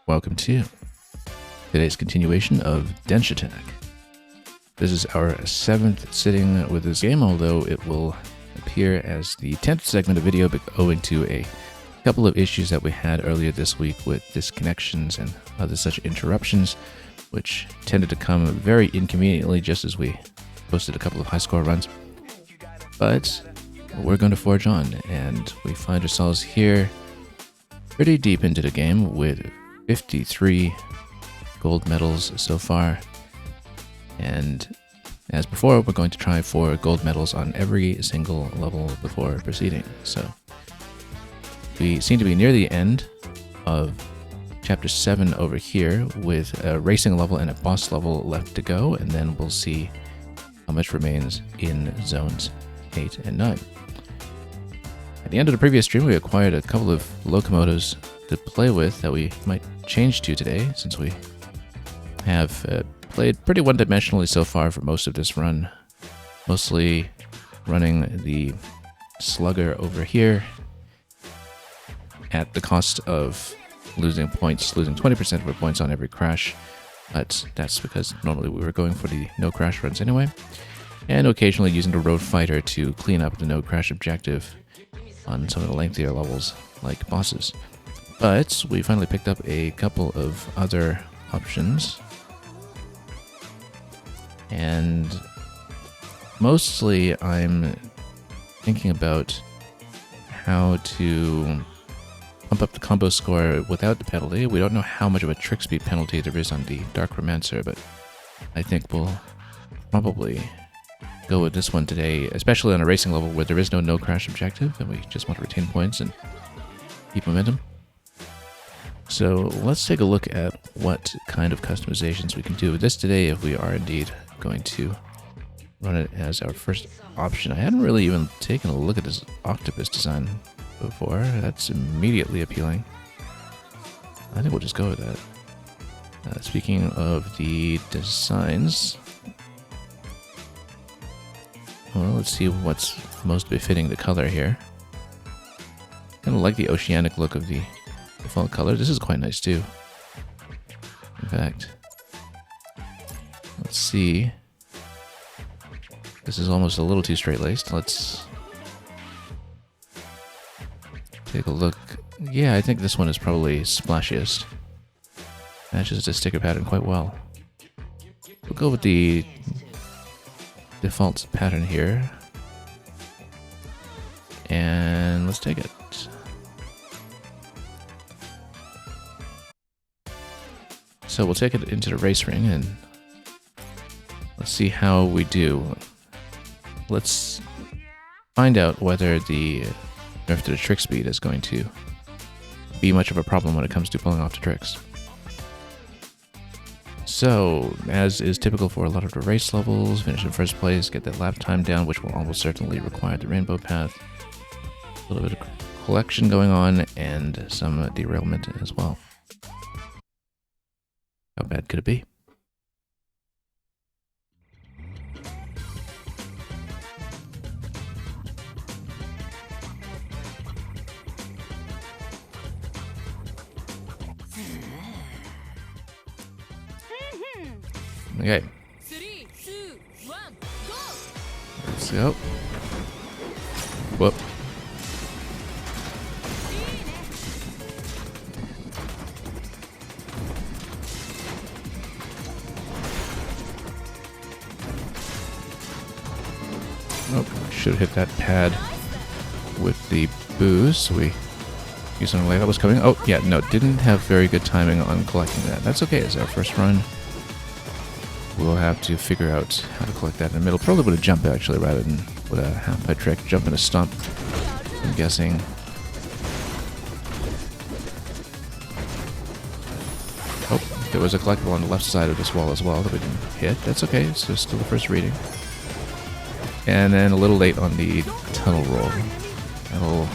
Welcome to today's continuation of Denshattack. This is our 7th sitting with this game, although it will appear as the 10th segment of video owing to a couple of issues that we had earlier this week with disconnections and other such interruptions, which tended to come very inconveniently just as we posted a couple of high score runs. But we're going to forge on, and we find ourselves here pretty deep into the game with 53 gold medals so far. And as before, we're going to try for gold medals on every single level before proceeding. So we seem to be near the end of chapter 7 over here with a racing level and a boss level left to go, and then we'll see how much remains in zones 8 and 9. At the end of the previous stream, we acquired a couple of locomotives to play with that we might change to today, since we have played pretty one-dimensionally so far for most of this run. Mostly running the slugger over here at the cost of losing points, losing 20% of our points on every crash. But that's because normally we were going for the no crash runs anyway. And occasionally using the road fighter to clean up the no crash objective on some of the lengthier levels like bosses. But we finally picked up a couple of other options. And mostly I'm thinking about how to pump up the combo score without the penalty. We don't know how much of a trick speed penalty there is on the Dark Romancer, but I think we'll probably go with this one today, especially on a racing level where there is no crash objective and we just want to retain points and keep momentum. So let's take a look at what kind of customizations we can do with this today if we are indeed going to run it as our first option. I hadn't really even taken a look at this octopus design before. That's immediately appealing. I think we'll just go with that. Speaking of the designs, well, let's see what's most befitting the color here. Kind of like the oceanic look of the default color. This is quite nice too. In fact, let's see. This is almost a little too straight-laced. Let's take a look. Yeah, I think this one is probably splashiest. Matches the sticker pattern quite well. We'll go with the default pattern here. And let's take it. So we'll take it into the race ring and let's see how we do. Let's find out whether the nerf to the trick speed is going to be much of a problem when it comes to pulling off the tricks. So, as is typical for a lot of the race levels, finish in first place, get that lap time down, which will almost certainly require the rainbow path. A little bit of collection going on and some derailment as well. How bad could it be? Okay. 3, 2, 1, go! Let's go. Whoop. Oh, I should have hit that pad with the boost. We used something like that was coming. Oh, yeah, no, didn't have very good timing on collecting that. That's okay, it's our first run. We'll have to figure out how to collect that in the middle. Probably with a jump, actually, rather than with a half-pipe trick. Jump and a stomp, I'm guessing. Oh, there was a collectible on the left side of this wall as well that we didn't hit. That's okay, it's still the first reading. And then a little late on the tunnel roll. That'll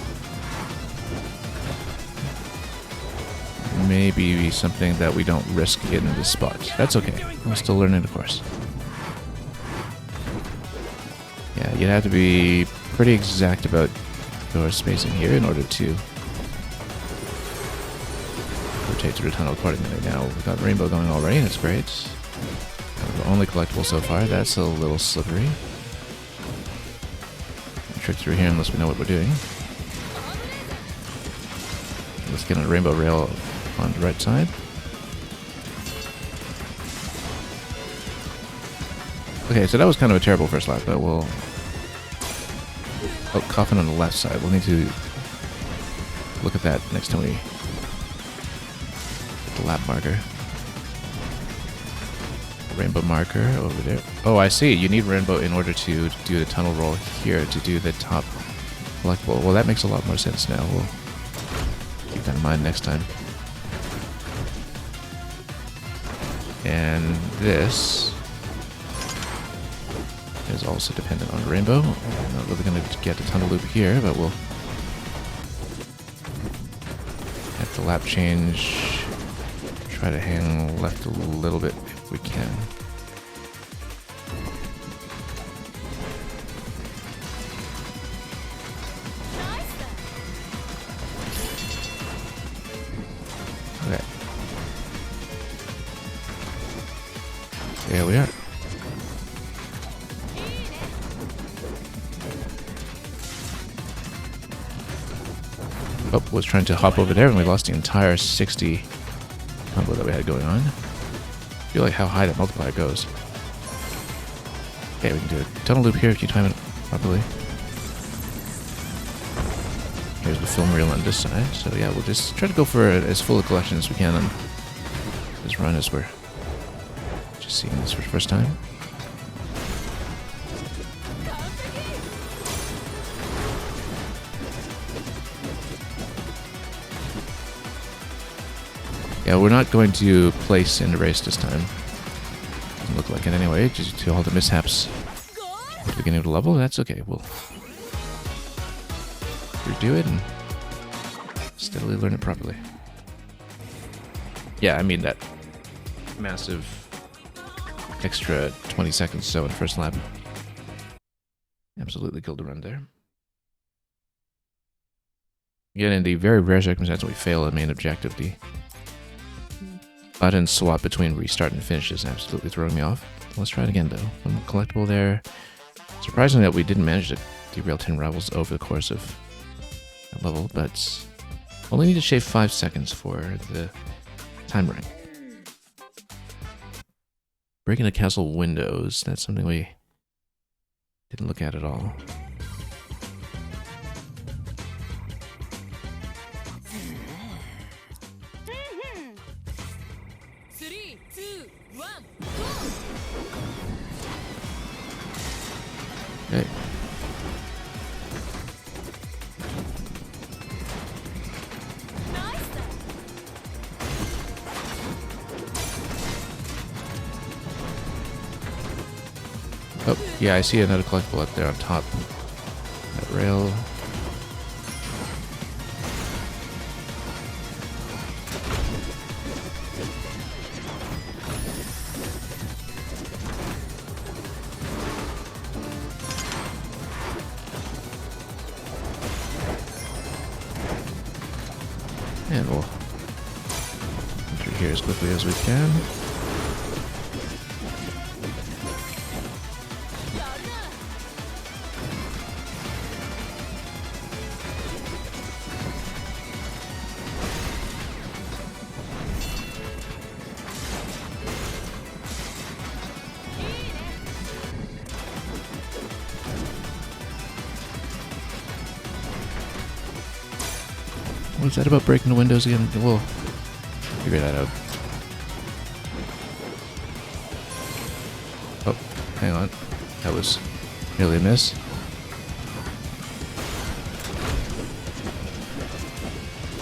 maybe be something that we don't risk hitting in this spot. That's okay. I'm still learning the course. Yeah, you'd have to be pretty exact about your spacing here in order to rotate through the tunnel accordingly. Now we've got rainbow going already, and it's great. The only collectible so far. That's a little slippery. Trick through here unless we know what we're doing. Let's get on a rainbow rail on the right side. Okay, so that was kind of a terrible first lap, but we'll... Oh, coffin on the left side. We'll need to look at that next time we get the lap marker. Rainbow marker over there. Oh, I see. You need rainbow in order to do the tunnel roll here to do the top collectible. Well, that makes a lot more sense now. We'll keep that in mind next time. And this is also dependent on rainbow. I'm not really going to get the tunnel loop here, but we'll at the lap change try to hang left a little bit if we can. Okay. There we are. Oh, was trying to hop over there and we lost the entire 60 combo that we had going on. I feel like how high that multiplier goes. Okay, we can do a tunnel loop here if you time it properly. Here's the film reel on this side. So yeah, we'll just try to go for as full a collection as we can on this run as we're just seeing this for the first time. Yeah, we're not going to place in the race this time. Doesn't look like it anyway, just to all the mishaps at the beginning of the level. That's okay. We'll redo it and steadily learn it properly. Yeah, I mean that massive extra 20 seconds or so in the first lap. Absolutely killed the run there. Again, in the very rare circumstance we fail the main objective, the button swap between restart and finish is absolutely throwing me off. Let's try it again though. One collectible there. Surprising that we didn't manage to derail 10 rivals over the course of that level, but only need to shave 5 seconds for the time rank. Breaking the castle windows, that's something we didn't look at all. Okay. Oh, yeah, I see another collectible up there on top. That rail. And we'll enter here as quickly as we can. What's that about breaking the windows again? We'll figure that out. Oh, hang on. That was nearly a miss.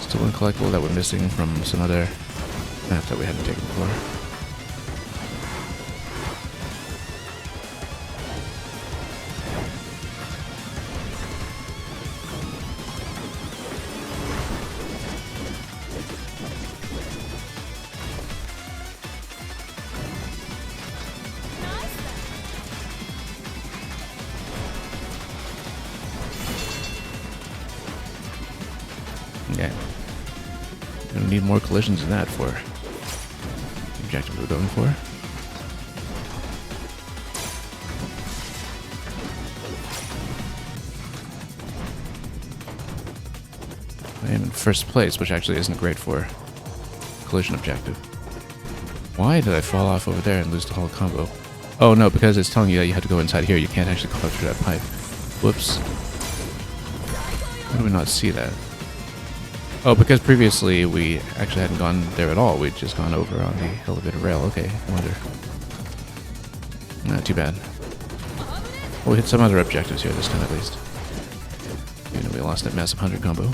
Still one collectible that we're missing from some other map that we hadn't taken before. Okay. Gonna need more collisions than that for the objective we're going for. I am in first place, which actually isn't great for collision objective. Why did I fall off over there and lose the whole combo? Oh no, because it's telling you that you have to go inside here. You can't actually go through that pipe. Whoops. Why do we not see that? Oh, because previously we actually hadn't gone there at all. We'd just gone over on the elevator rail. Okay, I wonder. Not too bad. We'll hit some other objectives here this time at least. Even though we lost that massive 100 combo.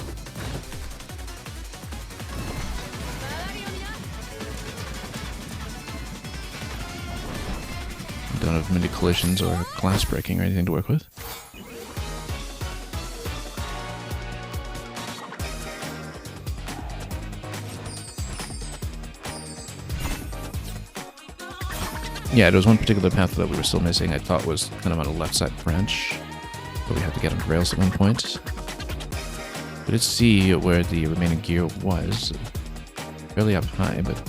Don't have many collisions or glass breaking or anything to work with. Yeah, there was one particular path that we were still missing. I thought was kind of on a left side branch, but we had to get on the rails at one point. We did see where the remaining gear was, fairly up high, but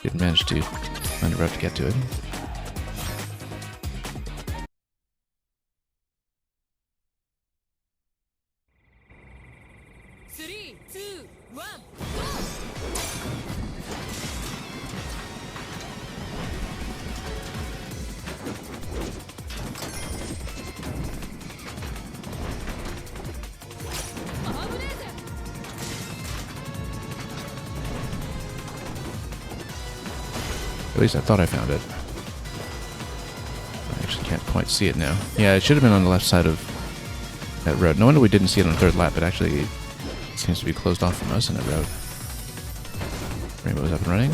didn't manage to find a route to get to it. Three, two, one, At least I thought I found it. I actually can't quite see it now. Yeah, it should have been on the left side of that road. No wonder we didn't see it on the third lap. It actually seems to be closed off from us in that road. Rainbow's up and running.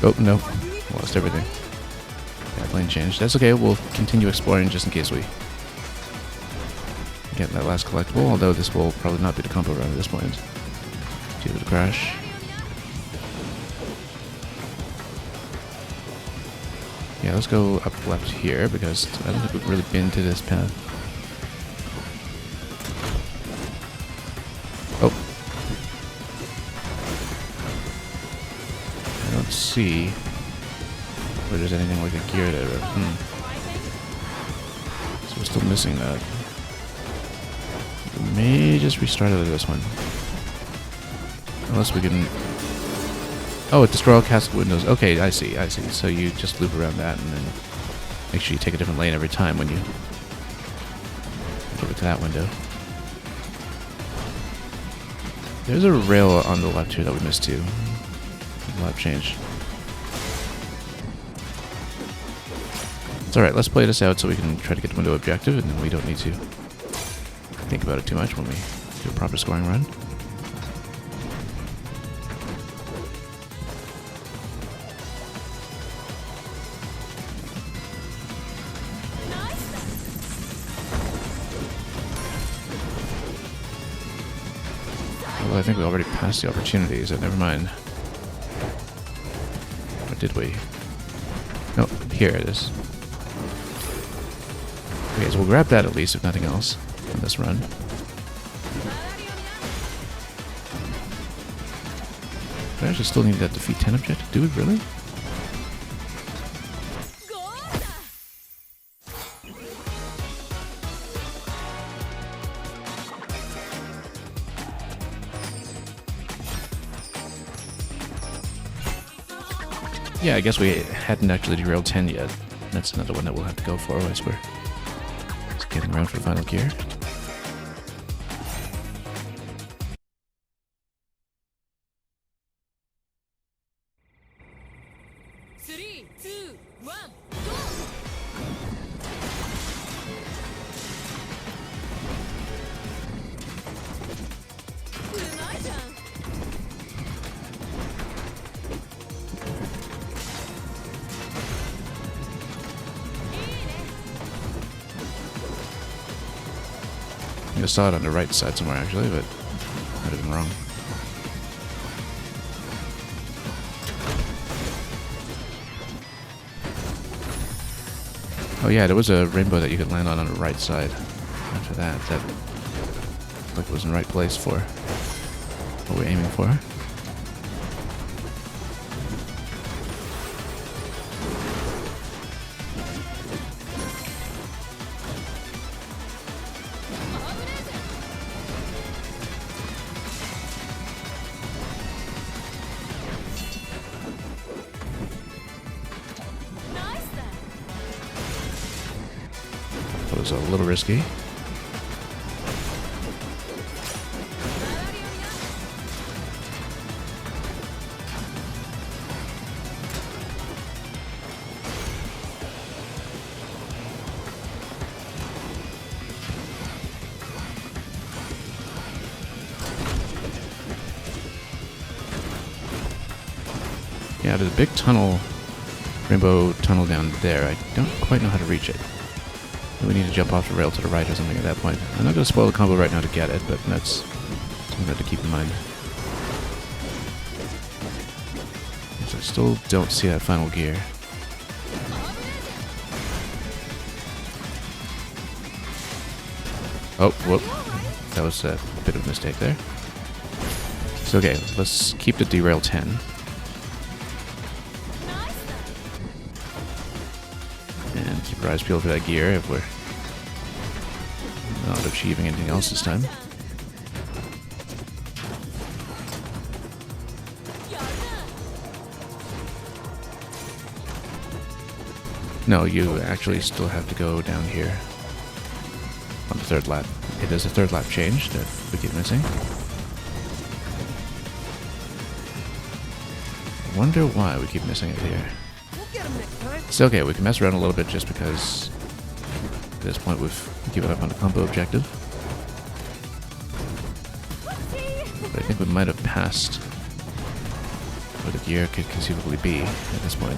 Oh, no. Lost everything. Yeah, lane change. That's okay. We'll continue exploring just in case we get that last collectible, although this will probably not be the combo run at this point. Due to the crash. Yeah, let's go up left here because I don't think we've really been to this path. Oh. I don't see where there's anything like a gear there. So we're still missing that. We may just restart out of this one. Unless we can... Oh, it destroys all castle windows. Okay, I see, I see. So you just loop around that and then make sure you take a different lane every time when you get to that window. There's a rail on the left here that we missed too. Lap change. It's alright, let's play this out so we can try to get the window objective and then we don't need to think about it too much when we do a proper scoring run. Although I think we already passed the opportunities, so never mind. Or did we? No, here it is. Okay, so we'll grab that at least, if nothing else, on this run. Do I actually still need that defeat 10 objective? Do we really? Yeah, I guess we hadn't actually derailed 10 yet. That's another one that we'll have to go for as we're just getting around for the final gear. three, two, one, go! I saw it on the right side somewhere actually, but might have been wrong. Oh yeah, there was a rainbow that you could land on the right side. After that, that like was in the right place for what we're aiming for. That was a little risky. Yeah, there's a big tunnel, rainbow tunnel down there. I don't quite know how to reach it. We need to jump off the rail to the right or something at that point. I'm not going to spoil the combo right now to get it, but that's something I have to keep in mind. I still don't see that final gear. Oh, whoop. That was a bit of a mistake there. So okay, let's keep the derail 10. And keep our eyes peeled for that gear if we're not achieving anything else this time. No, you actually still have to go down here on the third lap. It is a third lap change that we keep missing. I wonder why we keep missing it here. It's okay, we can mess around a little bit just because at this point we've given up on the combo objective. But I think we might have passed where the gear could conceivably be at this point.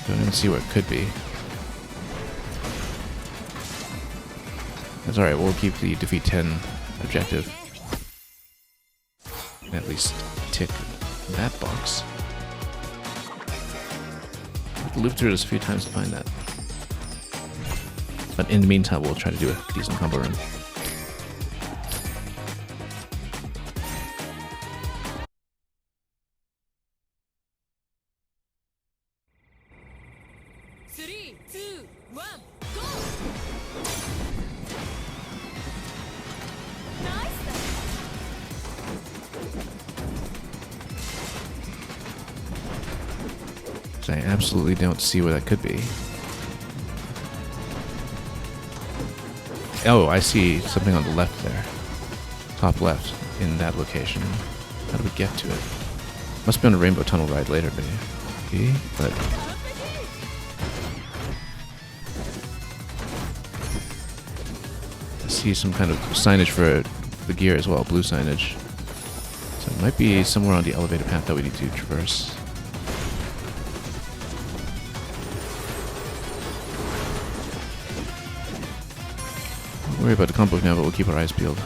Don't even see where it could be. That's alright, we'll keep the defeat 10 objective. And at least tick that box. We'll loop through this a few times to find that. But in the meantime, we'll try to do a decent combo run. Three, two, one, go! So I absolutely don't see where that could be. Oh, I see something on the left there. Top left, in that location. How do we get to it? Must be on a rainbow tunnel ride later, maybe. But I see some kind of signage for the gear as well, blue signage. So it might be somewhere on the elevated path that we need to traverse. Don't worry about the combo now, but we'll keep our eyes peeled.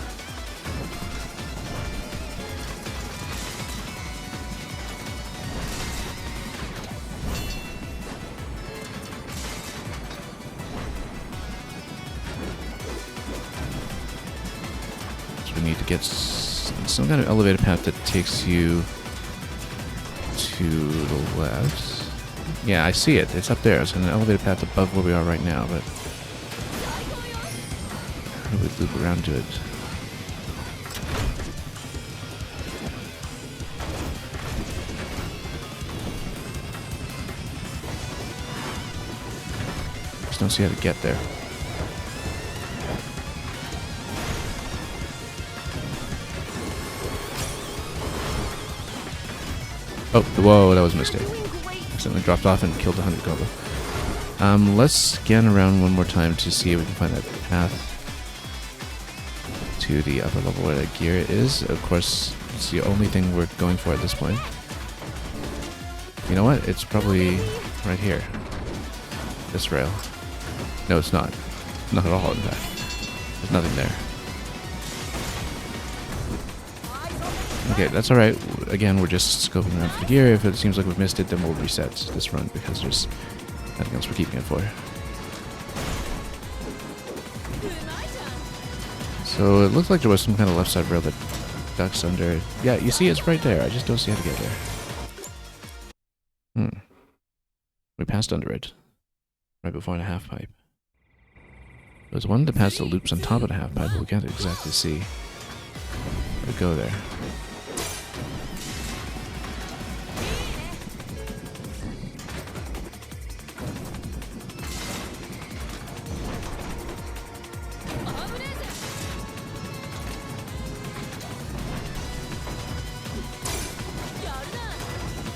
So we need to get some kind of elevated path that takes you to the left. Yeah, I see it. It's up there. It's an elevated path above where we are right now, but how do we loop around to it? Just don't see how to get there. Oh, whoa, that was a mistake. Accidentally dropped off and killed the 100 combo. Let's scan around one more time to see if we can find that path to the upper level where that gear is. Of course, it's the only thing we're going for at this point. You know what? It's probably right here. This rail. No, it's not. Not at all, in fact. There's nothing there. Okay, that's alright. Again, we're just scoping around for the gear. If it seems like we've missed it, then we'll reset this run because there's nothing else we're keeping it for. So it looks like there was some kind of left side rail that ducks under. Yeah, you see it's right there. I just don't see how to get there. We passed under it. Right before the half pipe. There's one that passed the loops on top of the half pipe, but we can't exactly see how to go there.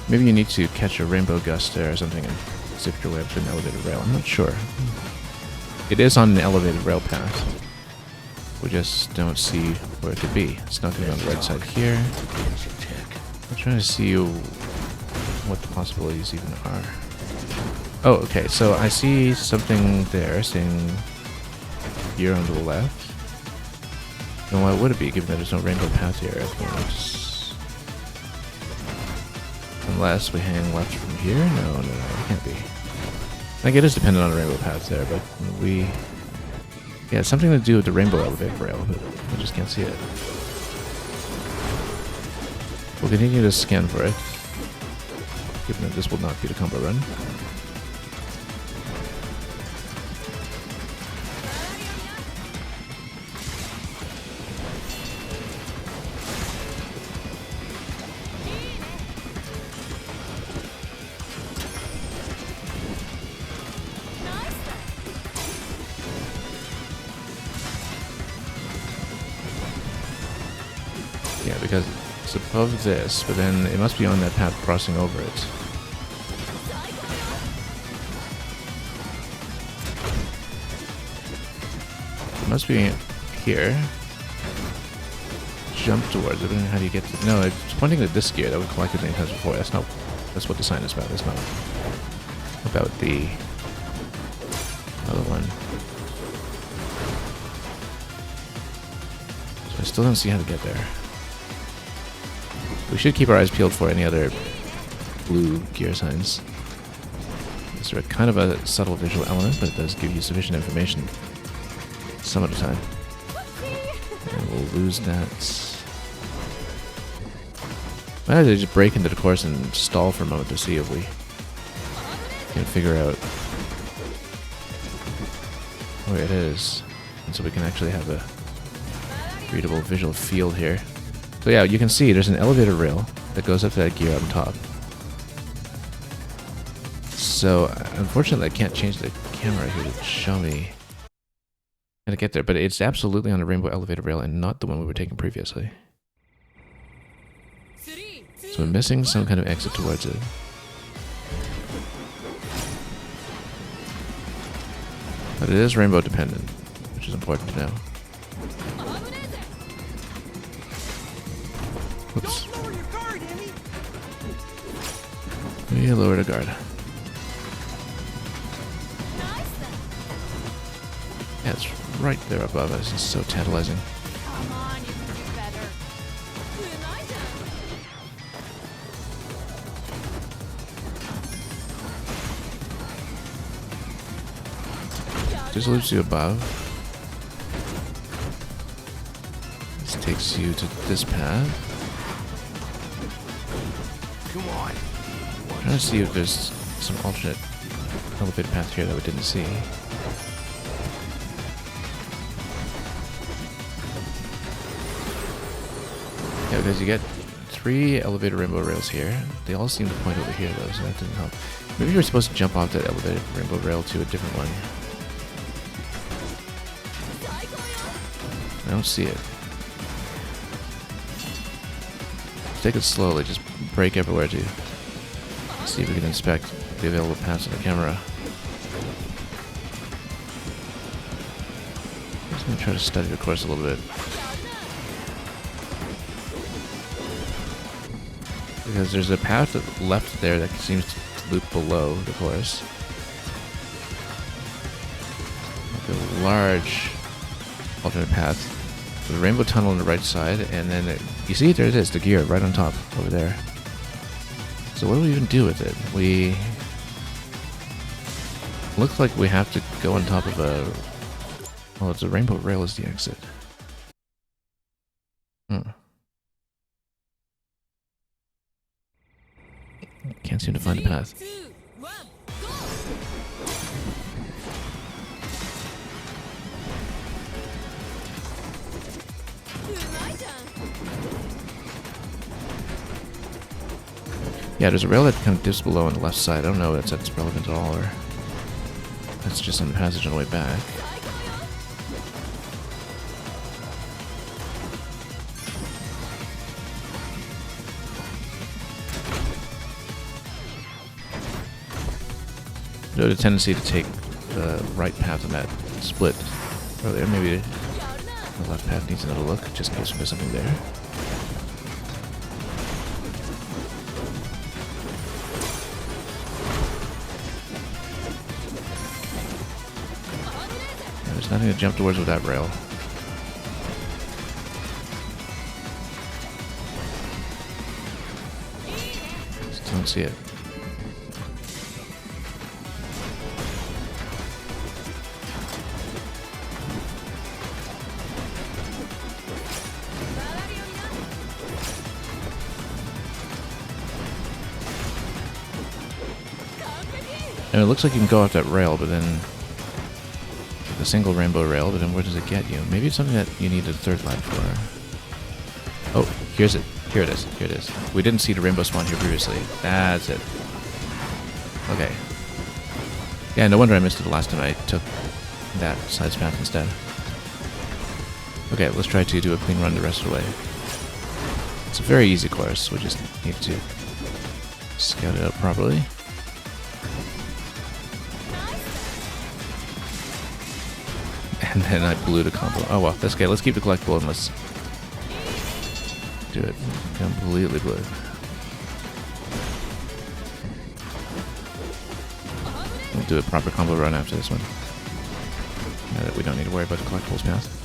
Maybe you need to catch a rainbow gust there or something and zip your way up to an elevated rail. I'm not sure. It is on an elevated rail path. We just don't see where it could be. It's not going to be on the right side here. I'm trying to see what the possibilities even are. Oh, okay. So I see something there saying here on the left. And why would it be, given that there's no rainbow path here at the moment? Unless we hang left from here? No, it can't be. Like, it is dependent on the rainbow path there, but we... Yeah, it's something to do with the rainbow elevated rail, but we just can't see it. We'll continue to scan for it, given that this will not be the combo run. Yeah, because it's above this, but then it must be on that path crossing over it. It must be here. Jump towards it. I don't know how do you get to... No, it's pointing at this gear that we collected many times before. That's not... That's what the sign is about. It's not about the other one. So I still don't see how to get there. We should keep our eyes peeled for any other blue gear signs. These are kind of a subtle visual element, but it does give you sufficient information some of the time. And we'll lose that. Might have to just break into the course and stall for a moment to see if we can figure out where it is. And so we can actually have a readable visual field here. So yeah, you can see there's an elevator rail that goes up to that gear on top. So unfortunately I can't change the camera here to show me how to get there, but it's absolutely on the rainbow elevator rail and not the one we were taking previously. So we're missing some kind of exit towards it. But it is rainbow dependent, which is important to know. Oops. We lower the guard. Yeah, it's right there above us. It's so tantalizing. Come on, you can do better. This loops you above. This takes you to this path. Come on. I'm trying to see if there's some alternate elevated path here that we didn't see. Yeah, because you get 3 elevated rainbow rails here. They all seem to point over here though, so that didn't help. Maybe you're supposed to jump off that elevated rainbow rail to a different one. I don't see it. Take it slowly, just break everywhere to see if we can inspect the available paths on the camera. I'm just going to try to study the course a little bit. Because there's a path left there that seems to loop below the course. Like a large alternate path. With a rainbow tunnel on the right side, and then you see, there it is, the gear right on top over there. So what do we even do with it? We looks like we have to go on top of a. Oh, it's a rainbow rail is the exit. Can't seem to find a path. Yeah, there's a rail that kind of dips below on the left side. I don't know if that's relevant at all, or that's just on the passage on the way back. I had a tendency to take the right path on that split earlier. Maybe the left path needs another look, just in case there's something there. There's nothing to jump towards with that rail. Just don't see it. And it looks like you can go off that rail, but then the single rainbow rail, but then where does it get you? Maybe it's something that you need a third light for. Oh, here's it. Here it is. Here it is. We didn't see the rainbow spawn here previously. That's it. Okay. Yeah, no wonder I missed it the last time I took that side path instead. Okay, let's try to do a clean run the rest of the way. It's a very easy course. We just need to scout it out properly. And then I blew the combo. Oh well, that's okay. Let's keep the collectible and let's do it. Completely blew it. We'll do a proper combo run after this one. Now that we don't need to worry about the collectibles path.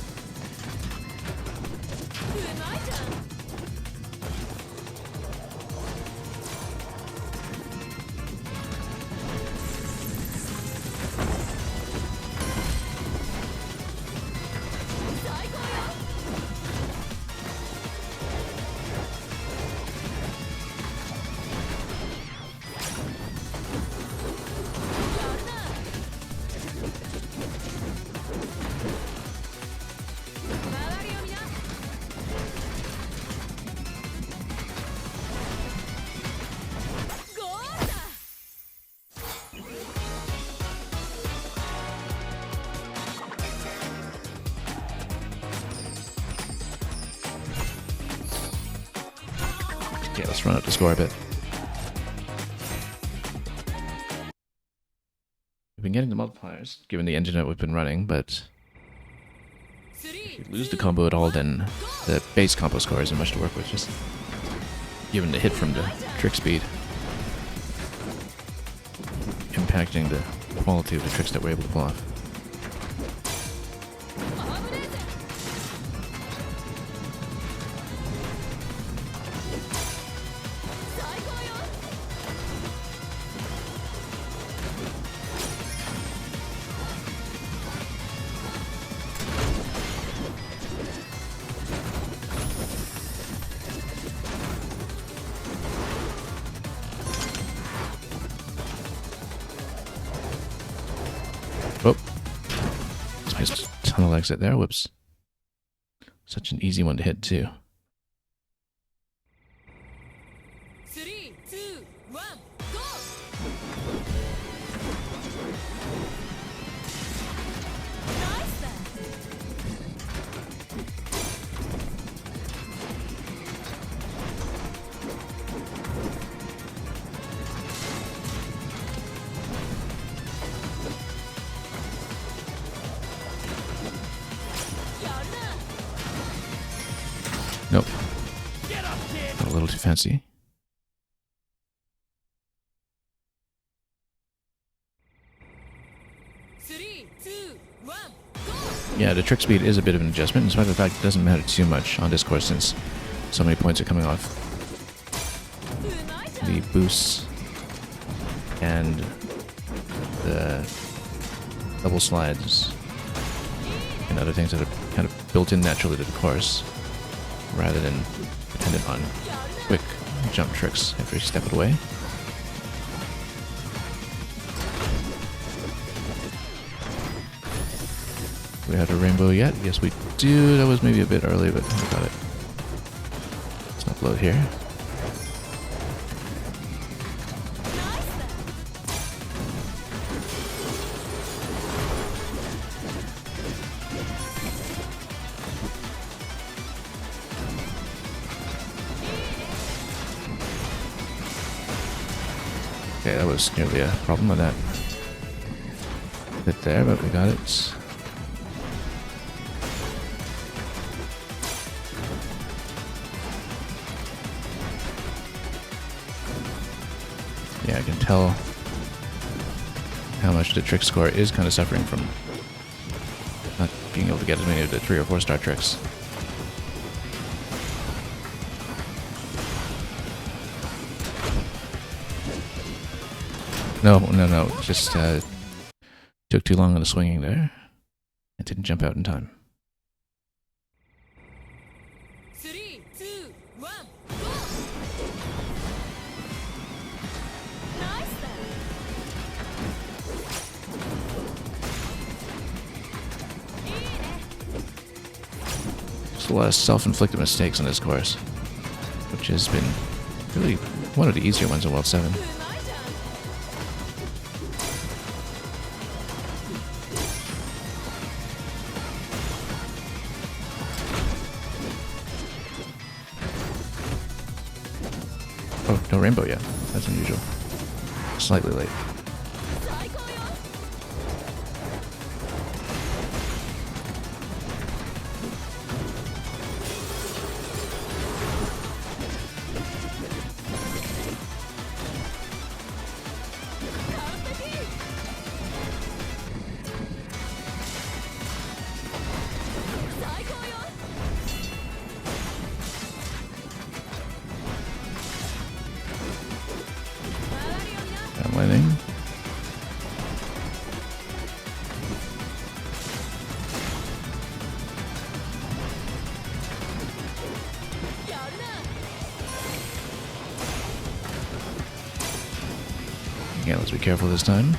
Okay, let's run up the score a bit. We've been getting the multipliers, given the engine that we've been running, but if you lose the combo at all, then the base combo score isn't much to work with, just given the hit from the trick speed, impacting the quality of the tricks that we're able to pull off. Oh, nice tunnel exit there. Whoops. Such an easy one to hit, too. 3, 2, 1, go! Nice then. Nope. A little too fancy. one, Yeah, the trick speed is a bit of an adjustment, in spite of the fact it doesn't matter too much on this course since so many points are coming off the boosts and the double slides and other things that are kind of built in naturally to the course rather than dependent on quick jump tricks after you step it away. Do we have a rainbow yet? Yes, we do. That was maybe a bit early, but we got it. Let's upload here. Okay, that was nearly a problem with that bit there, but we got it. Yeah, I can tell how much the trick score is kind of suffering from not being able to get as many of the 3 or 4 star tricks. No, just took too long on the swinging there. I didn't jump out in time. 3, 2, 1, go! Nice then! There's a lot of self-inflicted mistakes on this course, which has been really one of the easier ones in World 7. Oh, no rainbow yet. That's unusual. Slightly late. I'm landing. Yeah, let's be careful this time.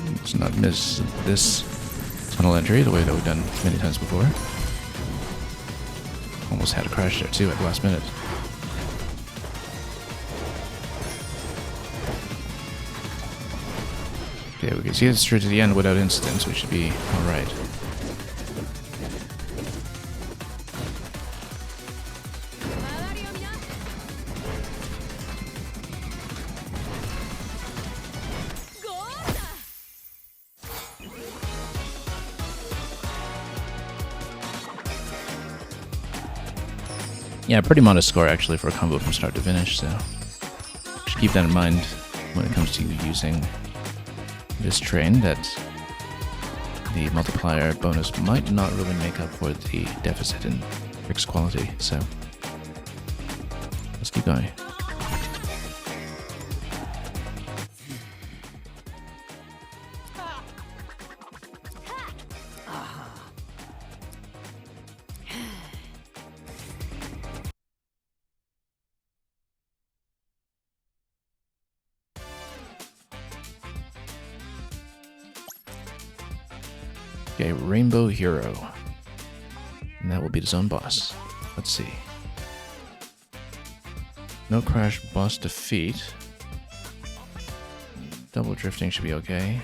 Let's not miss this tunnel entry the way that we've done many times before. Almost had a crash there too at the last minute. Okay, we can see this through to the end without incidents. We should be alright. Yeah, pretty modest score actually for a combo from start to finish, so should keep that in mind when it comes to using this train, that the multiplier bonus might not really make up for the deficit in Rick's quality, so let's keep going. Okay, Rainbow Hero. And that will be the zone boss. Let's see. No crash boss defeat. Double drifting should be okay.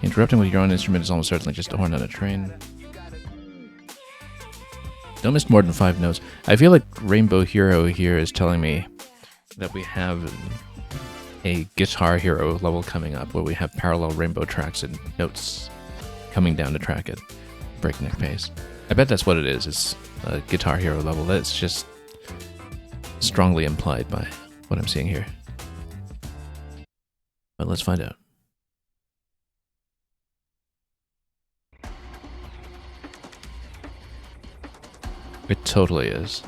Interrupting with your own instrument is almost certainly just a horn on a train. Don't miss more than 5 notes. I feel like Rainbow Hero here is telling me that we have a Guitar Hero level coming up where we have parallel rainbow tracks and notes coming down the track at breakneck pace. I bet that's what it is. It's a Guitar Hero level. That's just strongly implied by what I'm seeing here. But let's find out. It totally is.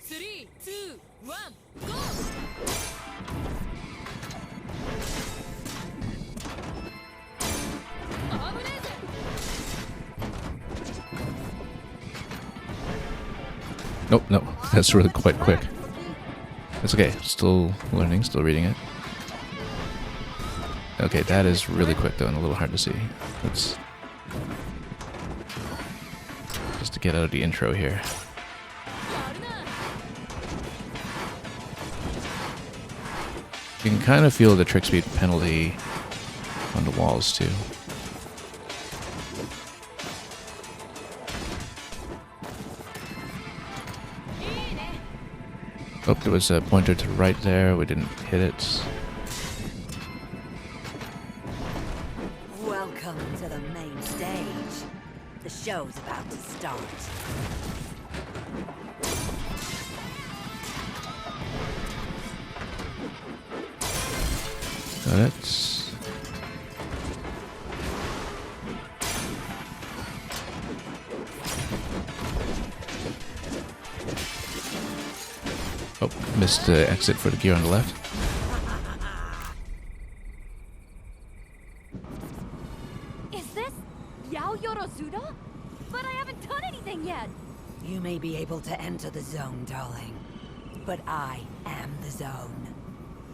Three, two, one, go! Nope, no, that's really quite quick. That's okay, still learning, still reading it. Okay, that is really quick though and a little hard to see. Let's just to get out of the intro here. You can kind of feel the trick speed penalty on the walls too. Oh, there was a pointer to right there. We didn't hit it. Welcome to the main stage. The show's about to start. Got it. Oh, missed the exit for the gear on the left. Is this Yao Yorozuda? But I haven't done anything yet. You may be able to enter the zone, darling. But I am the zone.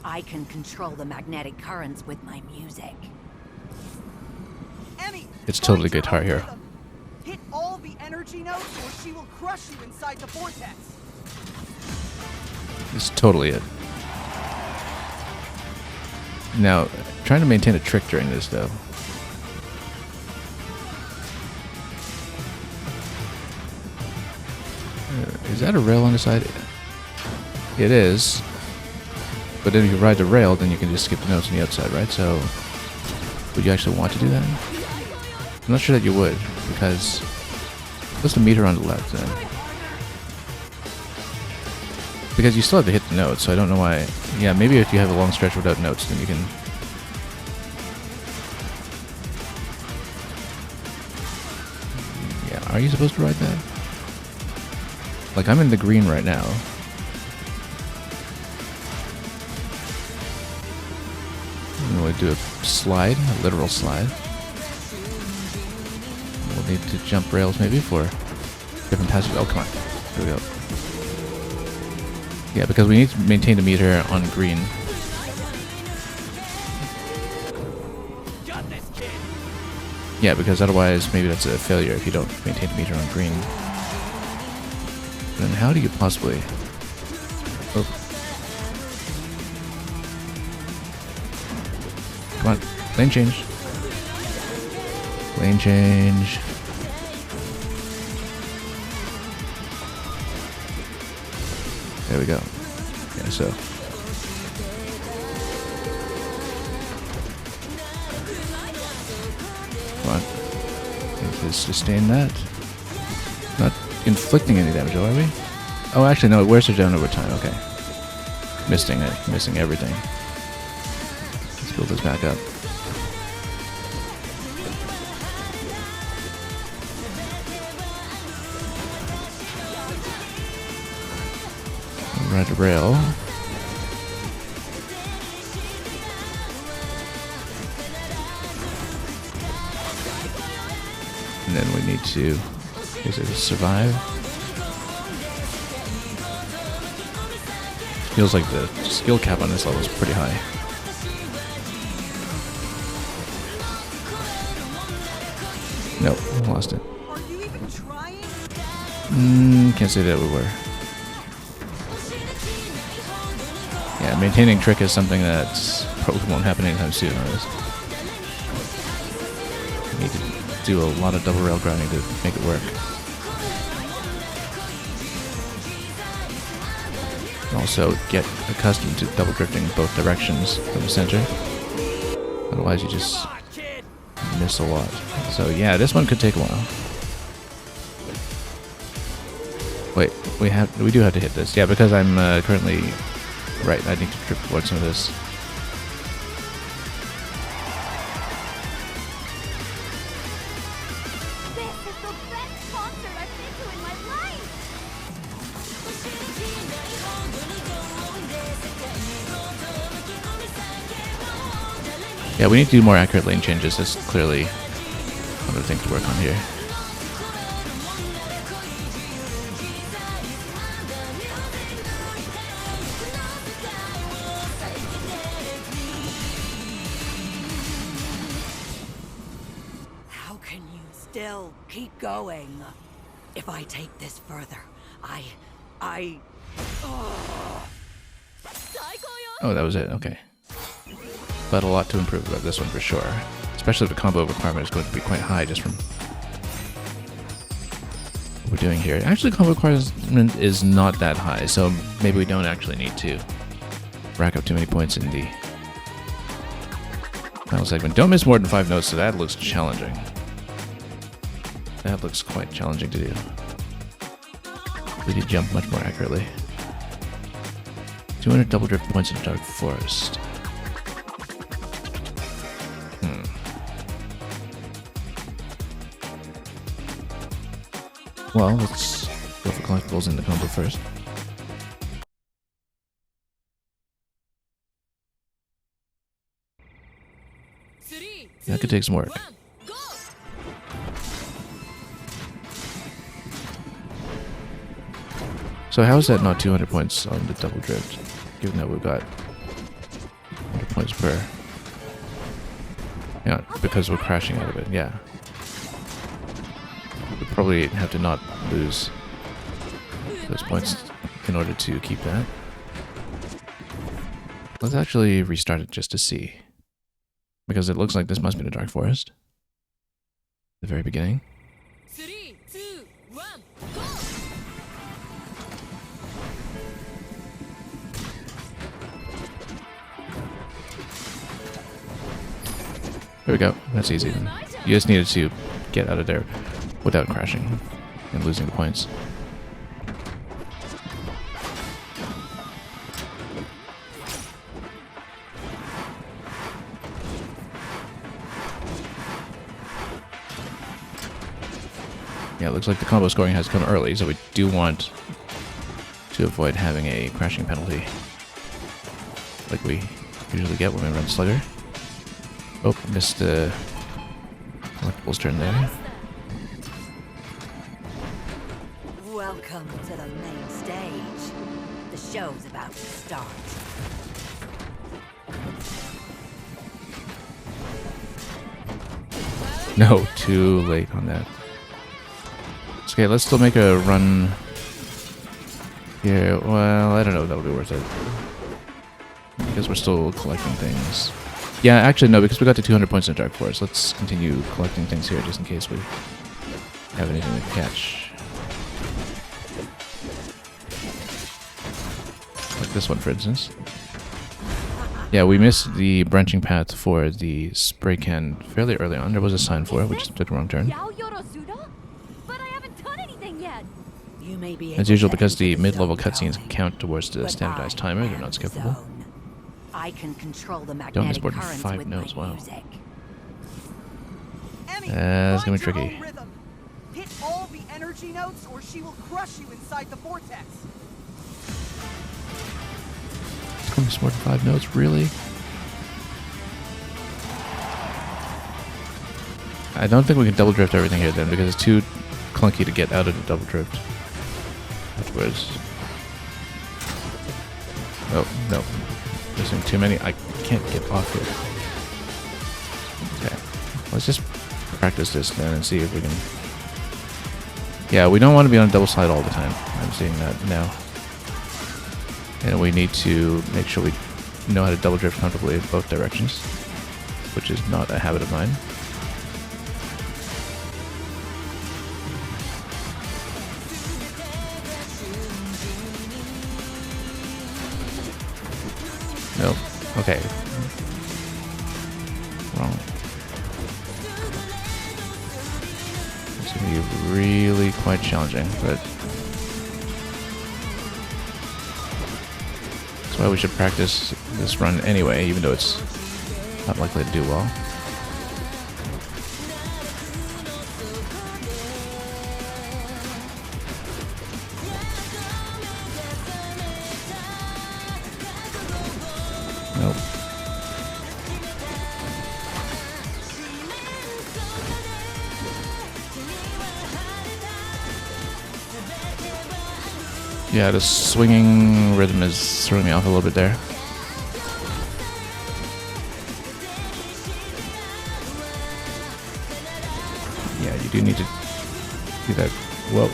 I can control the magnetic currents with my music. Emmy, It's totally find Guitar your Hero. rhythm. Hit all the energy notes or she will crush you inside the vortex. It's totally it. Now, trying to maintain a trick during this though. Is that a rail on the side? It is. But then if you ride the rail, then you can just skip the notes on the outside, right? So, would you actually want to do that? I'm not sure that you would, because what's the meter on the left then? Because you still have to hit the notes, so I don't know why. Yeah, maybe if you have a long stretch without notes, then you can. Yeah, are you supposed to ride that? Like, I'm in the green right now. And we'll do a slide, a literal slide. We'll need to jump rails maybe for different passages. Oh, come on. Here we go. Yeah, because we need to maintain the meter on green. Yeah, because otherwise maybe that's a failure if you don't maintain the meter on green. Then how do you possibly... Oh. Come on, lane change. Lane change. There we go. Yeah, so. Come on. Just sustain that. Not inflicting any damage, are we? Oh, actually, no, it wears her down over time. Okay. Missing it. Missing everything. Let's build this back up. Ride the rail. And then we need to survive. Feels like the skill cap on this level is pretty high. lost it. Are you even trying? Can't say that we were. Yeah, maintaining trick is something that's probably won't happen anytime soon. We need to do a lot of double rail grinding to make it work. Also, get accustomed to double drifting both directions from the center. Otherwise, you just miss a lot. So yeah, this one could take a while. Wait, we do have to hit this. Yeah, because I'm currently right. I need to drift towards some of this. This is the best concert I've been to in my life! Yeah, we need to do more accurate lane changes. That's clearly one of the things to work on here. How can you still keep going? If I take this further, Oh, that was it. Okay. But a lot to improve about this one for sure. Especially if the combo requirement is going to be quite high just from what we're doing here. Actually, combo requirement is not that high, so maybe we don't actually need to rack up too many points in the final segment. Don't miss more than 5 notes, so that looks challenging. That looks quite challenging to do. We need to jump much more accurately. 200 double drift points in Dark Forest. Well, let's go for collectibles in the combo first. That could take some work. So how is that not 200 points on the double drift, given that we've got 100 points per... Yeah, because we're crashing out of it, yeah. We probably have to not lose those points in order to keep that. Let's actually restart it just to see. Because it looks like this must be the Dark Forest. The very beginning. 3, 2, 1, go! There we go. That's easy then. You just needed to get out of there without crashing and losing the points. Yeah, it looks like the combo scoring has come early, so we do want to avoid having a crashing penalty like we usually get when we run Slugger. Oh, missed the collectibles turn there. Welcome to the main stage. The show's about to start. No, too late on that. Okay, let's still make a run here. Well, I don't know if that'll be worth it. Because we're still collecting things. Yeah, actually no, because we got to 200 points in Dark Forest. Let's continue collecting things here just in case we have anything to catch. Like this one, for instance. Yeah, we missed the branching path for the spray can fairly early on. There was a sign for it, we just took the wrong turn. But I haven't done anything yet. You may be As able usual, to because enter the mid-level zone cutscenes tolling, count towards the but standardized I timer, they're am not the skippable. zone. I can control the Don't miss magnetic more than currents 5 with notes, my wow. music. Emmy, It's gonna be find your tricky. own rhythm. Hit all the energy notes or she will crush you inside the vortex. It's going to be more than 5 notes, really? I don't think we can double drift everything here then, because it's too clunky to get out of the double drift afterwards. Oh, no. Missing too many. I can't get off here. Okay. Let's just practice this then and see if we can Yeah, we don't want to be on a double slide all the time. I'm seeing that now. And we need to make sure we know how to double drift comfortably in both directions, which is not a habit of mine. Nope. Okay. Wrong. It's going to be really quite challenging, but that's why we should practice this run anyway, even though it's not likely to do well. Nope. Yeah, the swinging rhythm is throwing me off a little bit there. Yeah, you do need to do that. Whoa.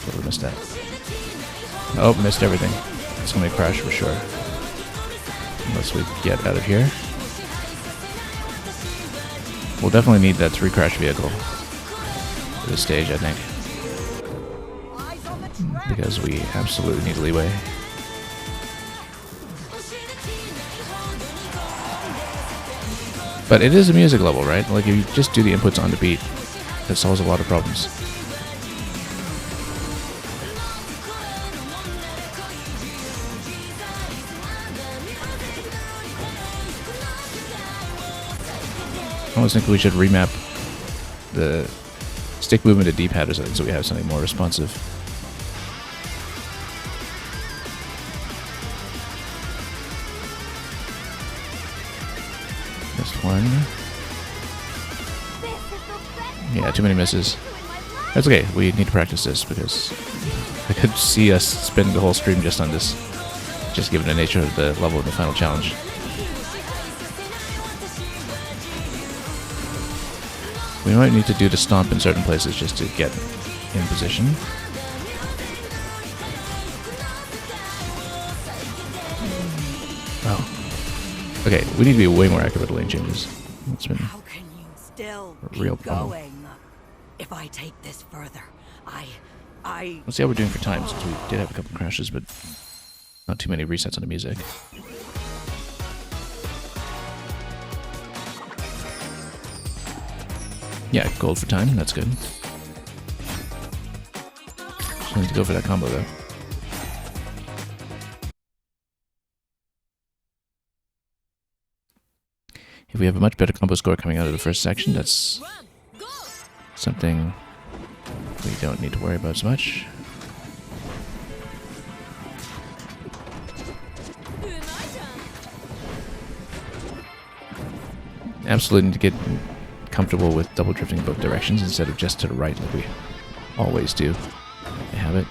Totally missed that. Oh, missed everything. It's going to crash for sure. Unless we get out of here. We'll definitely need that 3 crash vehicle for this stage, I think. Because we absolutely need leeway. But it is a music level, right? Like, if you just do the inputs on the beat, that solves a lot of problems. I almost think we should remap the stick movement to D-pad or something so we have something more responsive. Missed one. Yeah, too many misses. That's okay, we need to practice this because I could see us spending the whole stream just on this, just given the nature of the level of the final challenge. We might need to do the stomp in certain places just to get in position. Oh. Okay, we need to be way more accurate with lane changes. It's been How can you still a real keep problem. going? If I take this further, I Let's see how we're doing for time, since we did have a couple crashes, but not too many resets on the music. Yeah, gold for time, that's good. Just need to go for that combo though. If we have a much better combo score coming out of the first section, that's something we don't need to worry about so much. Absolutely need to get comfortable with double drifting both directions instead of just to the right like we always do. I have it.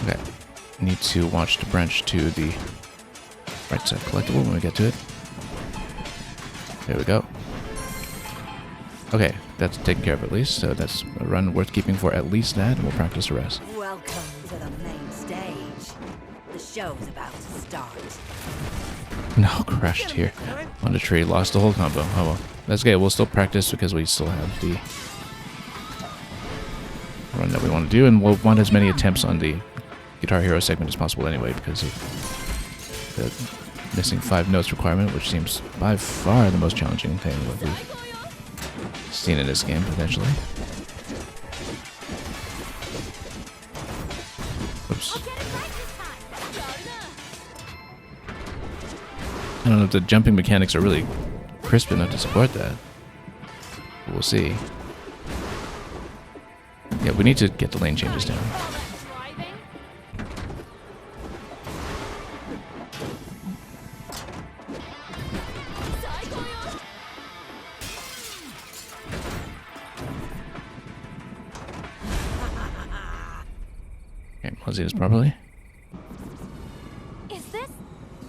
Okay. Need to watch the branch to the right side collectible when we get to it. There we go. Okay, that's taken care of at least, so that's a run worth keeping for at least that, and we'll practice the rest. welcome to the main stage. The show's about to start. No, crashed here on the tree, lost the whole combo. Oh well, that's okay. We'll still practice because we still have the run that we want to do, and we'll want as many attempts on the Guitar Hero segment as possible anyway because of the missing 5 notes requirement, which seems by far the most challenging thing that we've seen in this game potentially. Oops. I don't know if the jumping mechanics are really crisp enough to support that. We'll see. Yeah, we need to get the lane changes down. Okay, let's see this properly. Is this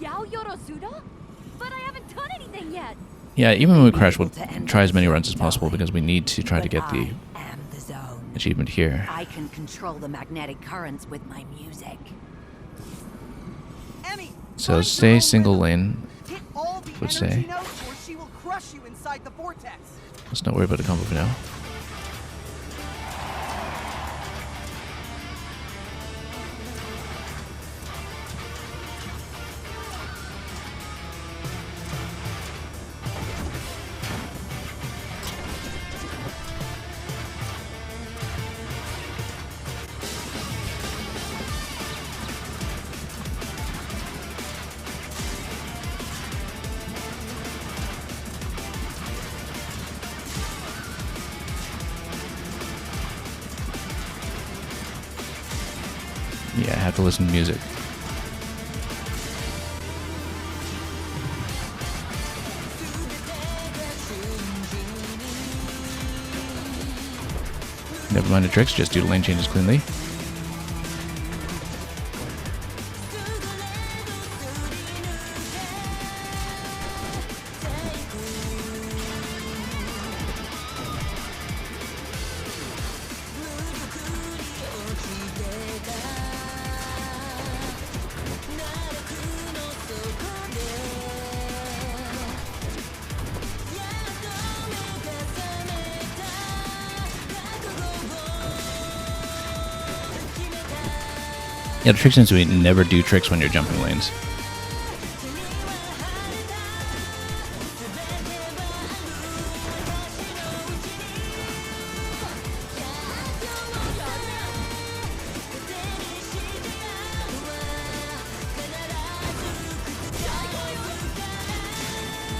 Yaoyorozuda? But I haven't done anything yet. Yeah, even when we crash, we'll try as many runs as possible because we need to try to get the I am the zone. achievement here. I can control the magnetic currents with my music. Emmy, So find stay your own single rhythm. lane. Hit all the would energy say. notes or she will crush you inside the vortex. Let's not worry about the combo for now. Yeah, I have to listen to music. Never mind the tricks, just do the lane changes cleanly. Yeah, the trick seems to be never do tricks when you're jumping lanes.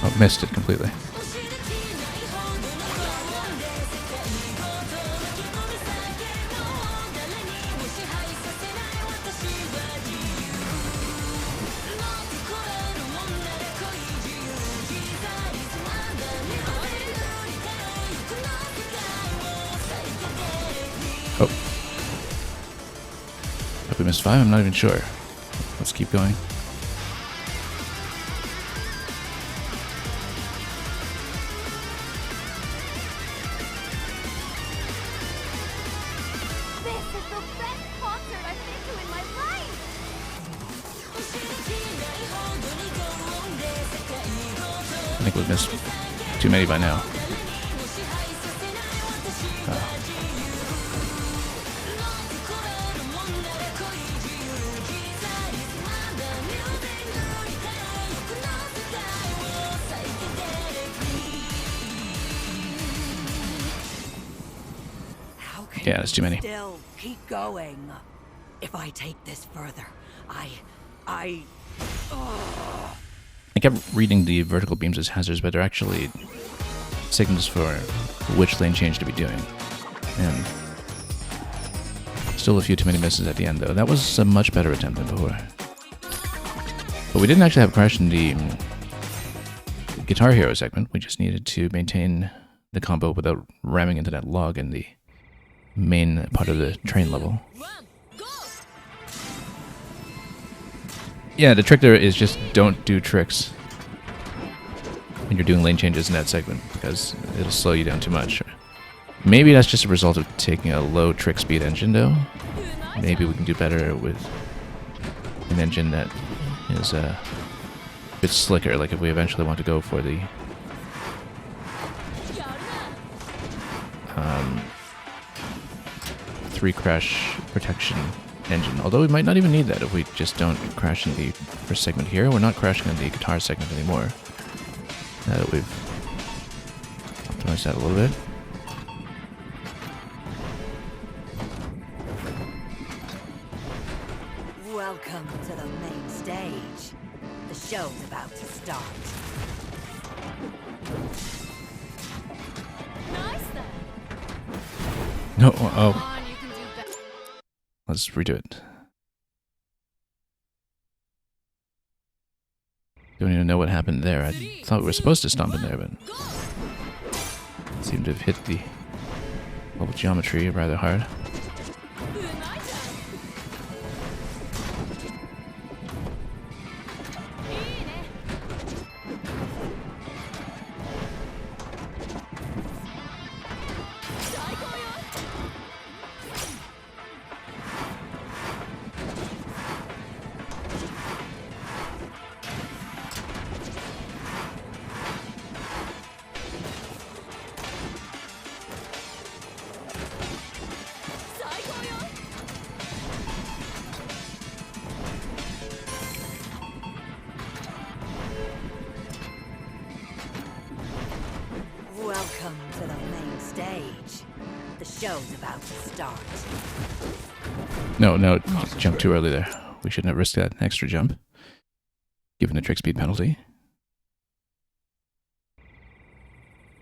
Oh, missed it completely. Oh. Hope we missed 5? I'm not even sure. Let's keep going. This is the best concert I've been to in my life. I think we've missed too many by now. Oh. How can Yeah, that's too many. still keep going? If I take this further, I kept reading the vertical beams as hazards, but they're actually signals for which lane change to be doing. And still a few too many misses at the end, though. That was a much better attempt than before. But we didn't actually have a crash in the Guitar Hero segment. We just needed to maintain the combo without ramming into that log in the main part of the train level. Yeah, the trick there is just don't do tricks when you're doing lane changes in that segment, because it'll slow you down too much. Maybe that's just a result of taking a low trick speed engine, though. Maybe we can do better with an engine that is a bit slicker, like if we eventually want to go for the three crash protection engine. Although we might not even need that if we just don't crash in the first segment here. We're not crashing in the guitar segment anymore, now that we've optimized that a little bit. welcome to the main stage. The show's about to start. Nice then. No, Come oh, on, you can do better. let's redo it. Don't even know what happened there. I thought we were supposed to stomp in there, but it seemed to have hit the level geometry rather hard. show's about to start. No, jumped too early there. We shouldn't have risked that extra jump, given the trick speed penalty.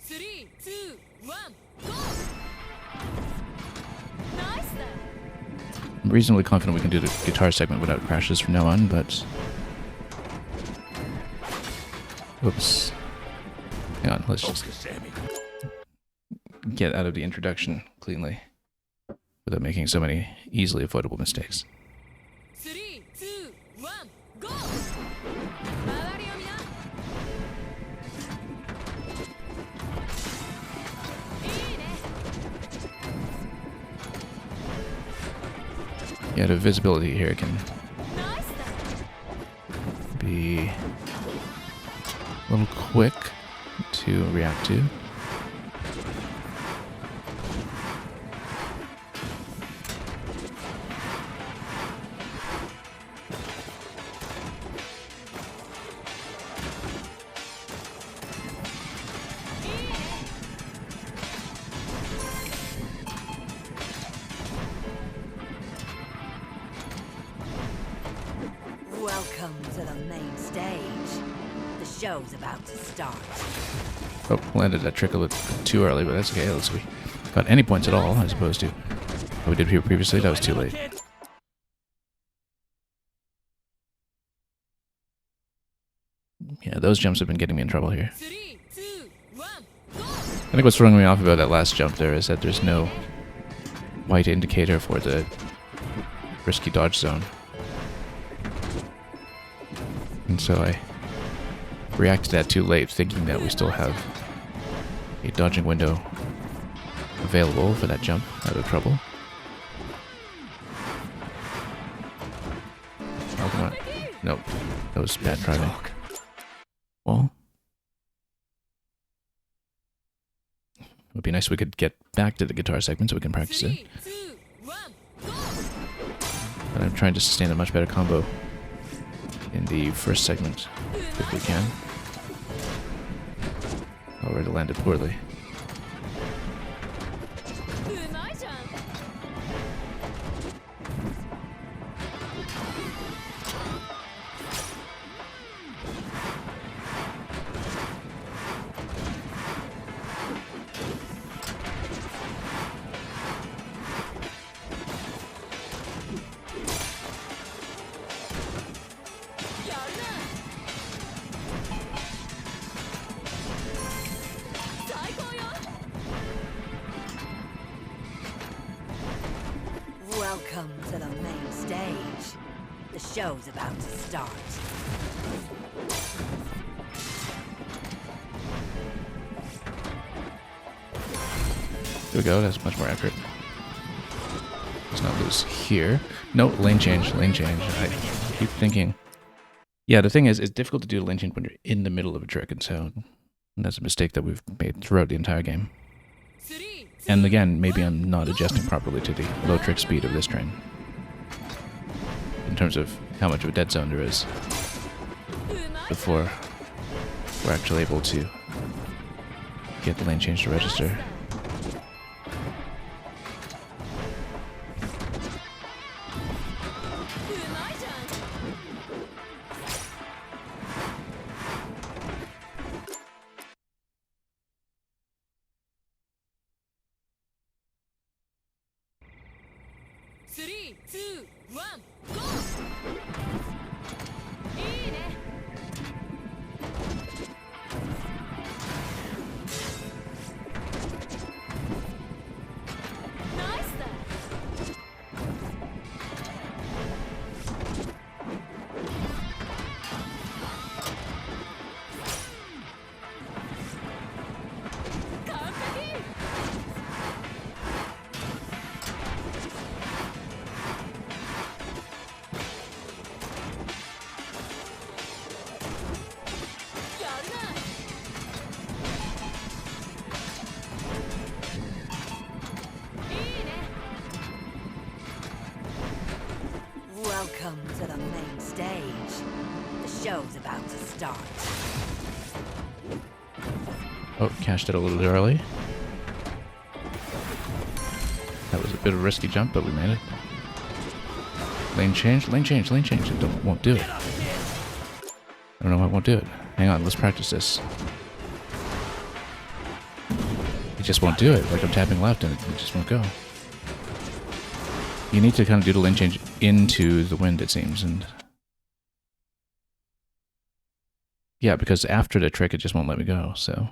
3, 2, 1, go! Nice then. I'm reasonably confident we can do the guitar segment without crashes from now on, but... Oops. Hang on, let's just get out of the introduction cleanly without making so many easily avoidable mistakes. 3, 2, 1, go! 周りを見な。いいね。 Yeah, the visibility here can Nice then. be a little quick to react to. Welcome to the main stage. The show's about to start. Oh, landed that trick a bit too early, but that's okay. At least we got any points at all, as opposed to what we did here previously. That was too late. Yeah, those jumps have been getting me in trouble here. 3, 2, 1, go! I think what's throwing me off about that last jump there is that there's no white indicator for the risky dodge zone. And so I reacted to that too late, thinking that we still have a dodging window available for that jump out of trouble. Oh, come on. Nope. That was bad driving. Well, it would be nice if we could get back to the guitar segment so we can practice it. 3, 2, 1, go! But I'm trying to sustain a much better combo in the first segment if we can. Already landed poorly. うまいじゃん。 Welcome to the main stage. The show's about to start. There we go, that's much more accurate. Let's not lose here. No, lane change, lane change. I keep thinking. Yeah, the thing is, it's difficult to do a lane change when you're in the middle of a trick, and so that's a mistake that we've made throughout the entire game. And again, maybe I'm not adjusting properly to the low trick speed of this train. In terms of how much of a dead zone there is before we're actually able to get the lane change to register. Three, two, one, go! いいね。 ナイスだ。 完璧。 Welcome to the main stage. The show's about to start. Oh, cashed it a little early. bit of a risky jump, but we made it. Lane change, lane change, lane change. It won't do it. I don't know why it won't do it. Hang on, let's practice this. It just won't do it. Like I'm tapping left and it just won't go. You need to kind of do the lane change into the wind, it seems, and yeah, because after the trick, it just won't let me go. So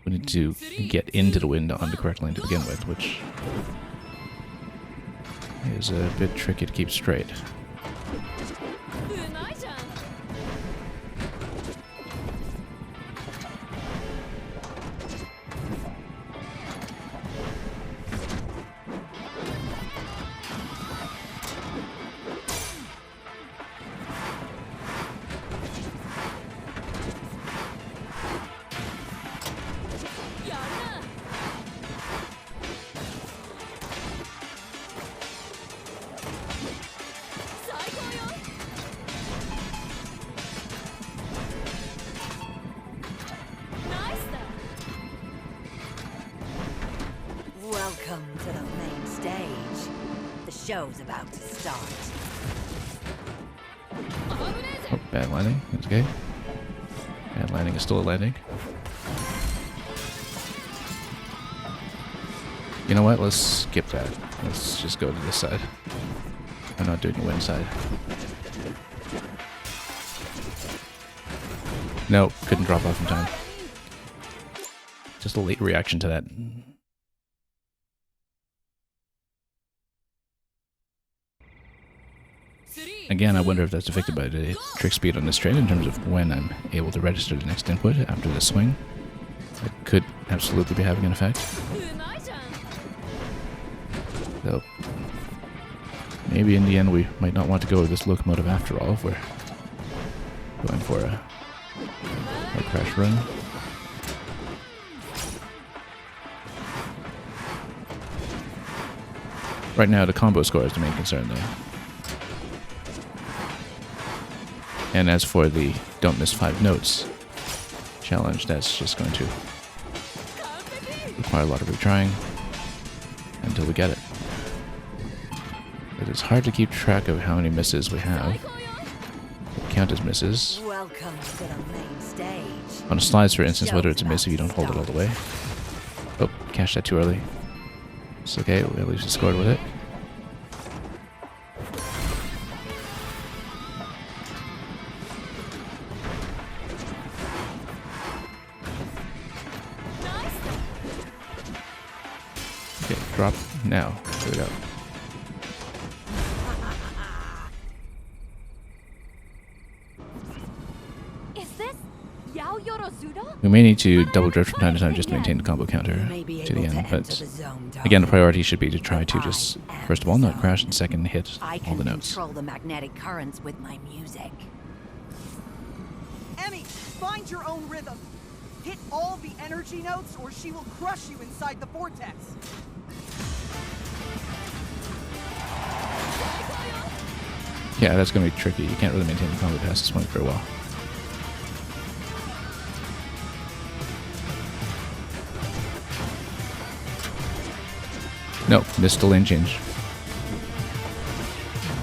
we need to get into the wind on the correct lane to begin with, which is a bit tricky to keep straight. Welcome to the main stage. The show's about to start. Oh, bad landing. That's okay. Bad landing is still a landing. You know what? Let's skip that. Let's just go to this side. I'm not doing the wind side. Nope, couldn't drop off in time. Just a late reaction to that. Again, I wonder if that's affected by the trick speed on this train in terms of when I'm able to register the next input after the swing. It could absolutely be having an effect. So, maybe in the end we might not want to go with this locomotive after all if we're going for a crash run. Right now, the combo score is the main concern, though. And as for the don't miss 5 notes challenge, that's just going to require a lot of retrying until we get it. It is hard to keep track of how many misses we have. We count as misses. Welcome to the main stage. On the slides, for instance, whether it's a miss if you don't hold it all the way. Oh, cashed that too early. It's okay, we at least scored with it. Okay, drop now. There we go. Is this Yao Yorozuda? We may need to double drift from time to time just to maintain the combo counter to the end, but again, the priority should be to try to just, first of all, not crash, and second, hit all the notes. I can control the magnetic currents with my music. Emmy, find your own rhythm. Hit all the energy notes or she will crush you inside the vortex. Yeah, that's going to be tricky. You can't really maintain the combo past this point very well. Nope, missed the lane change.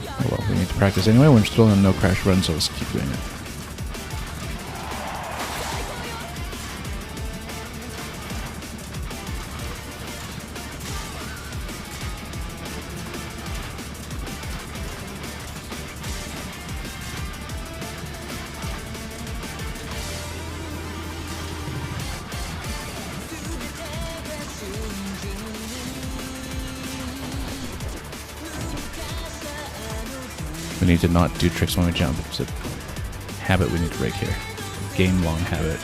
Oh well, we need to practice anyway. We're still on a no crash run, so let's keep doing it. We need to not do tricks when we jump. It's a habit we need to break here. Game-long habit.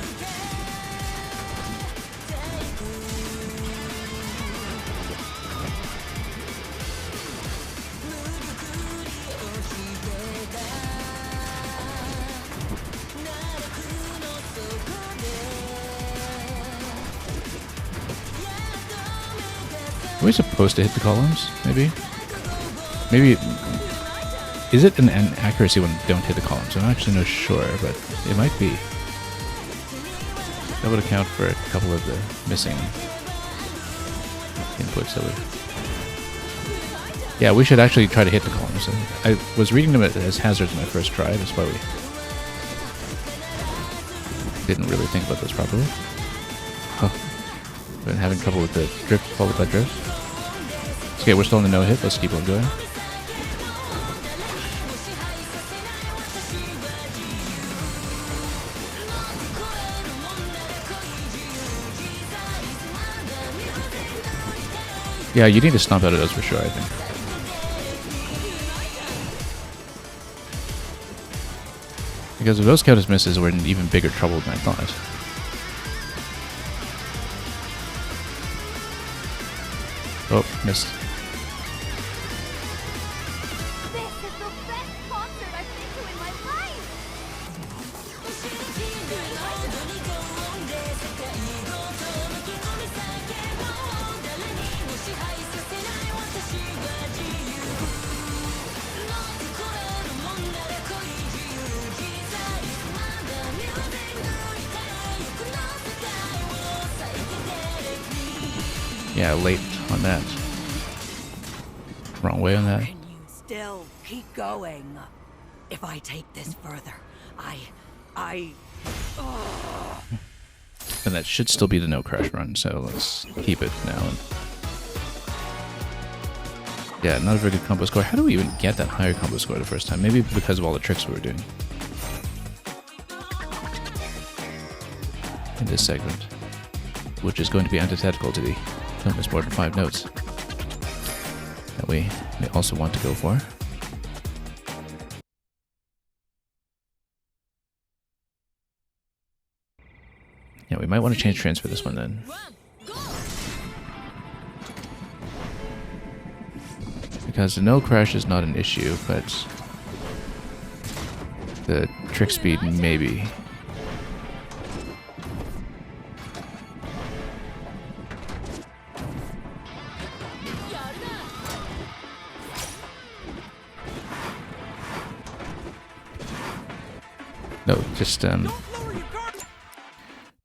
Are we supposed to hit the columns? Maybe? Maybe... Is it an accuracy when don't hit the columns? I'm actually not sure, but it might be. That would account for a couple of the missing inputs that we Yeah, we should actually try to hit the columns. I was reading them as hazards when I first tried. That's why we didn't really think about this properly. Oh, been having trouble with the drift, followed by drift. Okay, we're still in the no hit. Let's keep on going. Yeah, you need to stomp out of those for sure, I think. Because if those count as misses, we're in even bigger trouble than I thought. Oh, missed. This is the best concert I've been to in my life! Yeah, late on that. Wrong way on that. Can you still keep going? If I take this further, I... And that should still be the no crash run, so let's keep it now. Yeah, not a very good combo score. How do we even get that higher combo score the first time? Maybe because of all the tricks we were doing in this segment, which is going to be antithetical to the don't miss more than 5 notes that we may also want to go for. Yeah, we might want to change trains for this one then. Because the no crash is not an issue, but the trick speed maybe. No, just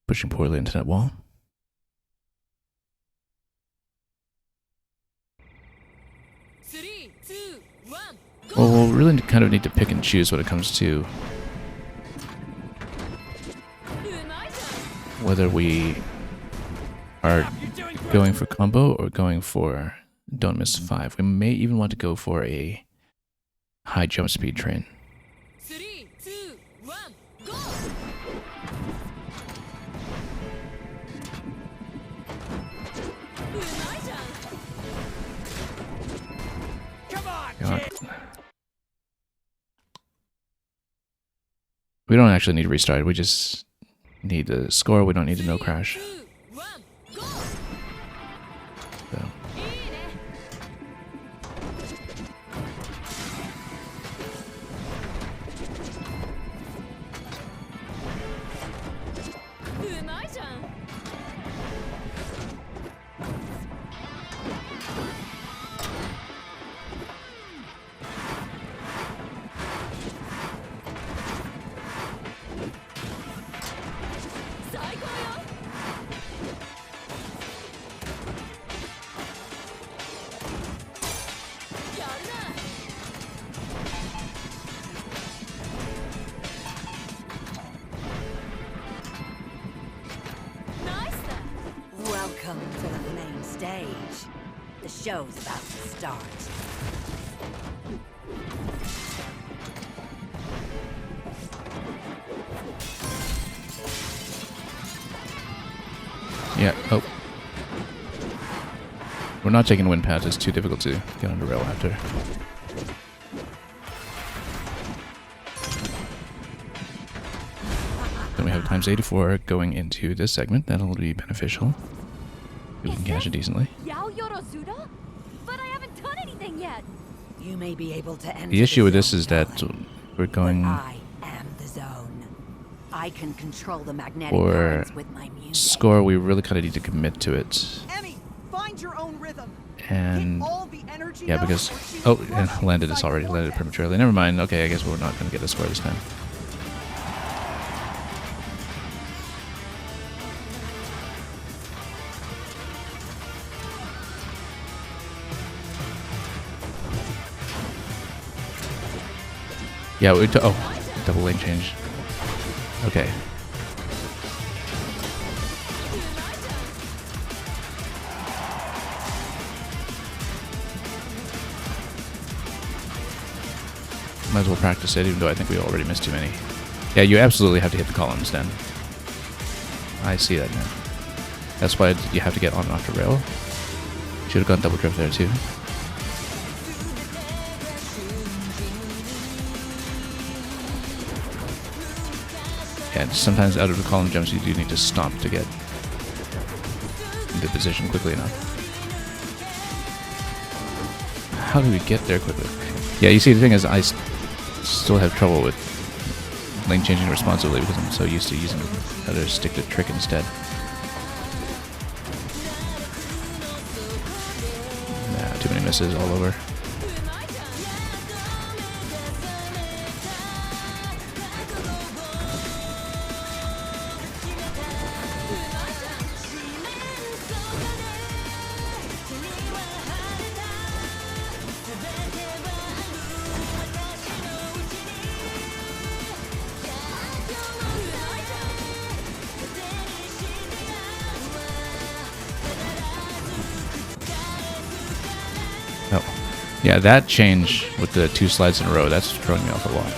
pushing poorly into that wall. Well, we'll really kind of need to pick and choose when it comes to whether we are going for combo or going for don't miss 5. We may even want to go for a high jump speed train. We don't actually need to restart. We just need the score. We don't need to no crash. So. Welcome to the main stage. The show's about to start. Yeah, oh. We're not taking wind paths, it's too difficult to get on the rail after. Then we have times 84 going into this segment. That'll be beneficial. We can cash it decently. But I haven't done anything yet. You may be able to enter The issue with this zone, is that darling. we're going I am the zone. I can control the magnetic for currents with my music. score. We really kind of need to commit to it. Emmy, find your own rhythm. And Hit all the energy yeah, notes because or she will oh, crush and you landed this inside already. your Landed vortex. prematurely. Never mind. Okay, I guess we're not going to get a score this time. Yeah, oh, double lane change. Okay. Might as well practice it, even though I think we already missed too many. Yeah, you absolutely have to hit the columns then. I see that now. That's why you have to get on and off the rail. Should have gone double drift there too. Yeah, sometimes out of the column jumps you do need to stomp to get into position quickly enough. How do we get there quickly? Yeah, you see the thing is I still have trouble with lane changing responsibly because I'm so used to using other stick to trick instead. Nah, too many misses all over. Oh, yeah, that change with the 2 slides in a row, that's throwing me off a lot.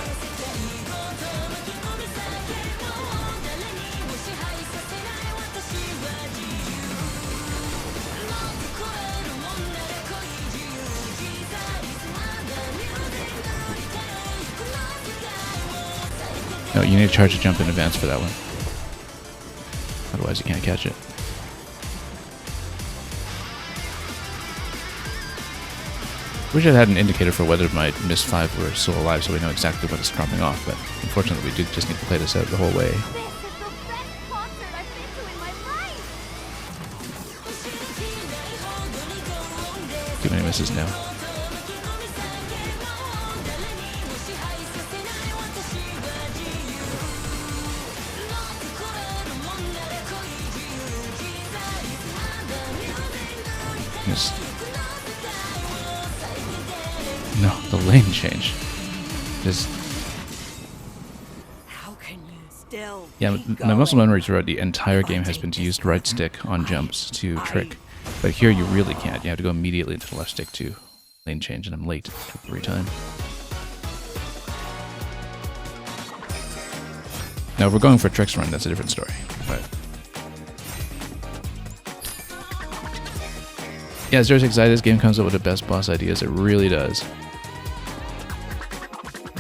No, you need to charge a jump in advance for that one. Otherwise you can't catch it. Wish I had an indicator for whether my missed 5 were still alive so we know exactly what is dropping off, but unfortunately we do just need to play this out the whole way. This is the best concert I've been to in my life! Too many misses now. Missed. No, the lane change. Just How can you still? yeah, my muscle memory throughout the entire game has been to use the right stick on jumps to trick, but here you really can't. You have to go immediately into the left stick to lane change, and I'm late every time. Now, if we're going for a tricks run, that's a different story. But yeah, 06i, this game comes up with the best boss ideas. It really does.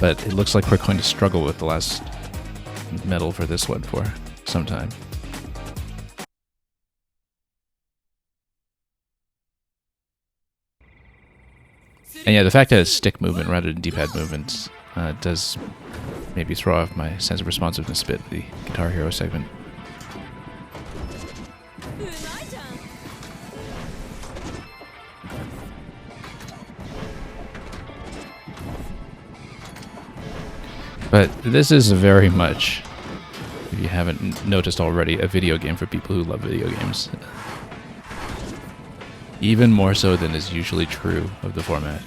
But it looks like we're going to struggle with the last medal for this one for some time. And yeah, the fact that it's stick movement rather than D-pad movements does maybe throw off my sense of responsiveness a bit, the Guitar Hero segment. But this is very much, if you haven't noticed already, a video game for people who love video games. Even more so than is usually true of the format.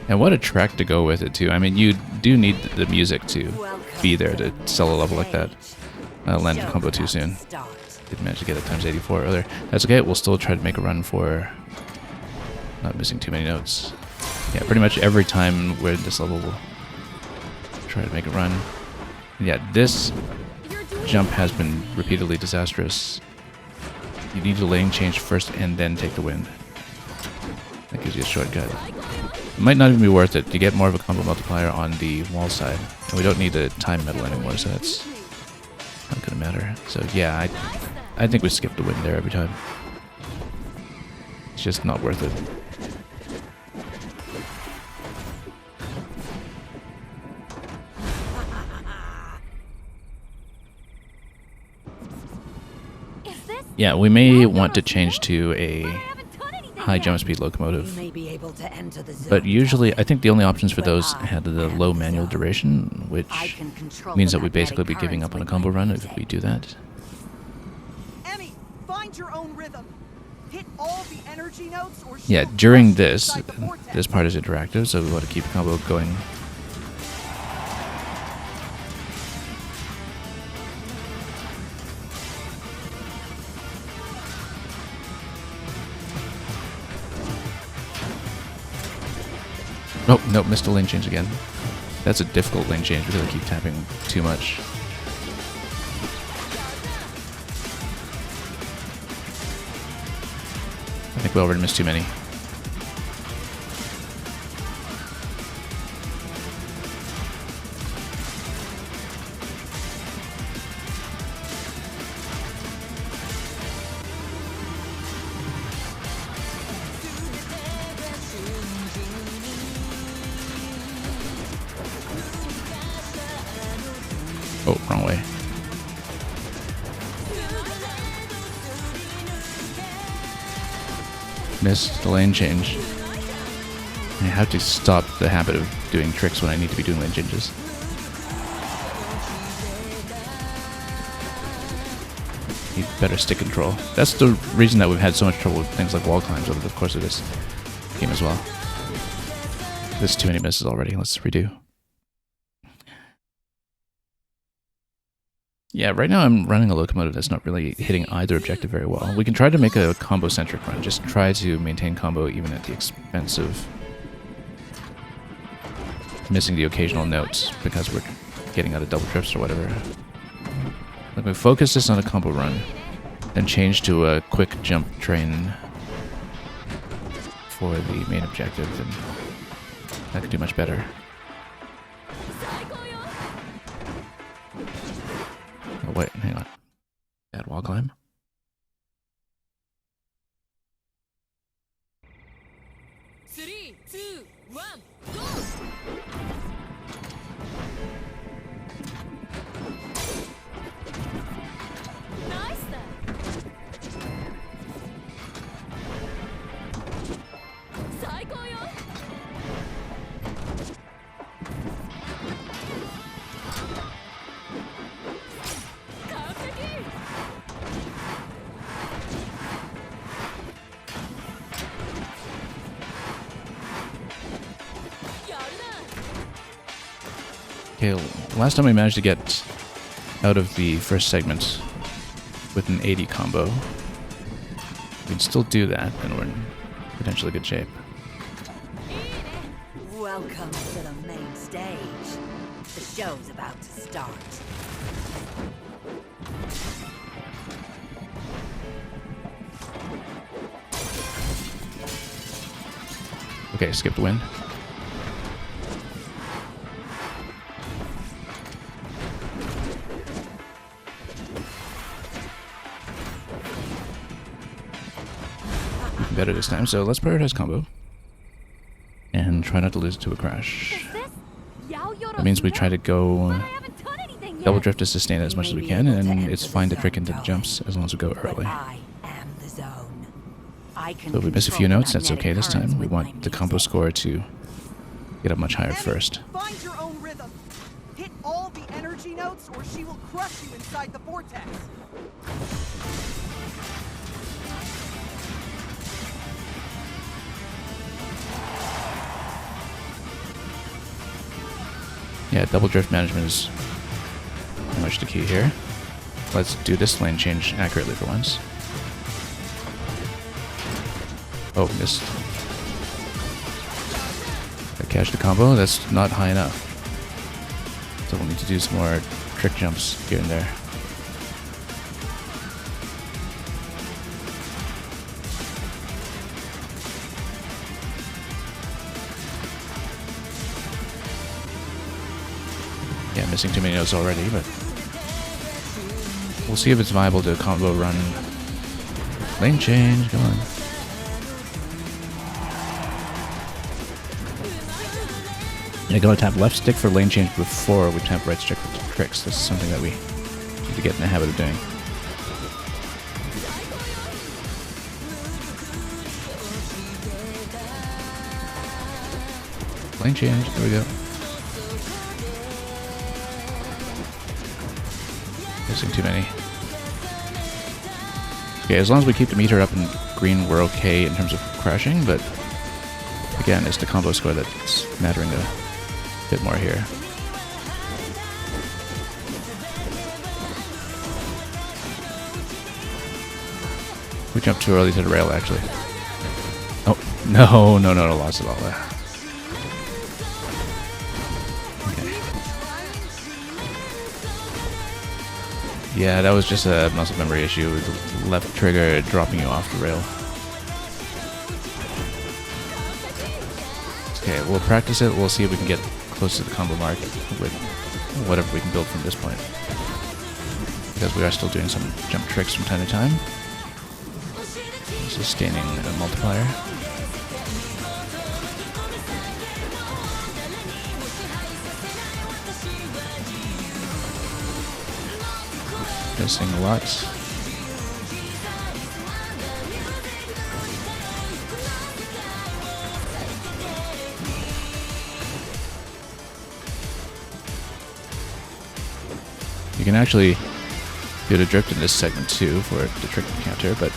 And what a track to go with it too. I mean, you do need the music to be there to sell a level like that. Landed combo too soon. Didn't manage to get it times 84 earlier. That's okay, we'll still try to make a run for not missing too many notes. Yeah, pretty much every time we're in this level we'll try to make a run. And yeah, this jump has been repeatedly disastrous. You need to lane change first and then take the wind. That gives you a shortcut. It might not even be worth it to get more of a combo multiplier on the wall side. And we don't need the time medal anymore, so that's not gonna matter. So yeah, I think we skip the wind there every time. It's just not worth it. Yeah, we may want to change to a high jump speed locomotive. You may be able to enter the zone, But usually, I darling, think the only options for but those I had the am low the manual zone. duration, which I can control means the that we'd basically be magnetic giving up on a currents combo with my run if music. we do that. Emmy, find your own rhythm. Hit all the energy notes or she Yeah, will during crush you this, inside the vortex. this part is interactive, so we want to keep combo going. Oh, nope, missed a lane change again. That's a difficult lane change because I keep tapping too much. I think we already missed too many. Oh, wrong way. Missed the lane change. I have to stop the habit of doing tricks when I need to be doing lane changes. Need better stick control. That's the reason that we've had so much trouble with things like wall climbs over the course of this game as well. There's too many misses already. Let's redo. Yeah, right now I'm running a locomotive that's not really hitting either objective very well. We can try to make a combo-centric run. Just try to maintain combo even at the expense of missing the occasional notes because we're getting out of double drifts or whatever. Like we focus this on a combo run, then change to a quick jump train for the main objective, and that could do much better. Oh wait, hang on. Bad wall climb. Three, two, one, go! Nice then. Saigo yo. Perfect. Okay, last time we managed to get out of the first segment with an 80 combo. We can still do that, and we're in potentially good shape. Welcome to the main stage. The show's about to start. Okay, skip the win. Better this time, so let's prioritize combo. And try not to lose it to a crash. That means we try to go double drift to sustain it as much as we can, and it's fine to trick into the jumps as long as we go early. I am the zone. I can So if we miss a few control notes, that's magnetic okay this currents time. We with my want the combo music. score to get up much higher Emmy, first. find your own rhythm. Hit all the energy notes or she will crush you inside the vortex. Yeah, double drift management is pretty much the key here. Let's do this lane change accurately for once. Oh, missed. I cashed the combo. That's not high enough. So we'll need to do some more trick jumps here and there. Yeah, missing too many notes already, but we'll see if it's viable to combo run. Lane change, come on. Yeah, gotta tap left stick for lane change before we tap right stick for tricks. This is something that we need to get in the habit of doing. Lane change. There we go. Missing too many. Okay, as long as we keep the meter up in green, we're okay in terms of crashing, but again, it's the combo score that's mattering a bit more here. We jumped too early to the rail, actually. Oh, no, lost it all there. Okay. Yeah, that was just a muscle memory issue with the left trigger dropping you off the rail. Okay, we'll practice it. We'll see if we can get close to the combo mark with whatever we can build from this point. Because we are still doing some jump tricks from time to time. Sustaining a multiplier. Missing a lot. You can actually do the drift in this segment too for the trick counter, but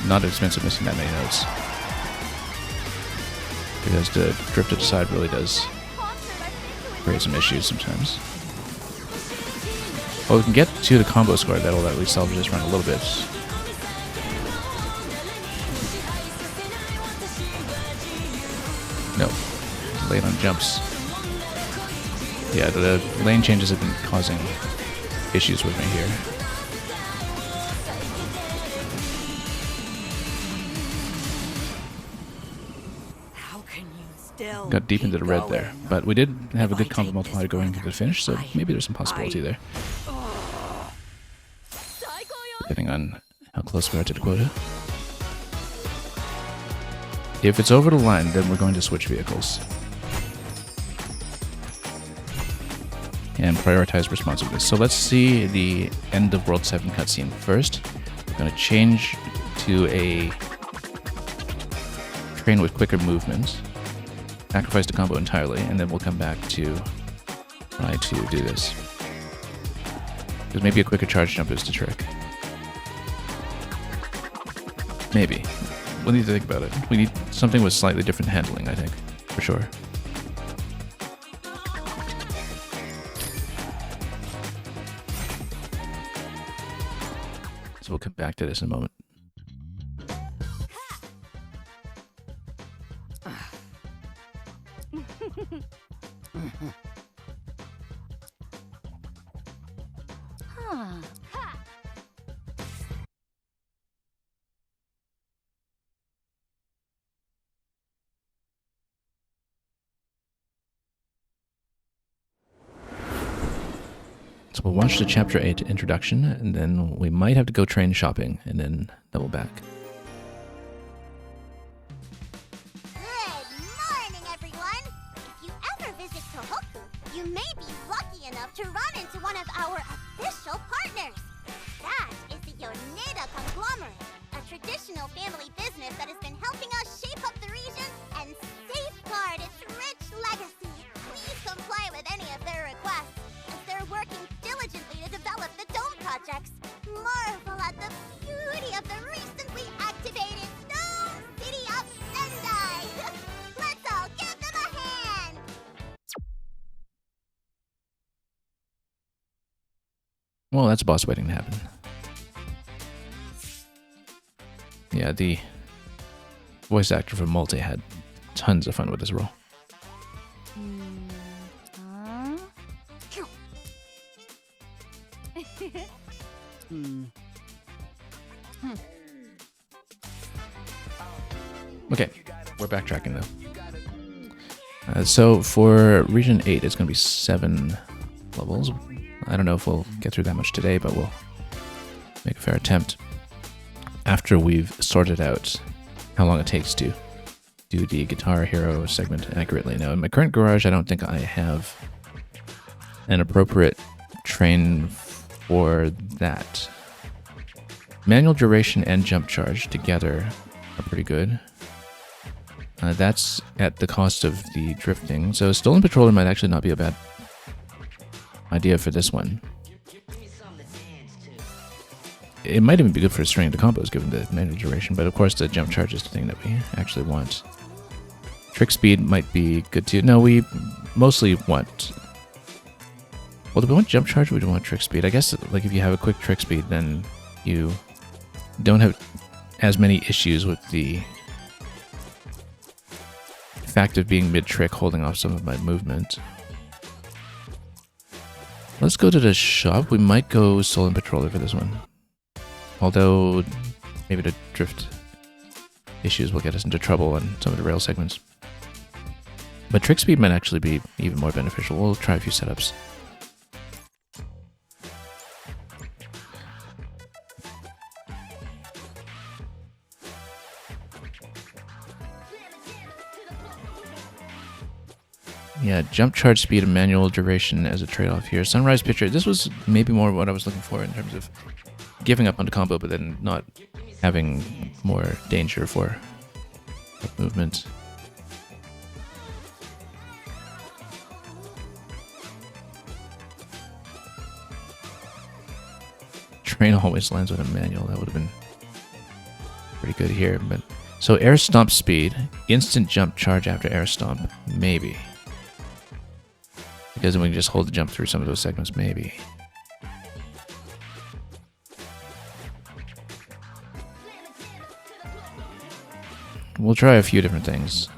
not expensive missing that many notes. Because the drift to the side really does create some issues sometimes. Well, we can get to the combo score, that'll at least salvage this run a little bit. No. Late on jumps. Yeah, the lane changes have been causing issues with me here. Got deep into the red there, but we did have a good combo multiplier going into the finish, so maybe there's some possibility there. Depending on how close we are to the quota. If it's over the line, then we're going to switch vehicles. And prioritize responsiveness. So let's see the end of World 7 cutscene first. We're going to change to a train with quicker movement. Sacrifice the combo entirely, and then we'll come back to try to do this. Because maybe a quicker charge jump is the trick. Maybe. We'll need to think about it. We need something with slightly different handling, I think. For sure. So we'll come back to this in a moment. So we'll watch the Chapter 8 introduction, and then we might have to go train shopping, and then double back. Good morning, everyone! If you ever visit Tohoku, you may be lucky enough to run into one of our official partners. That is the Yoneda Conglomerate, a traditional family business that has been helping us shape up the region and safeguard its rich legacy. Please comply with any of their requests, as they're working diligently to develop the dome projects. Marvel at the beauty of the recently activated Dome City of Sendai! Let's all give them a hand! Well, that's boss waiting to happen. Yeah, the voice actor for Multi had tons of fun with this role. Okay, we're backtracking though. So for Region 8, it's going to be 7 levels. I don't know if we'll get through that much today, but we'll make a fair attempt after we've sorted out how long it takes to do the Guitar Hero segment accurately. Now, in my current garage, I don't think I have an appropriate train for that. Manual duration and jump charge together are pretty good. That's at the cost of the drifting. So Stolen Patroller might actually not be a bad idea for this one. It might even be good for stringing the combos given the manual duration, but of course the jump charge is the thing that we actually want. Trick speed might be good too. No, we mostly want... Well, do we want jump charge or do we want trick speed? I guess like if you have a quick trick speed, then you don't have as many issues with the fact of being mid-trick holding off some of my movement. Let's go to the shop. We might go Stolen Patroller for this one. Although, maybe the drift issues will get us into trouble on some of the rail segments. But trick speed might actually be even more beneficial. We'll try a few setups. Yeah, jump charge speed and manual duration as a trade-off here. Sunrise Picture, this was maybe more what I was looking for in terms of giving up on the combo, but then not having more danger for movement. Train always lands with a manual. That would have been pretty good here. But so air stomp speed, instant jump charge after air stomp, maybe. Because then we can just hold the jump through some of those segments, maybe. We'll try a few different things.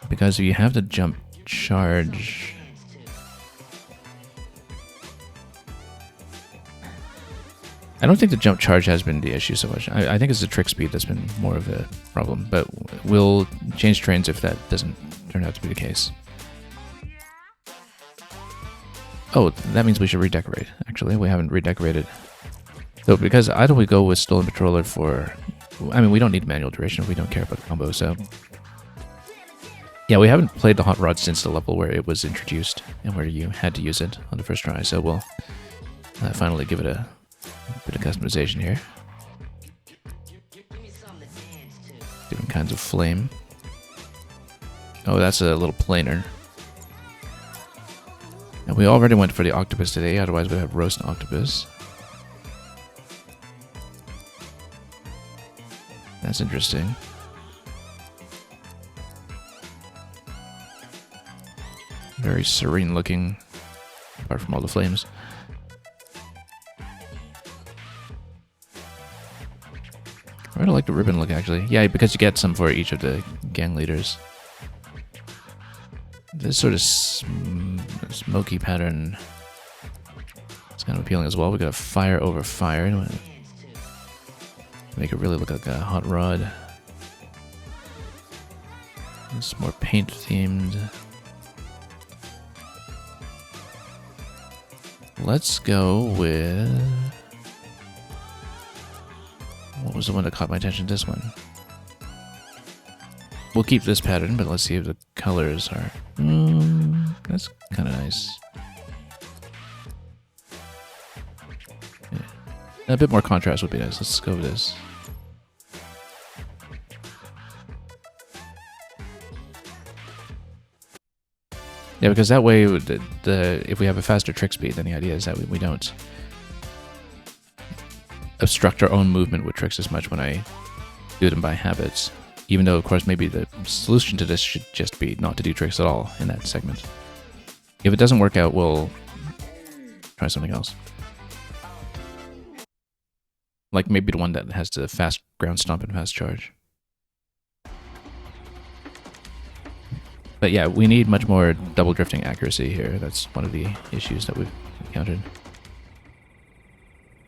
Because if you have the jump charge... I don't think the jump charge has been the issue so much. I think it's the trick speed that's been more of a problem. But we'll change trains if that doesn't turn out to be the case. Oh, that means we should redecorate. Actually, we haven't redecorated. So because either we go with Stolen Patroller for... I mean, we don't need manual duration if we don't care about the combo, so... Yeah, we haven't played the Hot Rod since the level where it was introduced and where you had to use it on the first try, so we'll finally give it a bit of customization here. Different kinds of flame. Oh, that's a little planer. And we already went for the octopus today, otherwise we'd have roast octopus. That's interesting. Very serene looking, apart from all the flames. I really like the ribbon look, actually. Yeah, because you get some for each of the gang leaders. This sort of smoky pattern is kind of appealing as well. We got a fire over fire. Make it really look like a hot rod. It's more paint themed. Let's go with... What was the one that caught my attention? This one. We'll keep this pattern, but let's see if the colors are... that's kind of nice. Yeah. A bit more contrast would be nice. Let's go with this. Yeah, because that way, if we have a faster trick speed, then the idea is that we don't obstruct our own movement with tricks as much when I do them by habits. Even though, of course, maybe the solution to this should just be not to do tricks at all in that segment. If it doesn't work out, we'll try something else. Like maybe the one that has the fast ground stomp and fast charge. But yeah, we need much more double drifting accuracy here. That's one of the issues that we've encountered.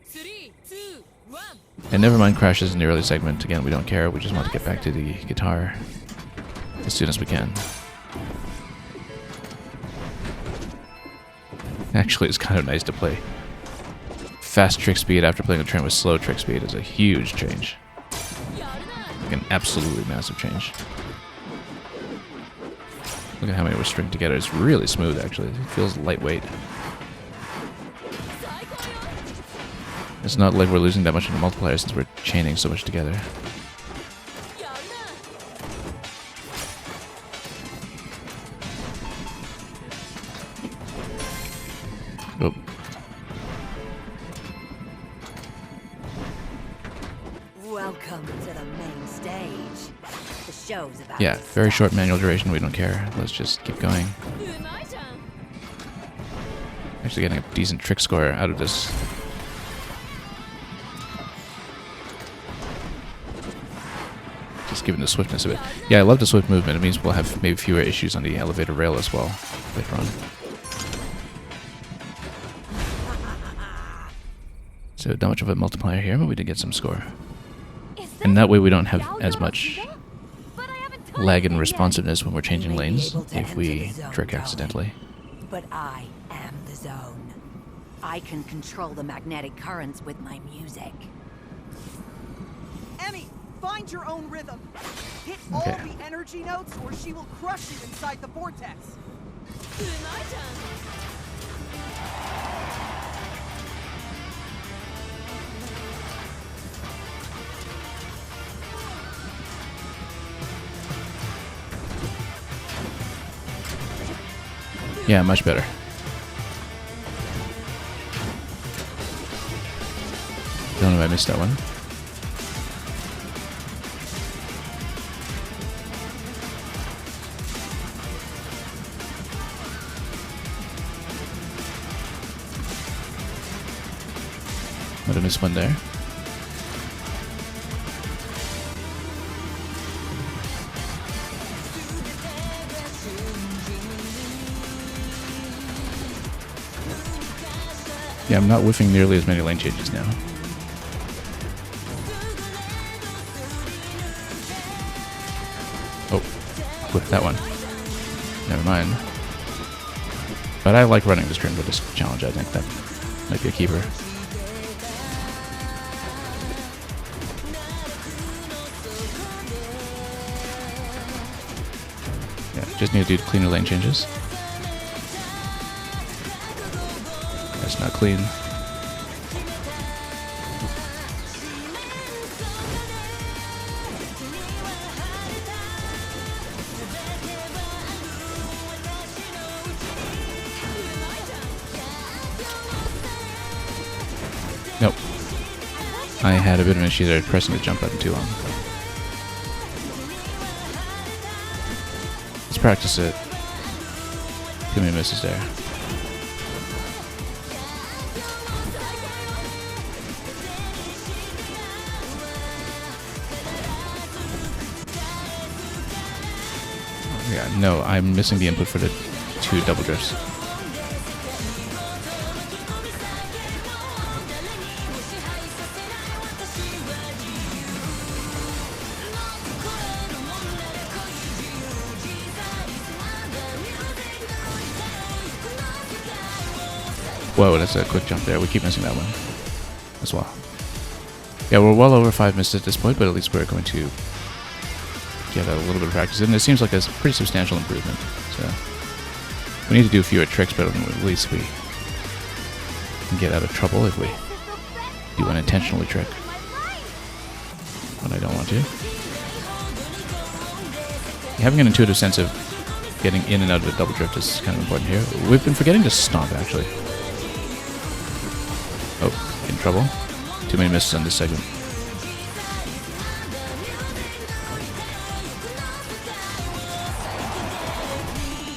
3, 2, 1. And never mind crashes in the early segment. Again, we don't care. We just want to get back to the guitar as soon as we can. Actually, it's kind of nice to play fast trick speed after playing a train with slow trick speed. Is a huge change. Like an absolutely massive change. Look at how many we're stringed together. It's really smooth, actually. It feels lightweight. It's not like we're losing that much in the multiplier since we're chaining so much together. Oh. Welcome to the main stage. The show's about Yeah, to very start. short manual duration, we don't care. Let's just keep going. Actually getting a decent trick score out of this. Just given the swiftness of it. Yeah, I love the swift movement. It means we'll have maybe fewer issues on the elevator rail as well later on. So not much of a multiplier here, but we did get some score. And that way we don't have as much lag and responsiveness when we're changing lanes if we trick accidentally. But I am the zone. I can control the magnetic currents with my music. Emmy, find your own rhythm. Hit all Okay. the energy notes or she will crush you inside the vortex. Yeah, much better. Don't know if I missed that one. Might have missed one there. Yeah, I'm not whiffing nearly as many lane changes now. Oh, whiffed that one. Never mind. But I like running this turn with this challenge. I think that might be a keeper. Yeah, just need to do cleaner lane changes. That's not clean. Nope. I had a bit of an issue there pressing the jump button too long. Let's practice it. Too many misses there. Yeah, no, I'm missing the input for the two double drifts. Whoa, that's a quick jump there. We keep missing that one as well. Yeah, we're well over 5 misses at this point, but at least we're going to get a little bit of practice in. It seems like a pretty substantial improvement. So we need to do fewer tricks, but at least we can get out of trouble if we do unintentionally trick when I don't want to. Having an intuitive sense of getting in and out of the double drift is kind of important here. We've been forgetting to stomp, actually. Oh, in trouble. Too many misses on this segment.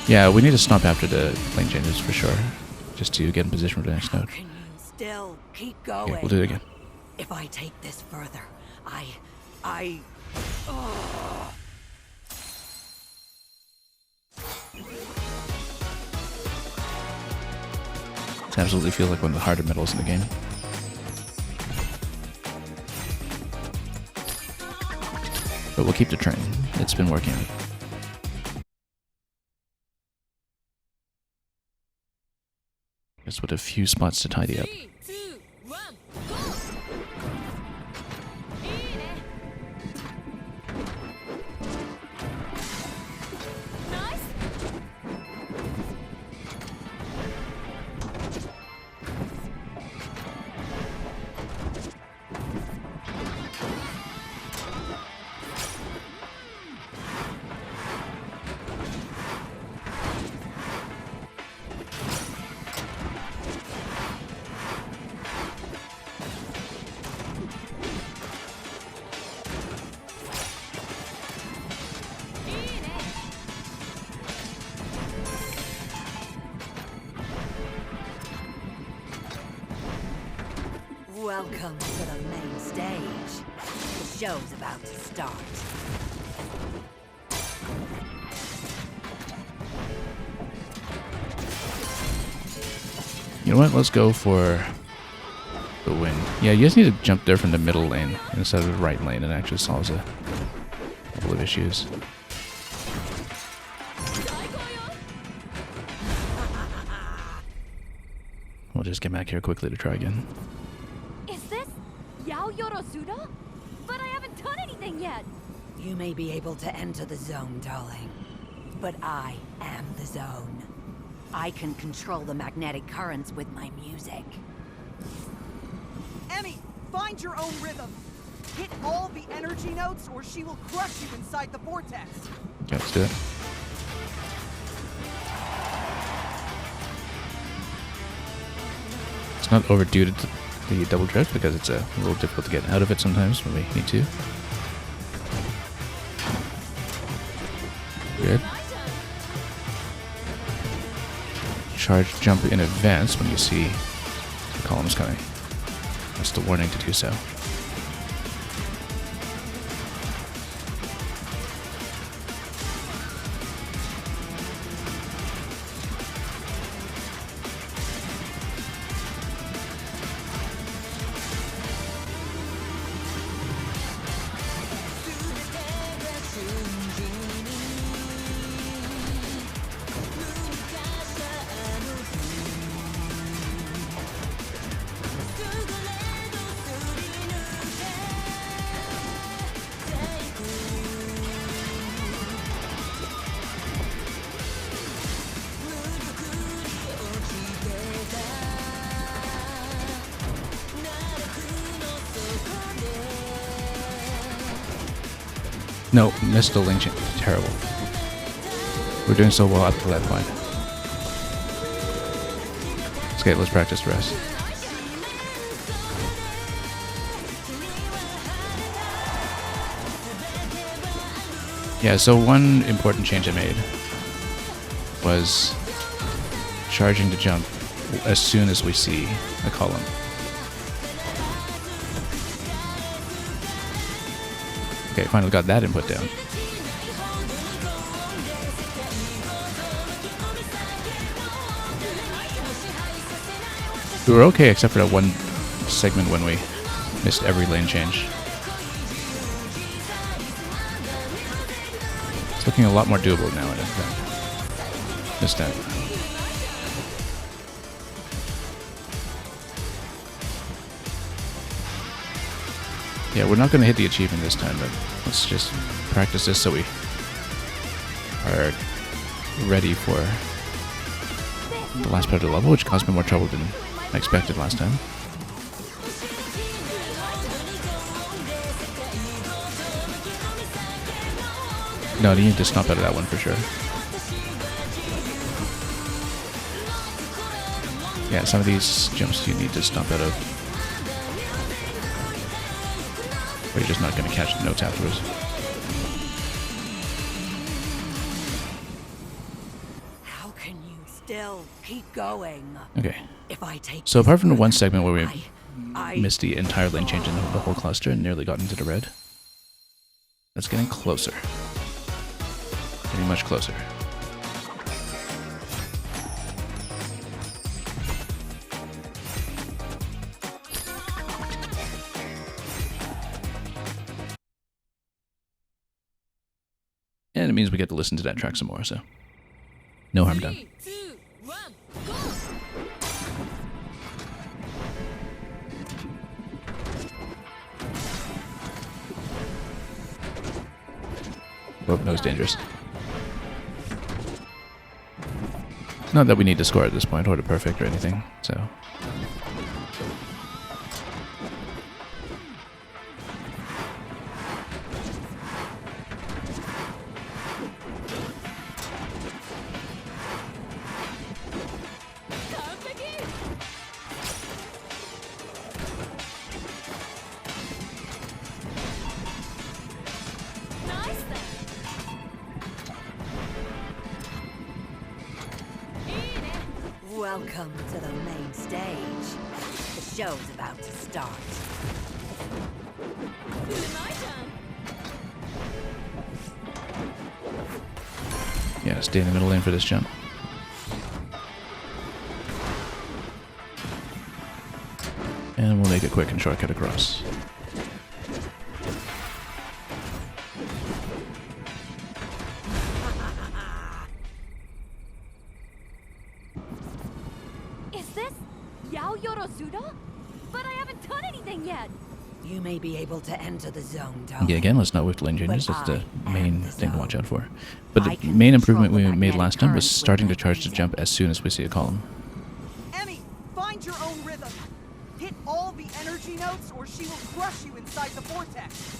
Yeah, we need to stomp after the lane changes for sure, just to get in position for the next note. Can you still keep going? Okay, we'll do it again. If I take this further, I It absolutely feels like one of the harder medals in the game. But we'll keep the train. It's been working. Just with a few spots to tidy up. 3, 2, 1, go! Nice. Welcome to the main stage. The show's about to start. You know what? Let's go for the win. Yeah, you just need to jump there from the middle lane instead of the right lane. It actually solves a couple of issues. We'll just get back here quickly to try again. Is this Yao Yorosuda? But I haven't done anything yet. You may be able to enter the zone, darling. But I am the zone. I can control the magnetic currents with my music. Emmy, find your own rhythm. Hit all the energy notes or she will crush you inside the vortex. Okay, let's do it. It's not overdue to the double drift because it's a little difficult to get out of it sometimes when we need to. Good. Charge jump in advance when you see the columns coming. That's the warning to do so. No, missed the link change. Terrible. We're doing so well up to that point. Okay, let's practice the rest. Yeah, so one important change I made was charging to jump as soon as we see a column. Okay, finally got that input down. We were okay except for that one segment when we missed every lane change. It's looking a lot more doable now, in fact. This time. Yeah, we're not going to hit the achievement this time, but let's just practice this so we are ready for the last part of the level, which caused me more trouble than I expected last time. No, you need to stomp out of that one for sure. Yeah, some of these jumps you need to stomp out of. Or you're just not going to catch the notes afterwards. How can you still keep going? Okay. If I take So apart from the one further, segment where we I missed the entire lane change in the whole cluster and nearly got into the red, that's getting closer. Getting much closer. And it means we get to listen to that track some more, so no harm done. 3, 2, 1, go! Oh, that was dangerous. Not that we need to score at this point or to perfect or anything, so. Nice then. Welcome to the main stage. The show's about to start. Yeah, stay in the middle lane for this jump. And we'll make it quick and shortcut across. Is this Yaoyorozuda? But I haven't done anything yet. You may be able to enter the zone, darling. Yeah, again, let's not whiff lane changes. But That's the I main am the thing to zone. watch out for. But I the can main control improvement the we made magnetic last time was currents with starting my to charge the music. jump as soon as we see a column. Emmy, find your own rhythm. Hit all the energy notes or she will crush you inside the vortex.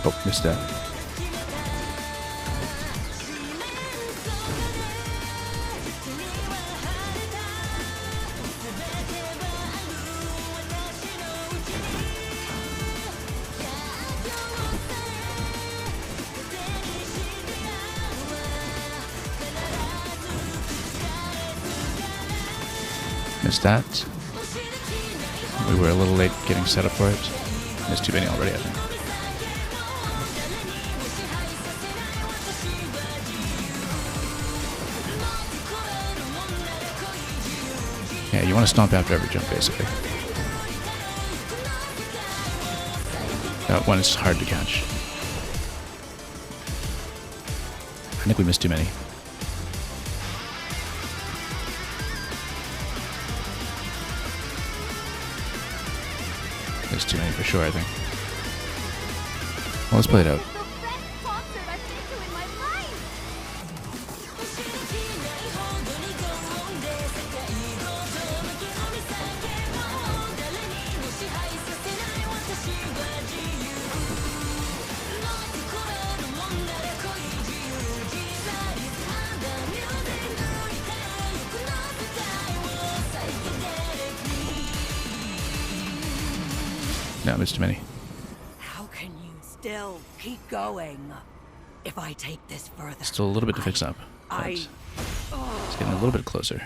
Oh, missed that. Missed that. We were a little late getting set up for it. Missed too many already, I think. Yeah, you want to stomp after every jump, basically. That one is hard to catch. I think we missed too many. Missed too many for sure, I think. Well, let's play it out. This is the best concert I've been to in my life. No, missed too many. How can you still keep going? If I take this further... Still a little bit to fix up. but It's getting a little bit closer.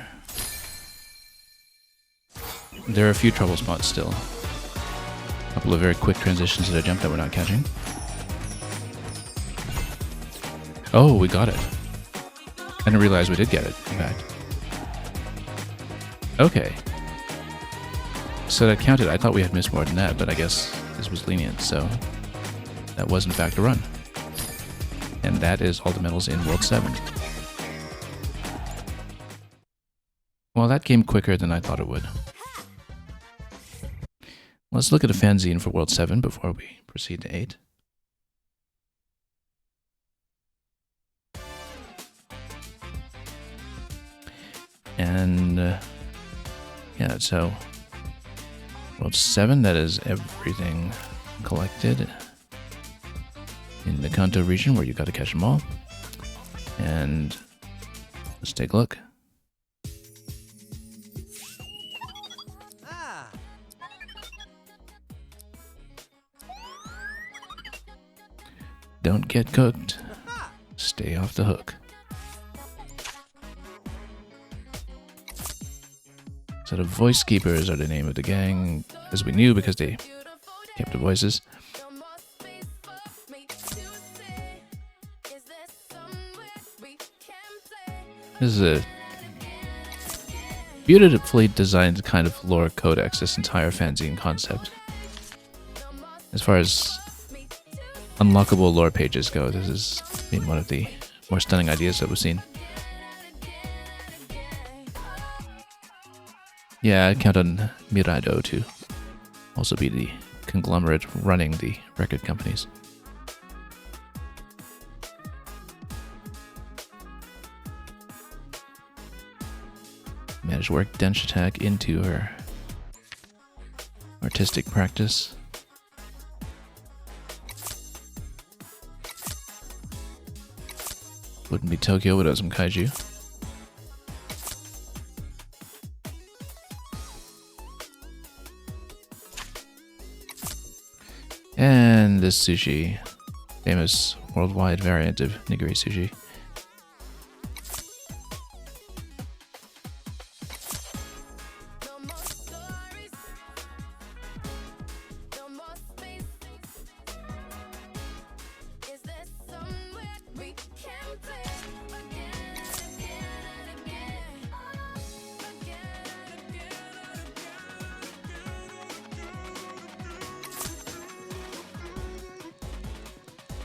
There are a few trouble spots still. A couple of very quick transitions to the jump that we're not catching. Oh, we got it. I didn't realize we did get it, in fact. Okay. So that counted. I thought we had missed more than that, but I guess this was lenient, so that was in fact a run. And that is all the medals in World 7. Well, that came quicker than I thought it would. Let's look at a fanzine for World 7 before we proceed to 8. And, yeah, so World 7, that is everything collected in the Kanto region where you got to catch them all. And let's take a look. Don't get cooked. Stay off the hook. So the voice keepers are the name of the gang, as we knew because they kept the voices. This is a beautifully designed kind of lore codex, this entire fanzine concept. As far as unlockable lore pages go, this has been one of the more stunning ideas that we've seen. Yeah, I'd count on Mirado to also be the conglomerate running the record companies. Managed to work Denshattack into her artistic practice. Wouldn't be Tokyo without some kaiju. And this sushi, famous worldwide variant of nigiri sushi.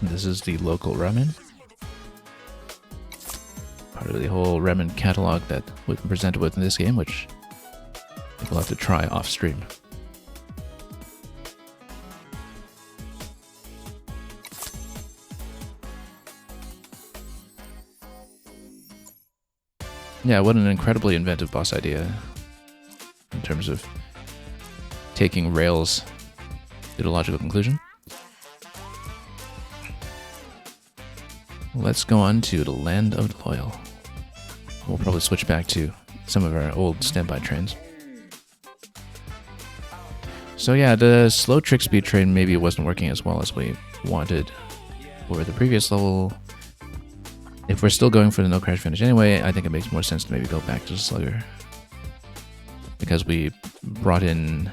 This is the local ramen. Part of the whole ramen catalog that we've been presented with in this game, which we'll have to try off stream. Yeah, what an incredibly inventive boss idea in terms of taking rails to the logical conclusion. Let's go on to the Land of the Loyal. We'll probably switch back to some of our old standby trains. So yeah, the slow trick speed train maybe wasn't working as well as we wanted for the previous level. If we're still going for the no crash finish anyway, I think it makes more sense to maybe go back to the slugger. Because we brought in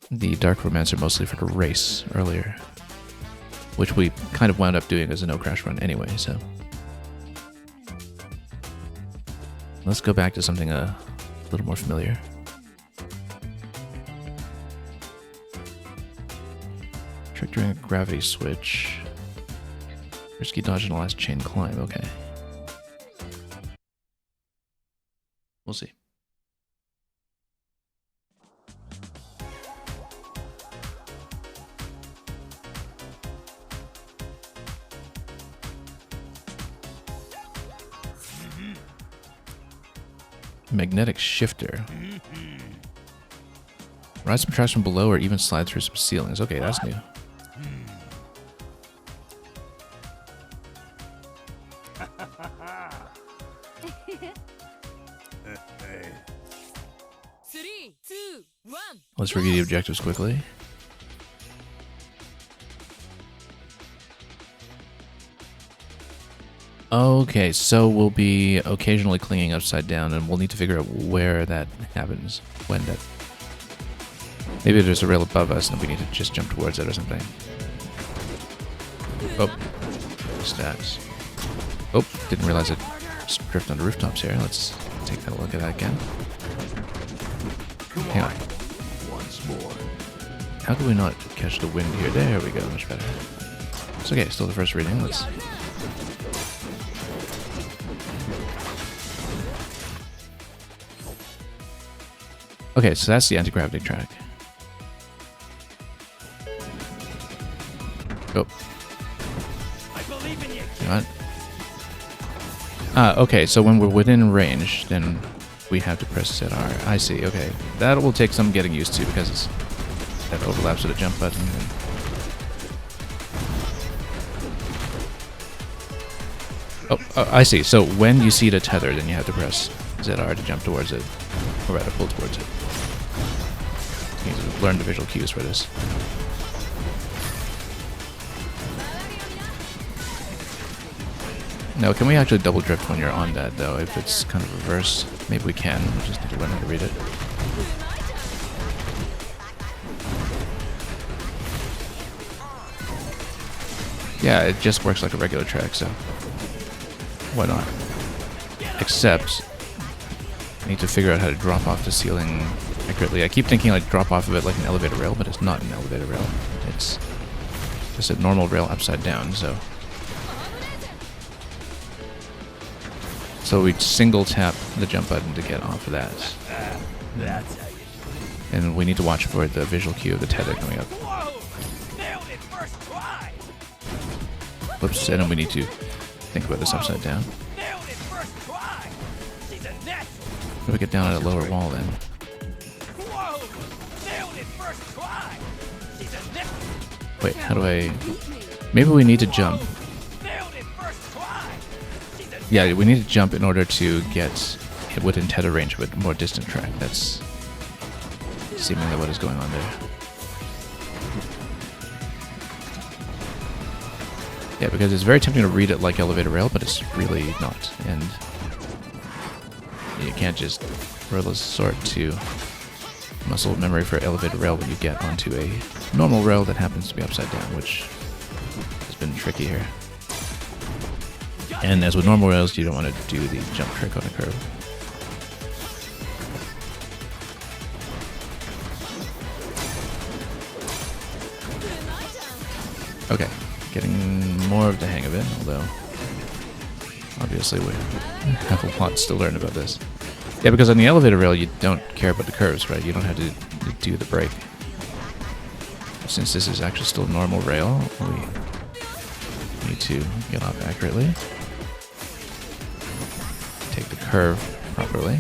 the Dark Romancer mostly for the race earlier, which we kind of wound up doing as a no crash run anyway, so. Let's go back to something a little more familiar. Trick during a gravity switch. Risky dodge in the last chain climb, okay. We'll see. Magnetic shifter. Rise some tracks from below or even slide through some ceilings. Okay, that's new. Let's review the objectives quickly. Okay, so we'll be occasionally clinging upside down, and we'll need to figure out where that happens, when that... Maybe there's a rail above us and we need to just jump towards it or something. Oh, stats. Oh, didn't realize it drift on the rooftops here. Let's take a look at that again. Hang on. Once more. How do we not catch the wind here? There we go, much better. It's okay, still the first reading. Let's... Okay, so that's the anti-gravity track. Go. Hang on. Okay, so when we're within range, then we have to press ZR. I see, okay. That will take some getting used to because that overlaps with the jump button. Oh, I see. So when you see the tether, then you have to press ZR to jump towards it, or rather pull towards it. You need to learn the visual cues for this. Now, can we actually double drift when you're on that, though, if it's kind of reversed? Maybe we can. We just need to learn how to read it. Yeah, it just works like a regular track, so why not? Except I need to figure out how to drop off the ceiling accurately. I keep thinking like drop off of it like an elevator rail, but it's not an elevator rail. It's just a normal rail upside down, so we single tap the jump button to get off of that. And we need to watch for the visual cue of the tether coming up. Whoops, and then we need to think about this upside down. How do we get down at a lower wall then? Wait, how do I... Maybe we need to jump. Yeah, we need to jump in order to get it within tether range of a more distant track. That's seemingly what is going on there. Yeah, because it's very tempting to read it like elevator rail, but it's really not. And you can't just resort to muscle memory for elevator rail when you get onto a normal rail that happens to be upside down, which has been tricky here. And as with normal rails, you don't want to do the jump trick on a curve. Okay, getting more of the hang of it, although obviously we have a lot to learn about this. Yeah, because on the elevator rail, you don't care about the curves, right? You don't have to do the brake. Since this is actually still normal rail, we need to get off accurately. Take the curve properly.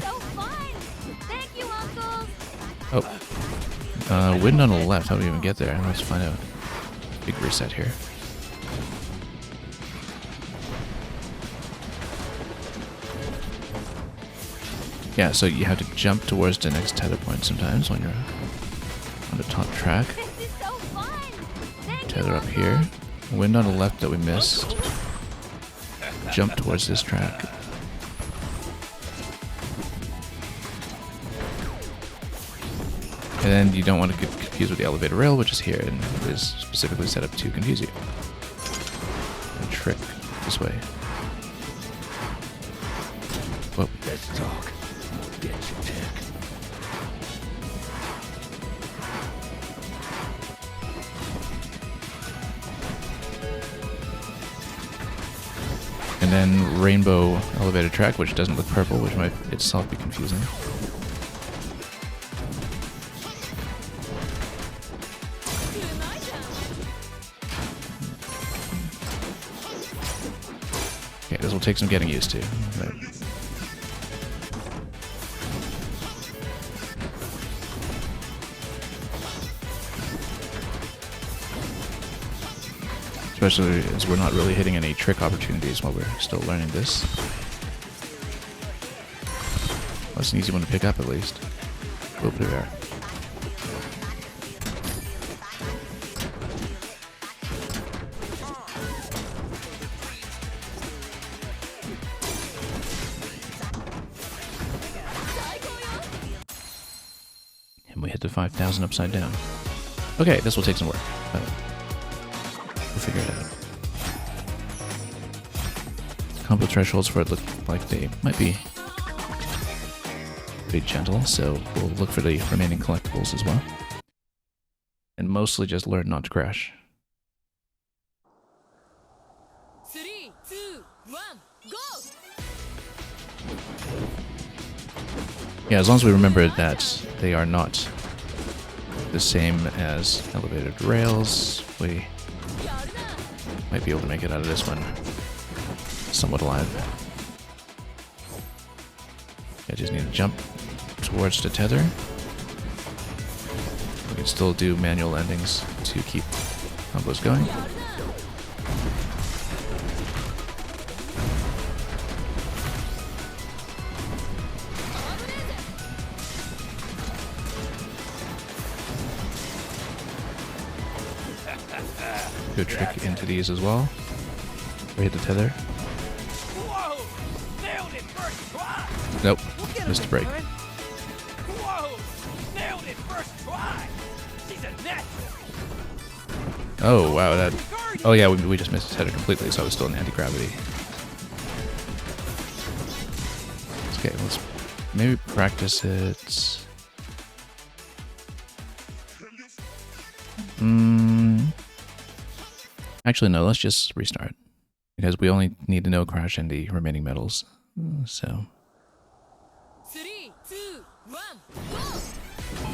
Oh. Wind on the left. How do we even get there? Let's find out. Big reset here. Yeah, so you have to jump towards the next tether point sometimes when you're on the top track. Tether up here. Wind on the left that we missed. Jump towards this track. And then you don't want to get confused with the elevator rail, which is here, and it is specifically set up to confuse you. And trick this way. Whoa. Let's talk. Denshattack. And then rainbow elevator track, which doesn't look purple, which might itself be confusing. Okay, this will take some getting used to. Right. Especially as we're not really hitting any trick opportunities while we're still learning this. Well, it's an easy one to pick up at least. Whoop, there we are. And we hit the 5,000 upside down. Okay, this will take some work, but we'll figure it out. Combo thresholds for it look like they might be pretty gentle, so we'll look for the remaining collectibles as well. And mostly just learn not to crash. 3, 2, 1, go! Yeah, as long as we remember that they are not the same as elevated rails, we might be able to make it out of this one somewhat alive. I just need to jump towards the tether. We can still do manual endings to keep combos going. Good trick into these as well. We hit the tether. Nope. We'll get him Missed the in break. time. Whoa! Nailed it first try. She's a natural. Oh, wow, that... Oh yeah, we just missed his header completely, so I was still in anti-gravity. Okay, let's maybe practice it. Actually, no, let's just restart. Because we only need to know crash and the remaining medals. So... 3, 2, 1, go!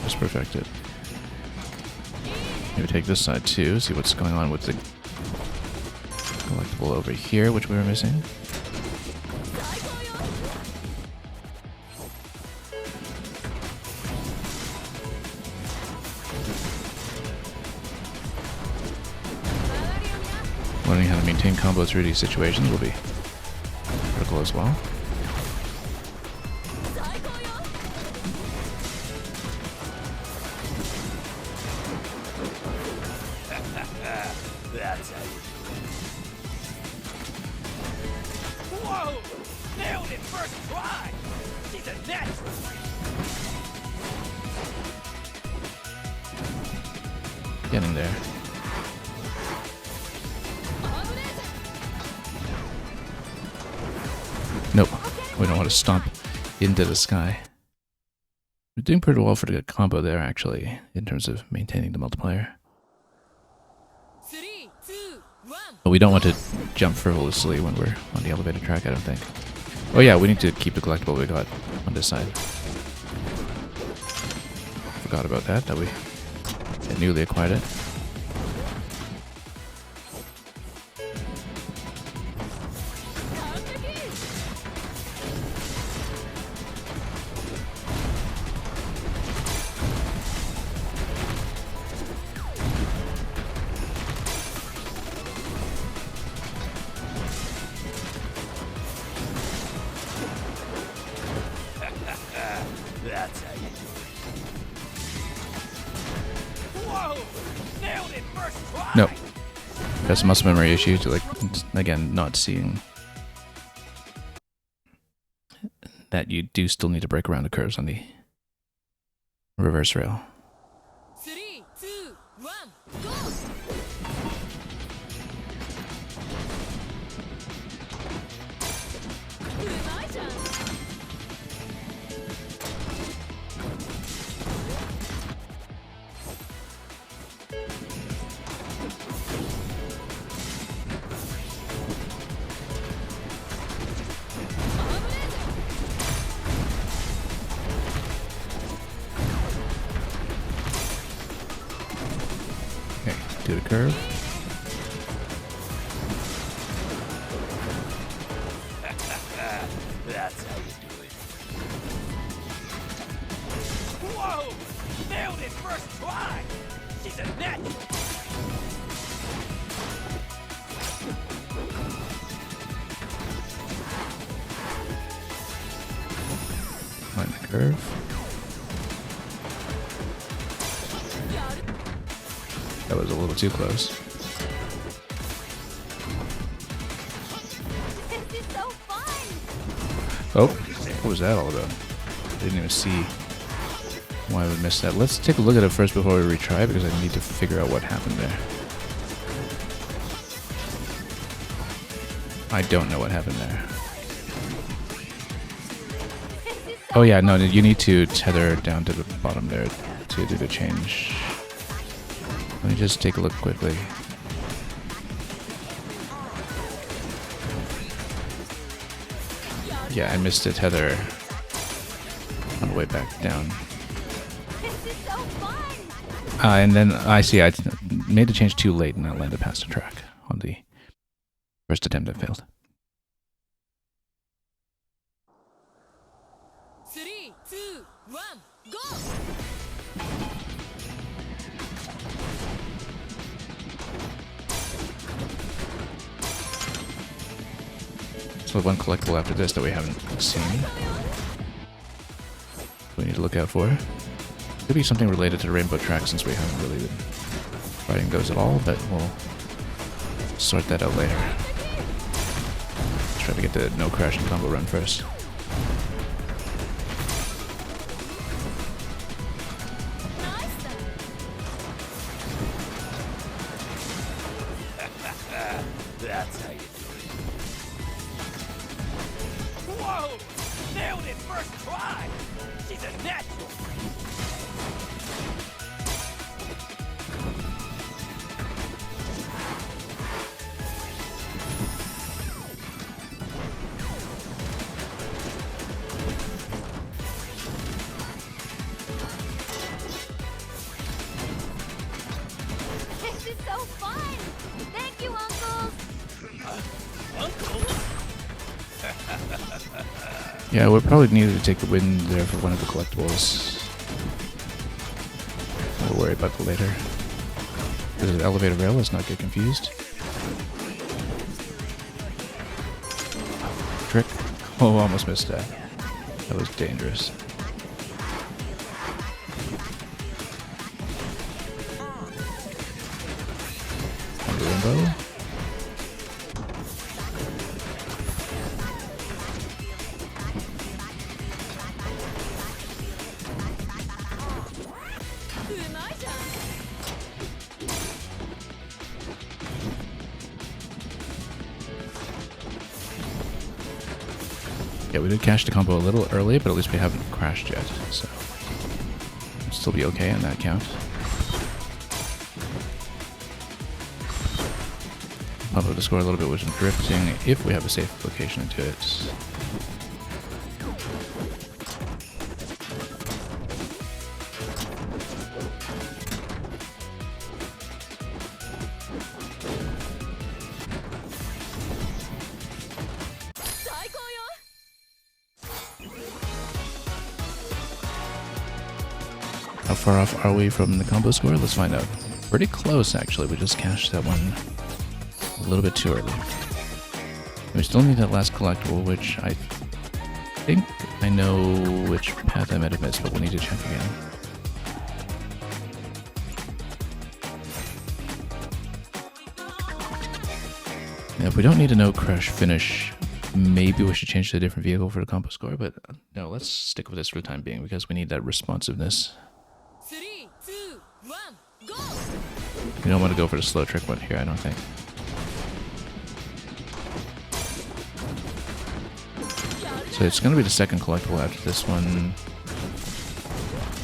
just perfect it. Maybe take this side too, see what's going on with the collectible over here, which we were missing. Learning how to maintain combo through these situations will be critical as well. That's how you do it. Whoa! Nailed it first try. She's a natural. Getting there. Nope, we don't want to stomp into the sky. We're doing pretty well for the combo there, actually, in terms of maintaining the multiplier. 3, 2, 1. But we don't want to jump frivolously when we're on the elevated track, I don't think. Oh yeah, we need to keep the collectible we got on this side. Forgot about that we had newly acquired it. That's how you do it. Whoa! Nailed it first try. Nope. That's a muscle memory issue to, like, again, not seeing that you do still need to break around the curves on the reverse rail. 3, 2, 1, go! Okay, do the curve. That's how you do it. Whoa! Nailed it first try. She's a natural. Find the curve. That was a little too close. This is so fun! Oh, what was that all about? I didn't even see why I would miss that. Let's take a look at it first before we retry, because I need to figure out what happened there. I don't know what happened there. Oh yeah, no, you need to tether down to the bottom there to do the change. Let me just take a look quickly. Yeah, I missed a tether on the way back down. This is so fun! And then I see I made the change too late and I landed past the track on the first attempt that failed. 3, 2, 1, go! So one collectible after this that we haven't seen. We need to look out for. Could be something related to the rainbow track since we haven't really been riding those at all, but we'll sort that out later. Let's try to get the no crash and combo run first. first try! She's a natural! This is so fun! Thank you, Uncles! Uncle? Yeah, we'll probably need to take the win there for one of the collectibles. We'll worry about that later. This is an elevator rail, let's not get confused. Trick. Oh, almost missed that. That was dangerous. On the rainbow. Yeah, we did cash the combo a little early, but at least we haven't crashed yet, so we'll still be okay on that count. Pump up the score a little bit with some drifting if we have a safe location into it. How far off are we from the combo score? Let's find out. Pretty close, actually. We just cashed that one a little bit too early. We still need that last collectible, which I think I know which path I might have missed, but we'll need to check again. Now, if we don't need a no crash finish, maybe we should change to a different vehicle for the combo score, but no, let's stick with this for the time being because we need that responsiveness. 3, 2, 1, go! We don't want to go for the slow trick one here, I don't think. So it's going to be the second collectible after this one.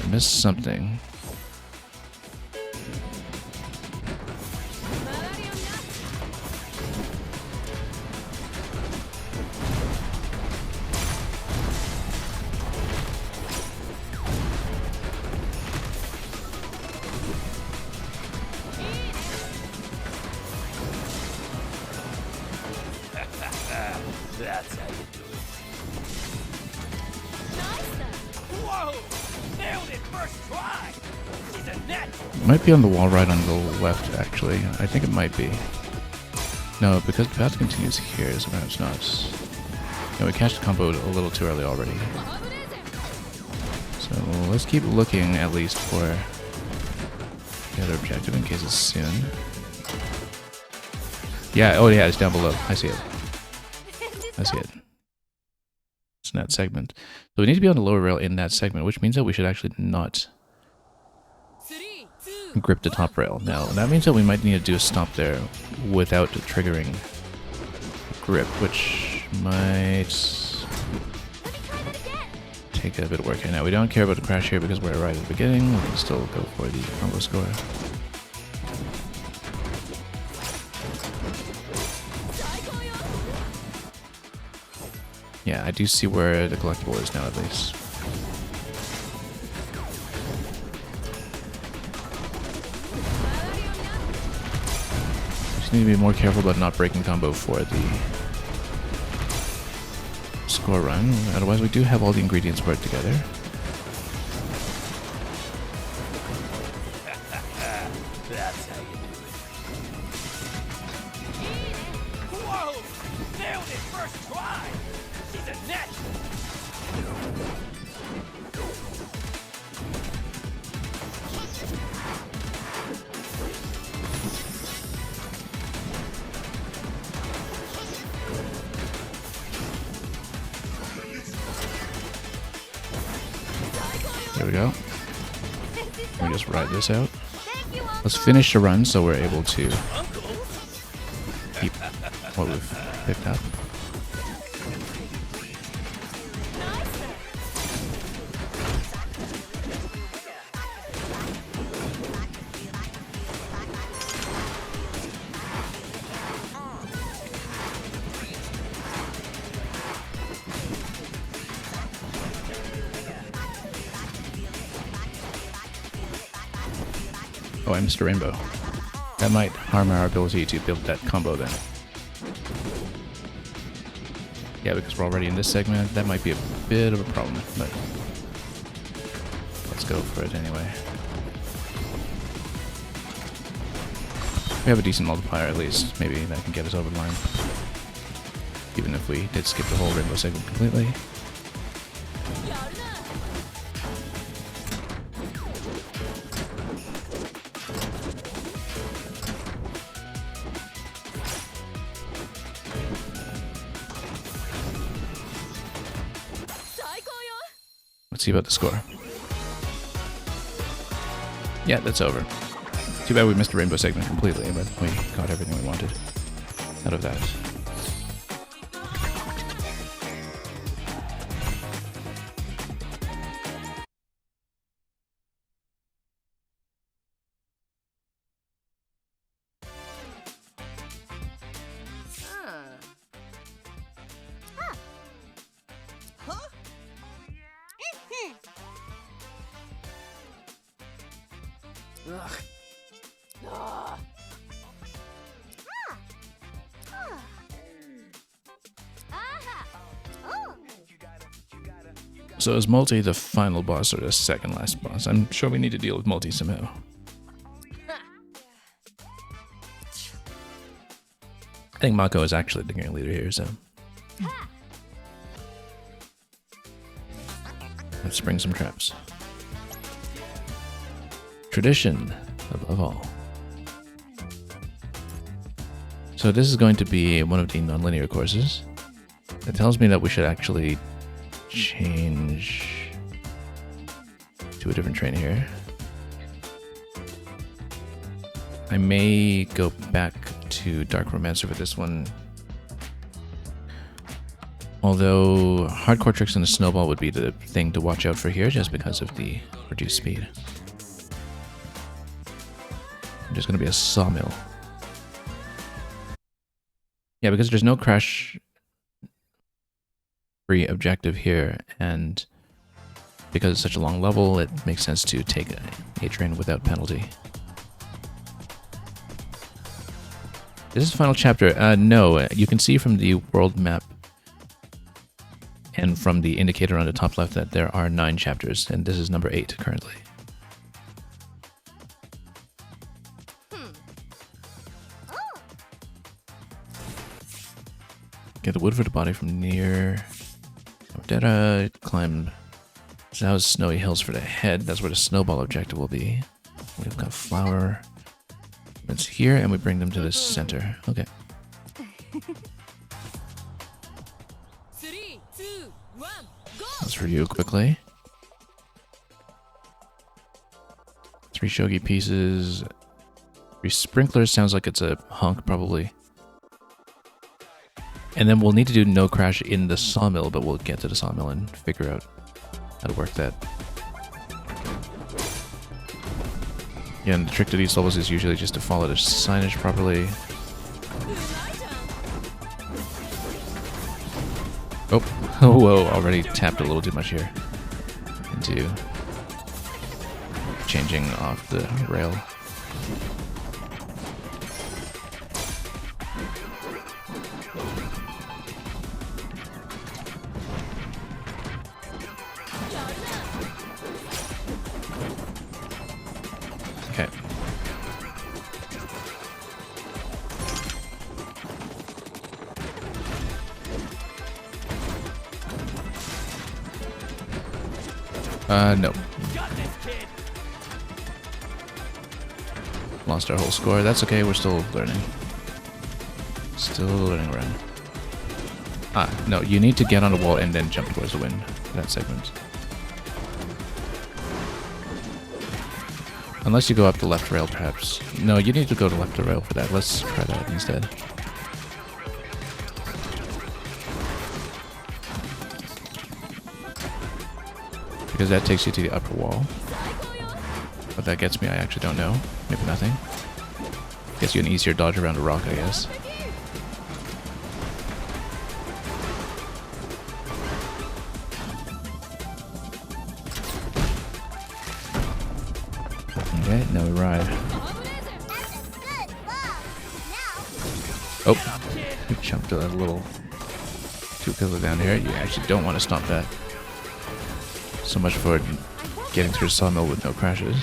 I missed something. That's how you do it. Whoa! Nailed it first try! She's a natural! It might be on the wall right on the left, actually. I think it might be. No, because the path continues here, so perhaps not. No, we cashed the combo a little too early already. So let's keep looking at least for the other objective in case it's soon. Yeah, oh yeah, it's down below. I see it. I see it. It's in that segment. So we need to be on the lower rail in that segment, which means that we should actually not grip the top rail. Now, that means that we might need to do a stop there without triggering grip, which might take a bit of work here. Now, we don't care about the crash here because we're right at the beginning. We can still go for the combo score. Yeah, I do see where the collectible is now, at least. Just need to be more careful about not breaking combo for the score run. Otherwise, we do have all the ingredients for it together. That's how you do it. Whoa! Nailed it first try! She's a natural! There we go. Let me just ride this out. Let's finish the run so we're able to keep what we've picked up. Oh, I missed a rainbow. That might harm our ability to build that combo then. Yeah, because we're already in this segment, that might be a bit of a problem, but let's go for it anyway. We have a decent multiplier at least. Maybe that can get us over the line. Even if we did skip the whole rainbow segment completely. Let's see about the score. Yeah, that's over. Too bad we missed the rainbow segment completely, but we got everything we wanted out of that. So is Multi the final boss or the second last boss? I'm sure we need to deal with Multi somehow. I think Mako is actually the game leader here, so... Let's bring some traps. Tradition, above all. So this is going to be one of the non-linear courses. It tells me that we should actually change to a different train here. I may go back to Dark Romancer for this one. Although Hardcore Tricks and the Snowball would be the thing to watch out for here just because of the reduced speed. There's going to be a sawmill. Yeah, because there's no crash free objective here, and because it's such a long level, it makes sense to take a train without penalty. This is the final chapter. No, you can see from the world map and from the indicator on the top left that there are 9 chapters, and this is number 8 currently. Get the wood for the body from near. Data, climb Zhao's snowy hills for the head. That's where the snowball objective will be. We've got flower. It's here, and we bring them to the center. Okay. 3, 2, 1, go! Let's review quickly. 3 shogi pieces. 3 sprinklers. Sounds like it's a hunk, probably. And then we'll need to do no crash in the sawmill, but we'll get to the sawmill and figure out how to work that. Again, the trick to these levels is usually just to follow the signage properly. Oh, whoa, already tapped a little too much here into changing off the rail. No. Lost our whole score. That's okay, we're still learning. Still learning around. Ah, no, you need to get on the wall and then jump towards the wind. That segment. Unless you go up the left rail, perhaps. No, you need to go to left rail for that. Let's try that instead. Because that takes you to the upper wall. What that gets me, I actually don't know. Maybe nothing. Gets you an easier dodge around a rock, I guess. Okay, now we ride. Oh, we jumped a little too quickly down here. You actually don't want to stomp that. So much for getting through Sawmill with no crashes.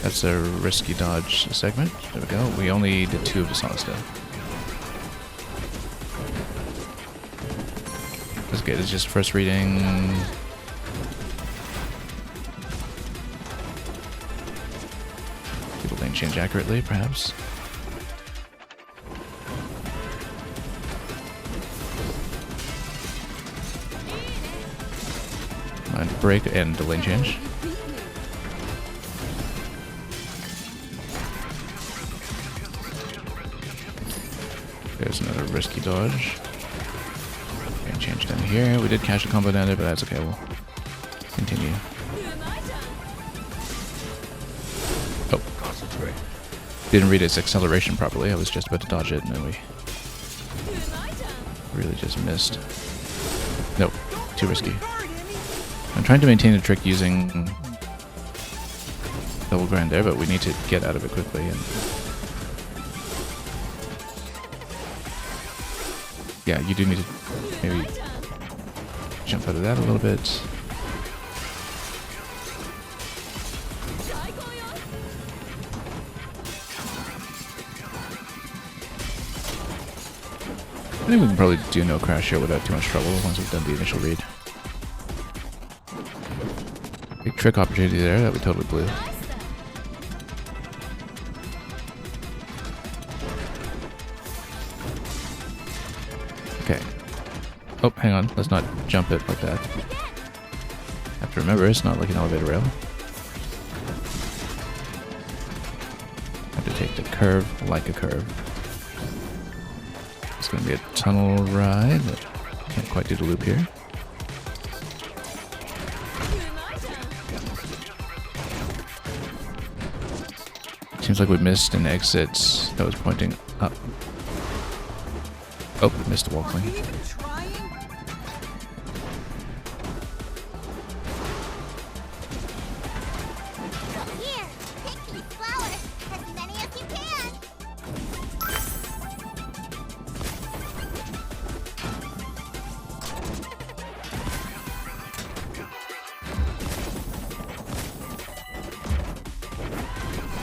That's a risky dodge segment. There we go. We only did 2 of the solid stuff. That's good. It's just first reading. People didn't change accurately, perhaps. Mind break and the lane change. There's another risky dodge. And change down here. We did catch a combo down there, but that's okay. We'll continue. Oh. Didn't read its acceleration properly. I was just about to dodge it, and then we really just missed. Nope. Too risky. I'm trying to maintain the trick using double grind there, but we need to get out of it quickly. And yeah, you do need to maybe jump out of that a little bit. I think we can probably do no crash here without too much trouble once we've done the initial read. Big trick opportunity there that we totally blew. Okay. Oh, hang on. Let's not jump it like that. Have to remember, it's not like an elevator rail. Have to take the curve like a curve. It's going to be a tunnel ride, but can't quite do the loop here. Seems like we missed an exit that was pointing up. Oh, we missed a wall cling. Here, pick these flowers, as many as you can.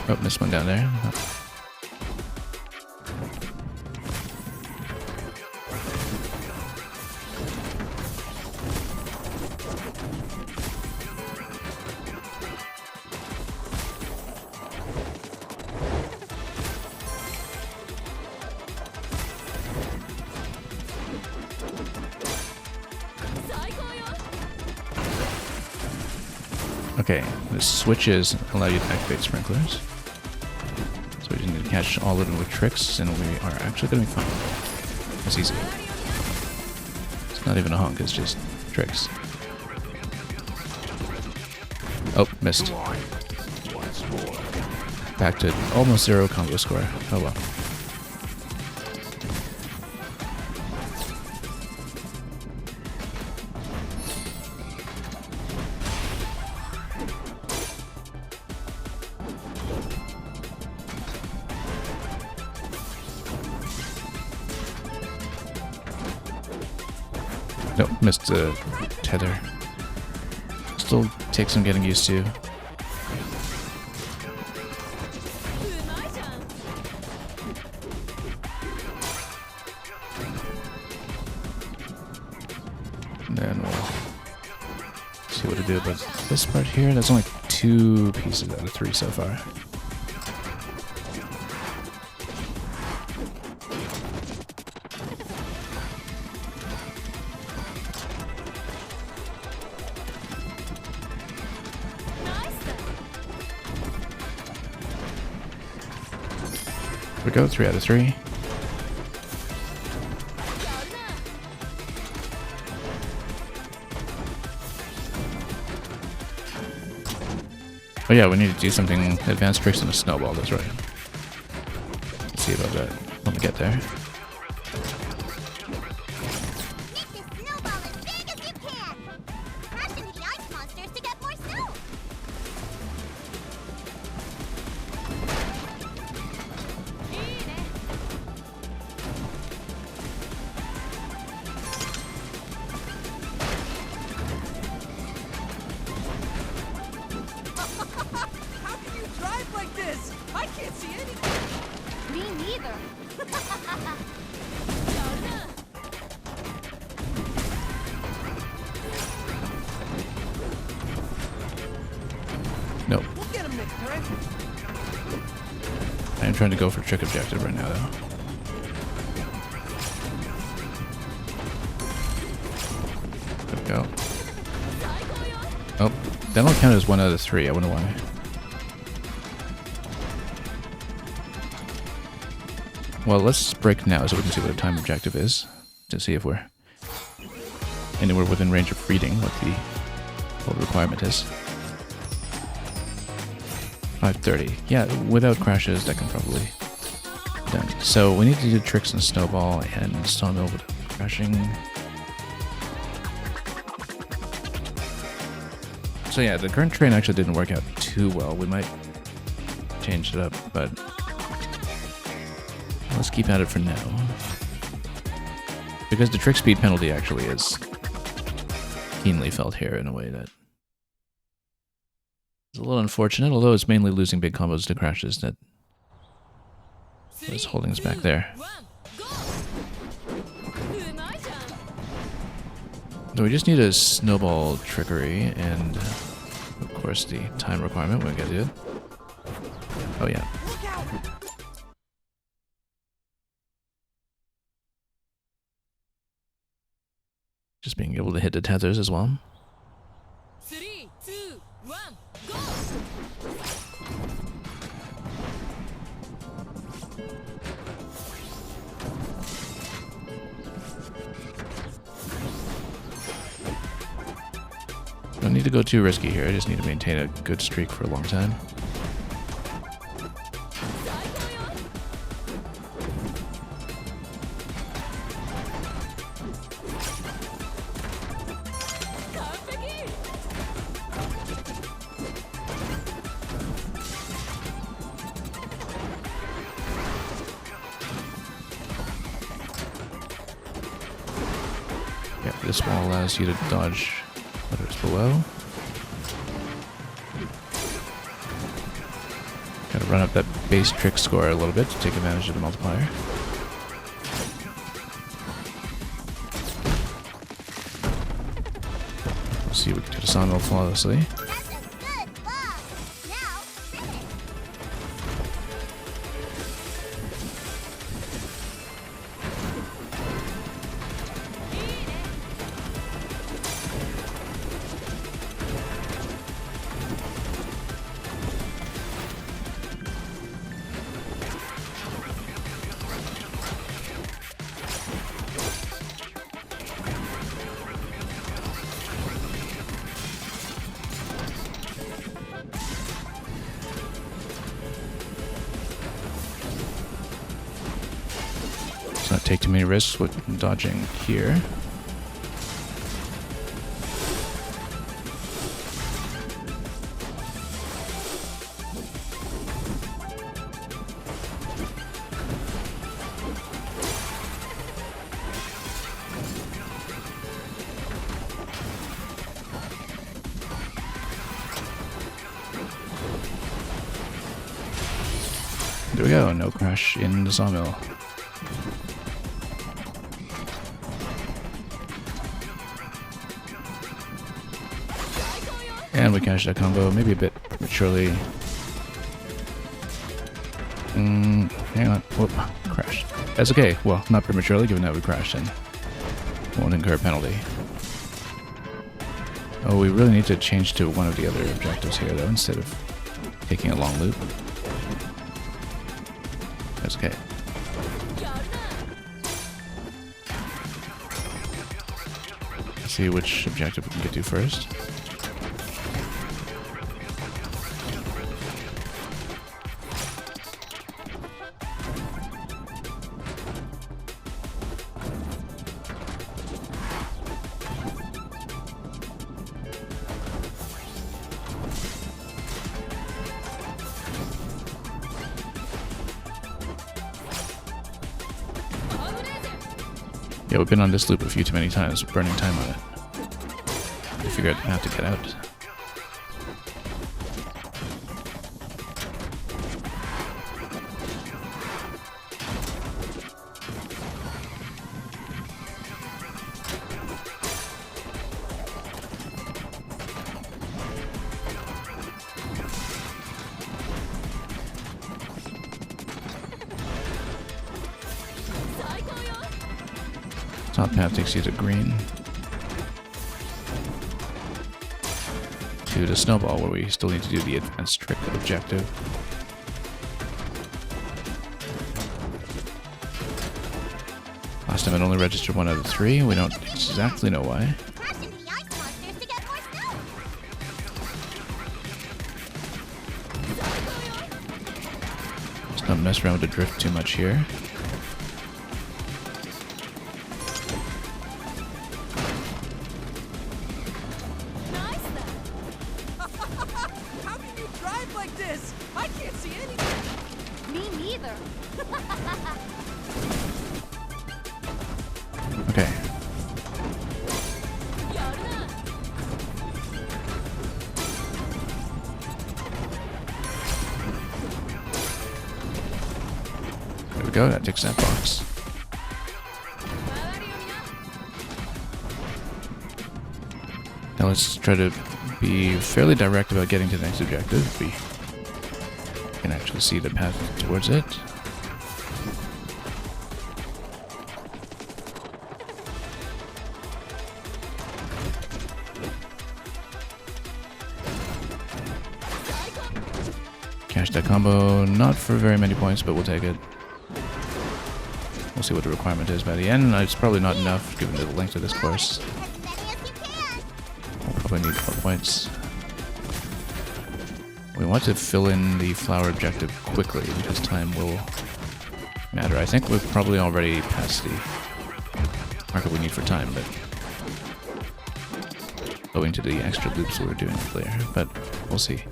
Oh, missed one down there. Okay, the switches allow you to activate sprinklers. So we just need to catch all of them with tricks, and we are actually going to be fine. That's easy. It's not even a honk, it's just tricks. Oh, missed. Back to almost 0 combo score. Oh well. Nope, missed the tether. Still takes some getting used to. And then we'll see what to do about this part here. That's only 2 pieces out of 3 so far. Here we go, 3 out of 3. Oh yeah, we need to do something advanced tricks in a snowball, that's right. Let's see about that when we get there. Make this snowball as big as you can. Crash into the ice monsters to get more snow. either. Nope. We'll get him next time. I am trying to go for trick objective right now, though. There we go. Oh, that don't count as 1 out of 3. I wonder why. Well, let's break now so we can see what a time objective is. To see if we're anywhere within range of reading what the requirement is. 5:30. Yeah, without crashes, that can probably be done. So we need to do tricks and snowball and sawmill without crashing. So yeah, the current train actually didn't work out too well. We might change it up, but let's keep at it for now. Because the trick speed penalty actually is keenly felt here in a way that is a little unfortunate, although it's mainly losing big combos to crashes that is holding us back there. So we just need a snowball trickery and, of course, the time requirement. We're gonna do it. Oh yeah. Just being able to hit the tethers as well. 3, 2, 1, go! Don't need to go too risky here. I just need to maintain a good streak for a long time. Yeah, this wall allows you to dodge others below. Gotta run up that base trick score a little bit to take advantage of the multiplier. We'll see if we can do the sawmill flawlessly. That's a good ball. Now, finish. Let's not take too many risks with dodging here. There we go, no crash in the sawmill. And we cashed that combo, maybe a bit prematurely. Hang on, whoop, crashed. That's okay, well, not prematurely, given that we crashed and won't incur a penalty. Oh, we really need to change to one of the other objectives here, though, instead of taking a long loop. That's okay. Let's see which objective we can get to first. Yeah, we've been on this loop a few too many times, burning time on it. I figured I'd have to get out. Top path takes you to green. To the snowball, where we still need to do the advanced trick objective. Last time it only registered 1 out of 3. We don't exactly know why. Crash into the ice monsters to get more snow. Let's not mess around with the drift too much here. Nice then. How can you drive like this? I can't see anything. Me neither. Okay. There we go, that takes that box. Now let's try to be fairly direct about getting to the next objective. If we can actually see the path towards it. Cash that combo, not for very many points, but we'll take it. We'll see what the requirement is by the end. It's probably not enough given the length of this course. As many as you can. We'll probably need 4 points. We want to fill in the flower objective quickly because time will matter. I think we've probably already passed the marker we need for time, but owing to the extra loops we were doing earlier, but we'll see.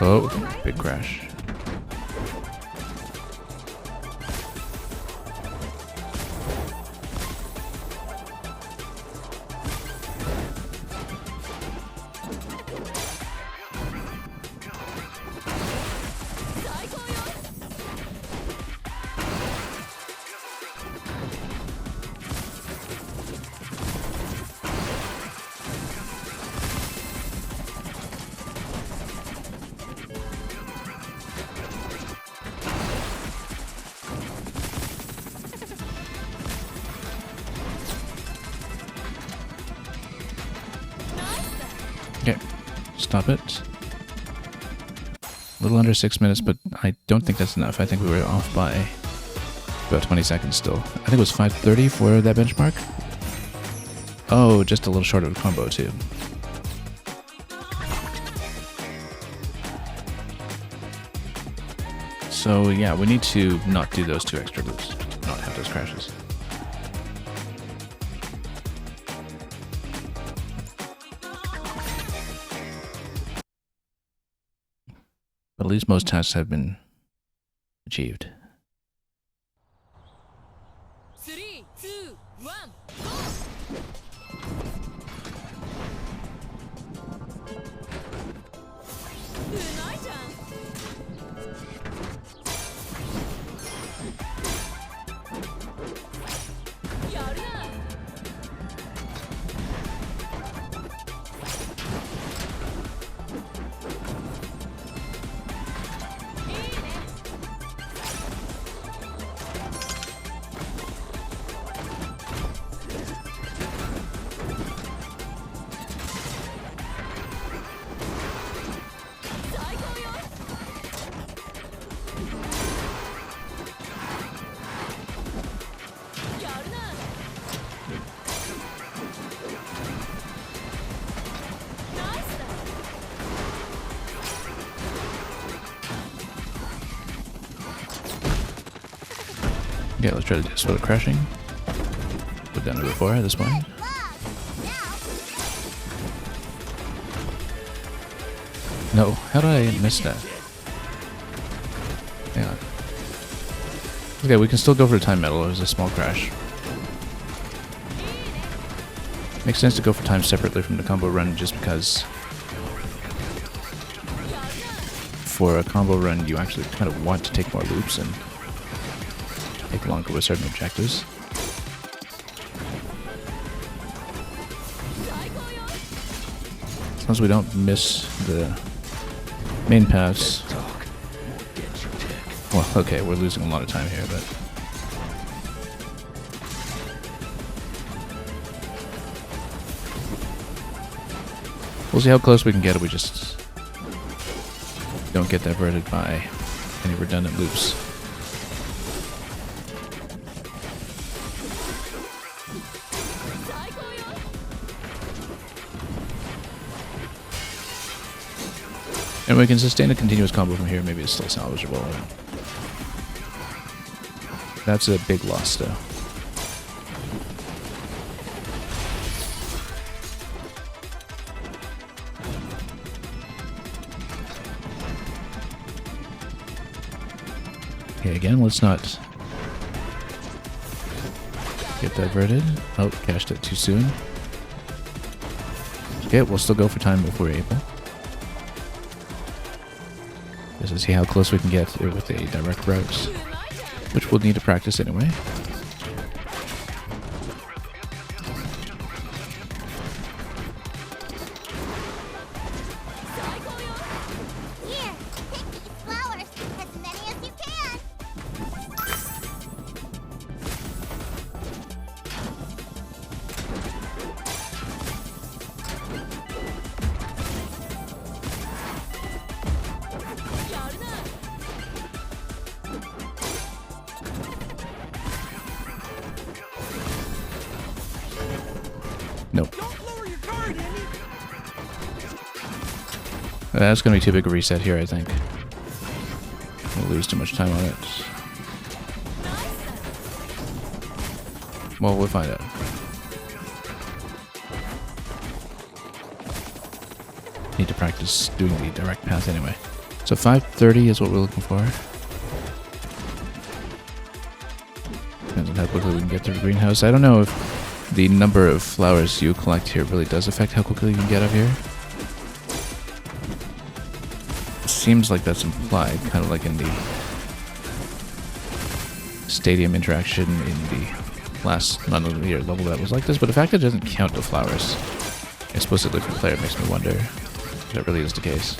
Oh, big crash. Okay, stop it. A little under 6 minutes, but I don't think that's enough. I think we were off by about 20 seconds still. I think it was 5:30 for that benchmark. Oh, just a little short of a combo too. So yeah, we need to not do those 2 extra loops, not have those crashes. But at least most tasks have been achieved. 3, 2, 1. Okay, let's try to do this without crashing. We've done it before at this point. No, how did I miss that? Hang on. Okay, we can still go for the time medal. It was a small crash. Makes sense to go for time separately from the combo run just because for a combo run you actually kind of want to take more loops and take longer with certain objectives. As long as we don't miss the main paths, Well, okay, we're losing a lot of time here, but... we'll see how close we can get if we just don't get diverted by any redundant loops. And we can sustain a continuous combo from here. Maybe it's still salvageable. That's a big loss, though. Okay, again, let's not get diverted. Oh, cashed it too soon. Okay, we'll still go for time if we're able. Just to see how close we can get with a direct route, which we'll need to practice anyway. Here, pick these flowers, as many as you can. Nope. Don't lower your guard, Emmy! That's going to be too big a reset here, I think. We'll lose too much time on it. Well, we'll find out. Need to practice doing the direct path anyway. So 530 is what we're looking for. Depends on how quickly we can get to the greenhouse. I don't know if the number of flowers you collect here really does affect how quickly you can get up here. Seems like that's implied, kind of like in the stadium interaction in the last non-linear level that was like this, but the fact that it doesn't count the flowers explicitly for the player makes me wonder if that really is the case.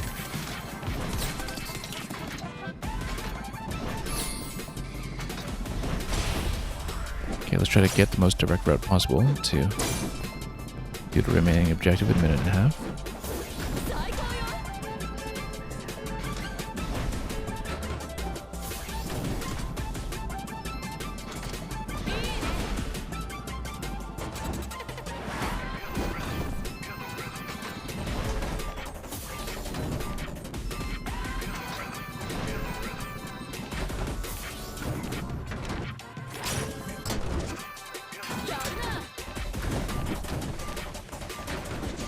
Okay, let's try to get the most direct route possible to do the remaining objective in a minute and a half.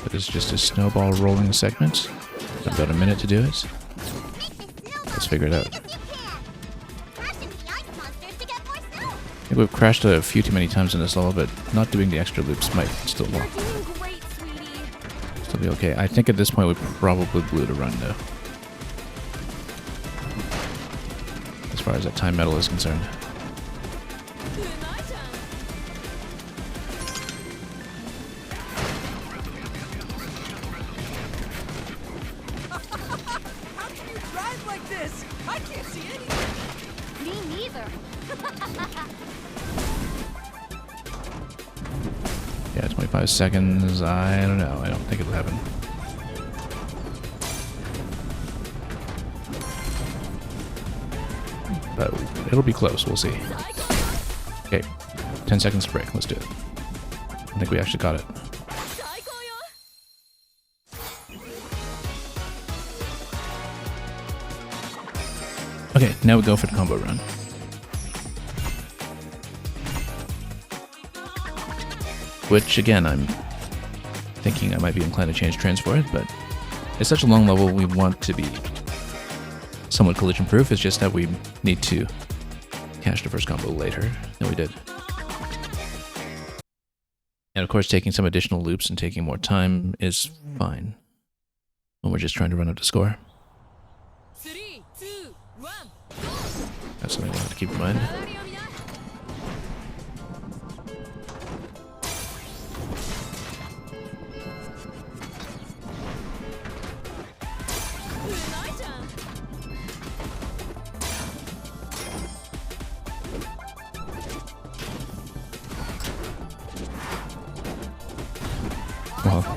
But it's just a snowball rolling segment. About a minute to do it. Let's figure it out. I think we've crashed a few too many times in this level, but not doing the extra loops might still You're doing great, sweetie. still be okay. I think at this point we probably blew the run though. As far as that time medal is concerned. How can you drive like this? I can't see anything! Me neither. Yeah, 25 seconds. I don't know. I don't think it'll happen. But it'll be close. We'll see. Okay. 10 seconds to break. Let's do it. I think we actually got it. Okay, now we go for the combo run. Which, again, I'm thinking I might be inclined to change trends for it, but it's such a long level, we want to be somewhat collision-proof. It's just that we need to cache the first combo later than we did. And of course, taking some additional loops and taking more time is fine when we're just trying to run up the score. 3, 2, 1. That's something we have to keep in mind.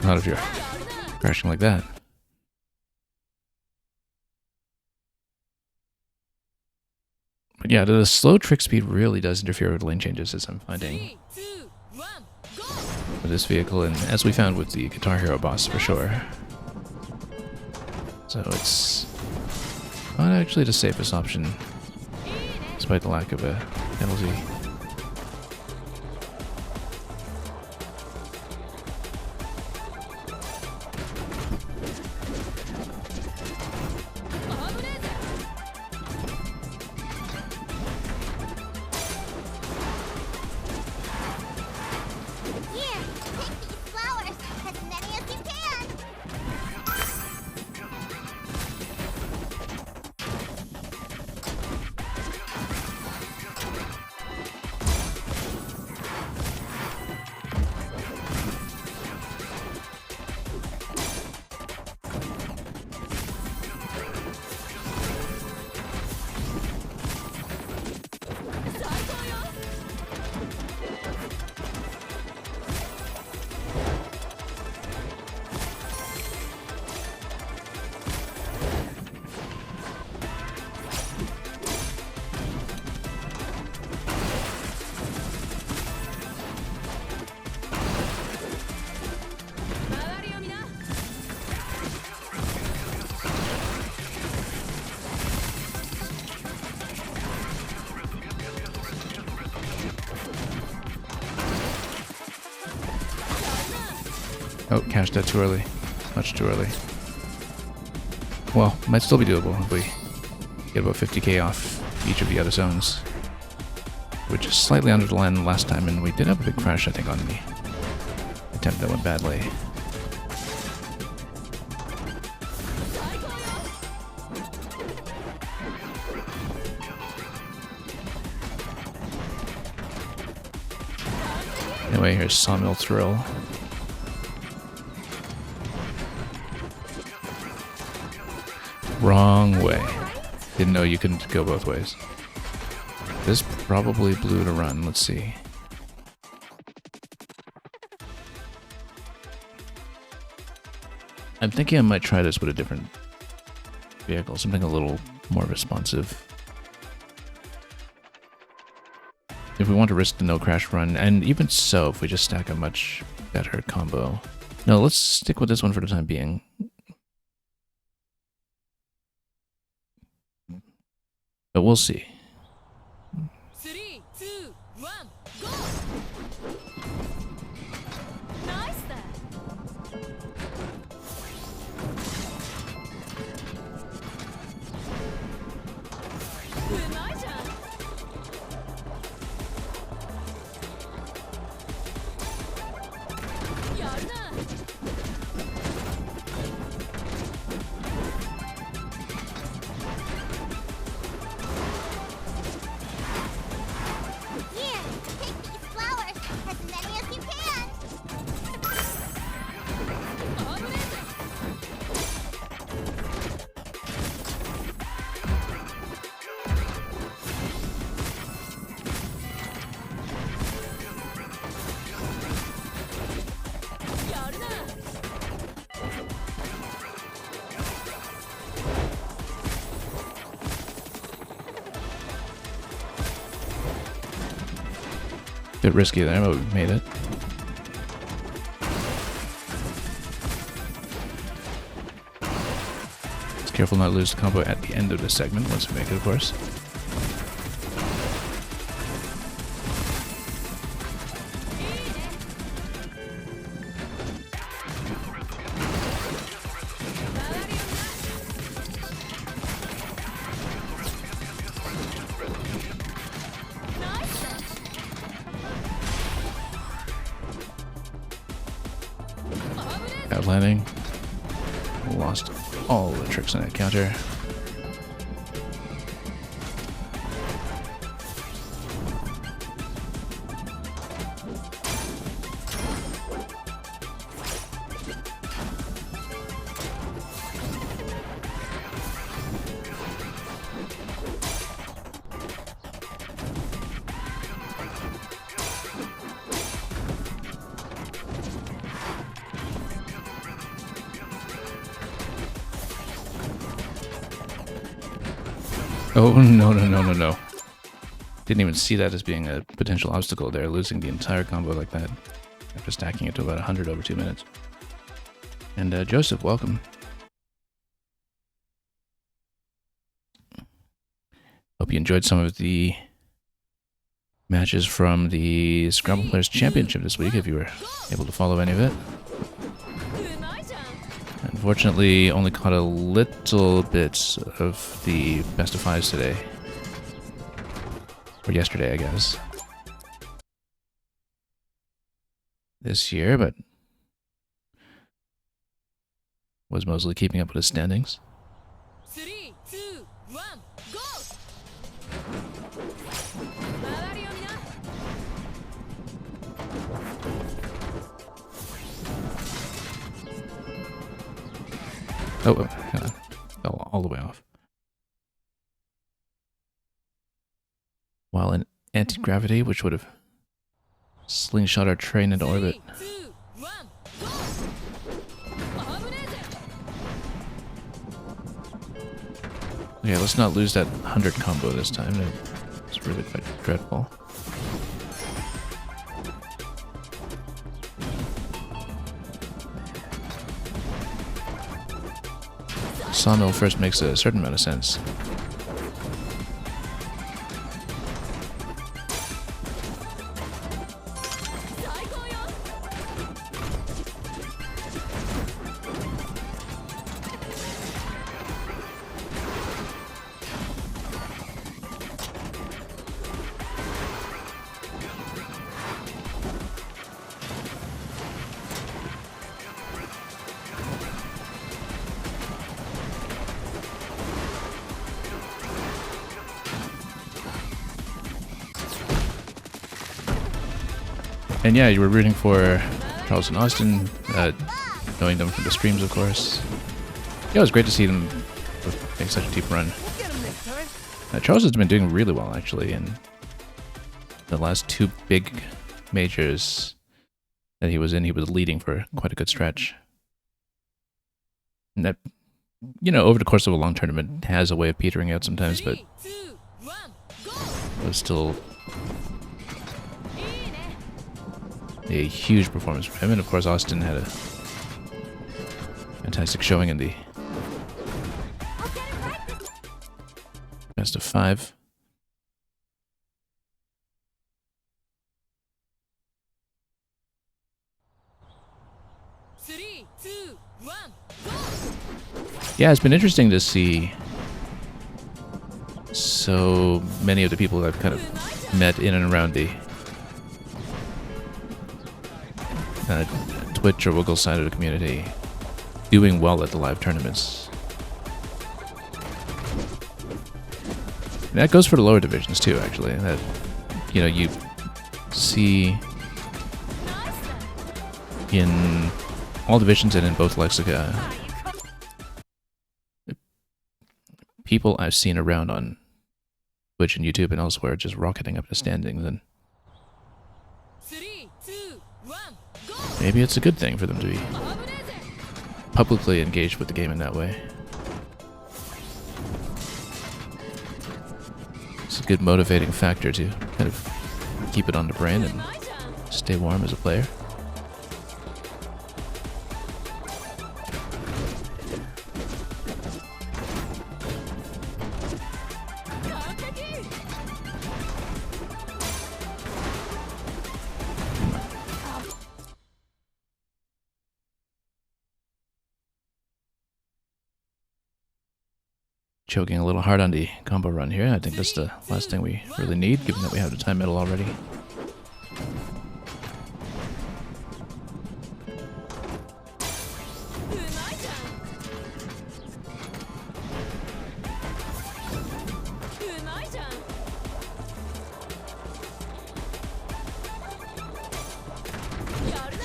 Not if you're crashing like that. But yeah, the slow trick speed really does interfere with lane changes, as I'm finding 3, 2, 1, go! with this vehicle, and as we found with the Guitar Hero boss for sure. So it's not actually the safest option, despite the lack of a penalty. Here, take these flowers, as many as you can. Oh, cashed that too early. Much too early. Well, might still be doable if we get about 50k off each of the other zones. Which is slightly under the line last time, and we did have a big crash, I think, on the attempt that went badly. Anyway, here's Sawmill Thrill. Wrong way. Didn't know you couldn't go both ways. This probably blew to run. Let's see. I'm thinking I might try this with a different vehicle, something a little more responsive. If we want to risk the no crash run, and even so, if we just stack a much better combo. No, let's stick with this one for the time being. But we'll see. 3, 2, 1, go! Nice there! Nice job! Here, take these flowers, as many as you can. Bit risky there, but we made it. Just careful not to lose the combo at the end of this segment, once we make it, of course. Out landing. Lost all the tricks on that counter. Oh, no, no, no, no, no. Didn't even see that as being a potential obstacle there, losing the entire combo like that after stacking it to about 100 over 2 minutes. And Joseph, welcome. Hope you enjoyed some of the matches from the Scrabble Players Championship this week, if you were able to follow any of it. Unfortunately, only caught a little bit of the best of fives today. Or yesterday, I guess. This year, but was mostly keeping up with the standings. 3, 2, 1, go! Oh, hang on. Fell all the way off. While in anti-gravity, which would have slingshot our train into orbit. 3, 2, 1, go! Okay, let's not lose that 100 combo this time. It's really quite dreadful. Sawmill first makes a certain amount of sense. And yeah, you were rooting for Charles and Austin, knowing them from the streams, of course. Yeah, it was great to see them make such a deep run. We'll get him next time. Charles has been doing really well, actually, in the last two big majors that he was in. He was leading for quite a good stretch. And that, you know, over the course of a long tournament, has a way of petering out sometimes, but 3, 2, 1, go! it was still a huge performance for him. And of course, Austin had a fantastic showing in the best of 5. Three, two, one, go! Yeah, it's been interesting to see so many of the people I've kind of met in and around the Twitch or Wiggle side of the community doing well at the live tournaments. And that goes for the lower divisions too, actually. That, you know, you see in all divisions and in both Lexica people I've seen around on Twitch and YouTube and elsewhere just rocketing up the standings, and 3, 2, 1, go! maybe it's a good thing for them to be publicly engaged with the game in that way. It's a good motivating factor to kind of keep it on the brain and stay warm as a player. Choking a little hard on the combo run here. I think that's the last thing we really need, given that we have the time medal already.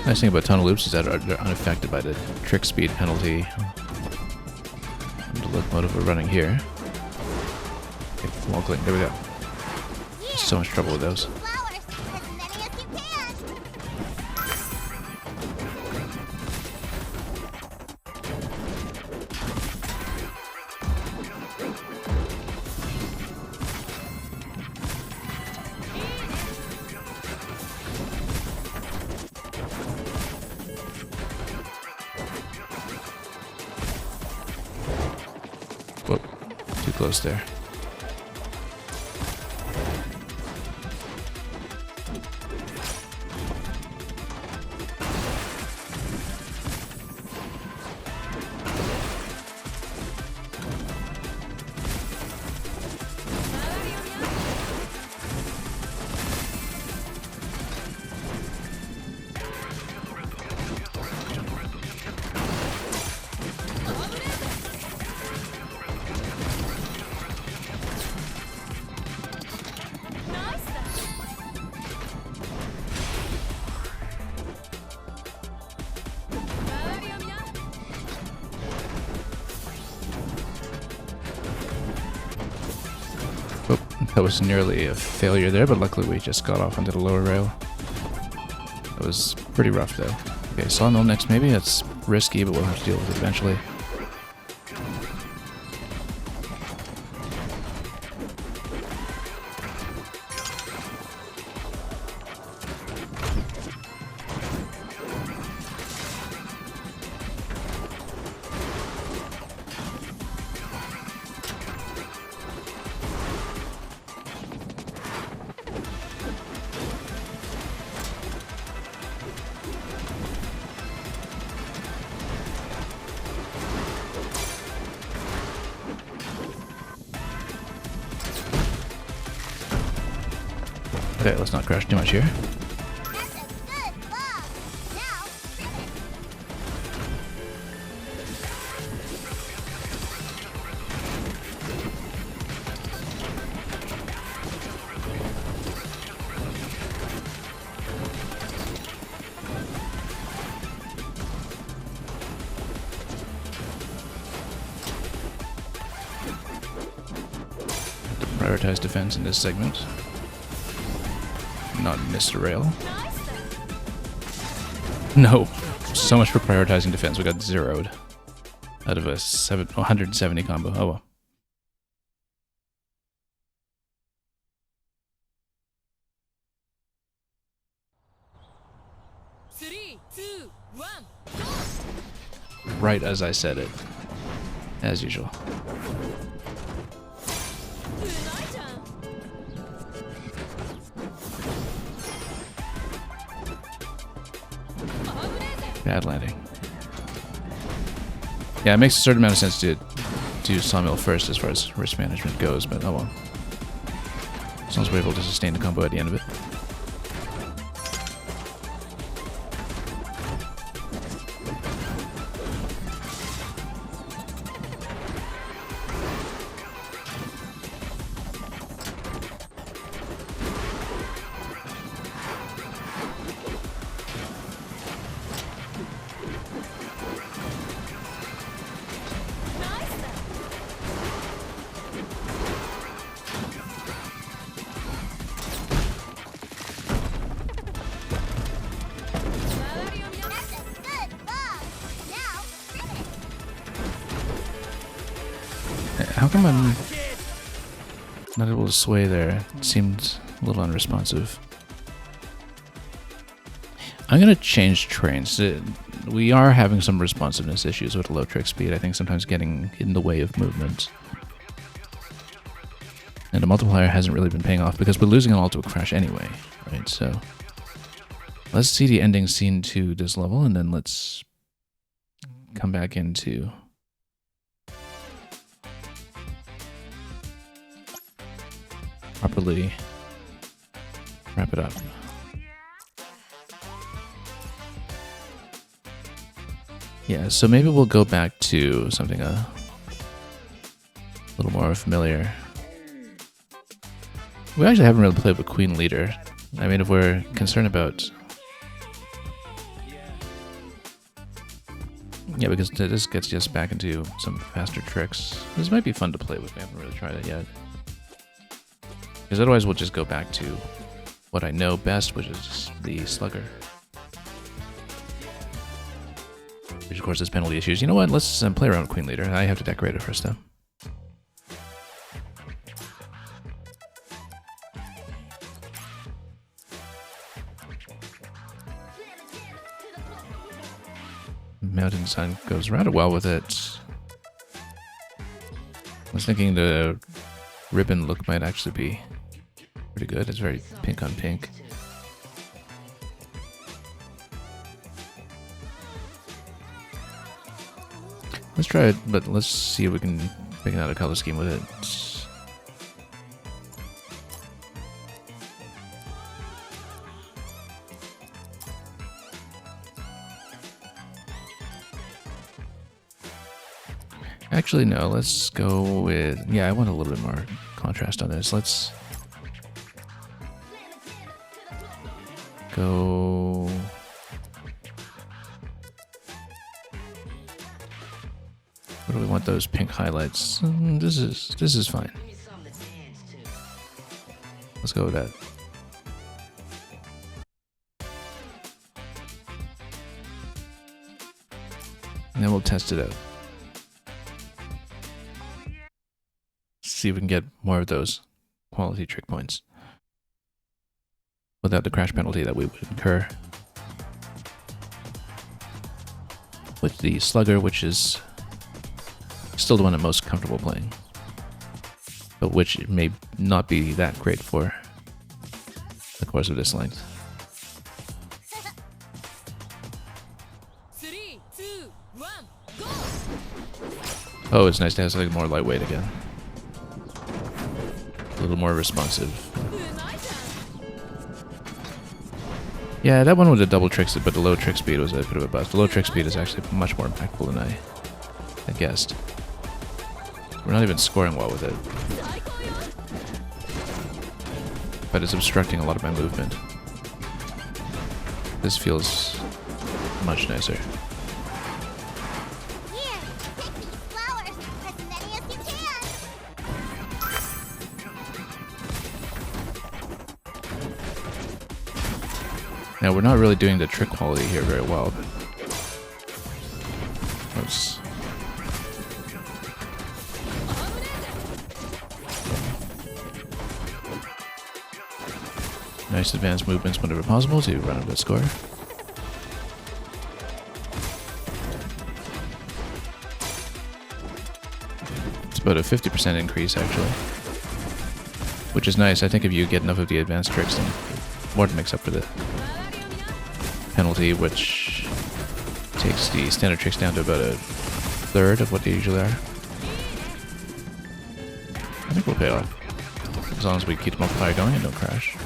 Nice thing about tunnel loops is that they're unaffected by the trick speed penalty. The locomotive we're running here. Okay, wall cling, there we go. So much trouble with those. close there. Oh, that was nearly a failure there, but luckily we just got off onto the lower rail. That was pretty rough though. Okay, sawmill next maybe? That's risky, but we'll have to deal with it eventually. Okay, let's not crash too much here. That's a good log. Now, Prioritize defense in this segment. Not miss a rail. No. So much for prioritizing defense. We got zeroed out of a 170 combo. Oh well. Three, two, one. Right as I said it. As usual. Bad landing. Yeah, it makes a certain amount of sense to do sawmill first as far as risk management goes, but oh well. As long as we're able to sustain the combo at the end of it. that's a good log. Now, How come I'm not able to sway there? It seemed a little unresponsive. I'm going to change trains. We are having some responsiveness issues with low trick speed. I think sometimes getting in the way of movement. And the multiplier hasn't really been paying off because we're losing it all to a crash anyway, right? So let's see the ending scene to this level, and then let's come back into properly wrap it up. Yeah, so maybe we'll go back to something a little more familiar. We actually haven't really played with Queen Leader. I mean, if we're concerned about... Yeah, because this gets us back into some faster tricks. This might be fun to play with. We haven't really tried it yet. Because otherwise we'll just go back to what I know best, which is the Slugger. Which of course has penalty issues. You know what? Let's play around with Queen Leader. I have to decorate it first though. Mountain Sun goes rather well with it. Let's thinking the ribbon look might actually be pretty good. It's very pink on pink. Let's try it, but let's see if we can pick out a color scheme with it. Actually, no, let's go with... Yeah, I want a little bit more contrast on this. Let's go... What do we want those pink highlights? This is fine. Let's go with that. And then we'll test it out. See if we can get more of those quality trick points without the crash penalty that we would incur with the slugger, which is still the one I'm most comfortable playing, but which may not be that great for the course of this length. 3, 2, 1, go! Oh, it's nice to have something more lightweight again. A little more responsive. Yeah, that one was a double trick, but the low trick speed was a bit of a bust. The low trick speed is actually much more impactful than I guessed. We're not even scoring well with it, but it's obstructing a lot of my movement. This feels much nicer. Here, pick these flowers, as many as you can. Now, we're not really doing the trick quality here very well, but let's... Nice advanced movements whenever possible to run up that score. It's about a 50% increase, actually, which is nice. I think if you get enough of the advanced tricks, then more than makes up for the penalty, which takes the standard tricks down to about a third of what they usually are. I think we'll pay off, as long as we keep the multiplier going and don't crash.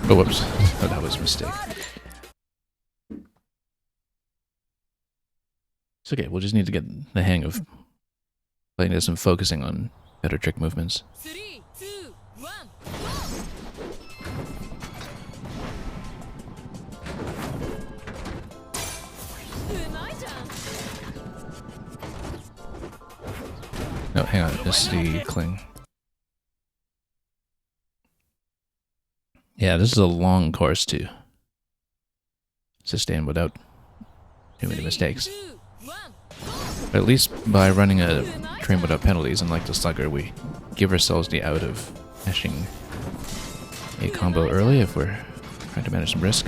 Oh, whoops. Oh, that was a mistake. It's okay, we'll just need to get the hang of playing this and focusing on better trick movements. 3, 2, 1, No, hang on, it's the cling. Yeah, this is a long course to sustain without too many mistakes. But at least by running a train without penalties, unlike the slugger, we give ourselves the out of meshing a combo early if we're trying to manage some risk.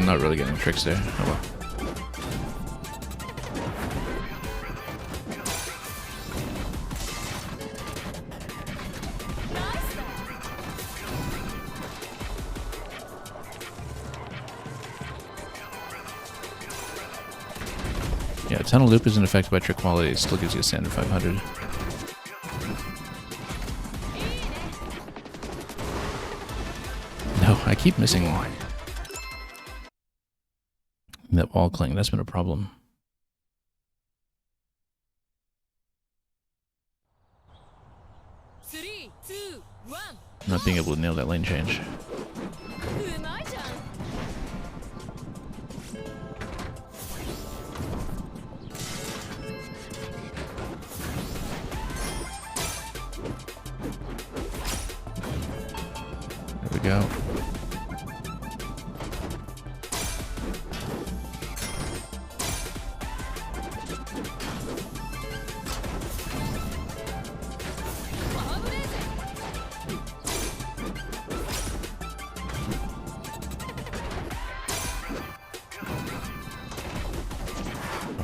Not really getting tricks there. Oh well. Yeah, tunnel loop isn't affected by trick quality. It still gives you a standard 500. No, I keep missing one. That wall cling, that's been a problem. Not being able to nail that lane change. we go.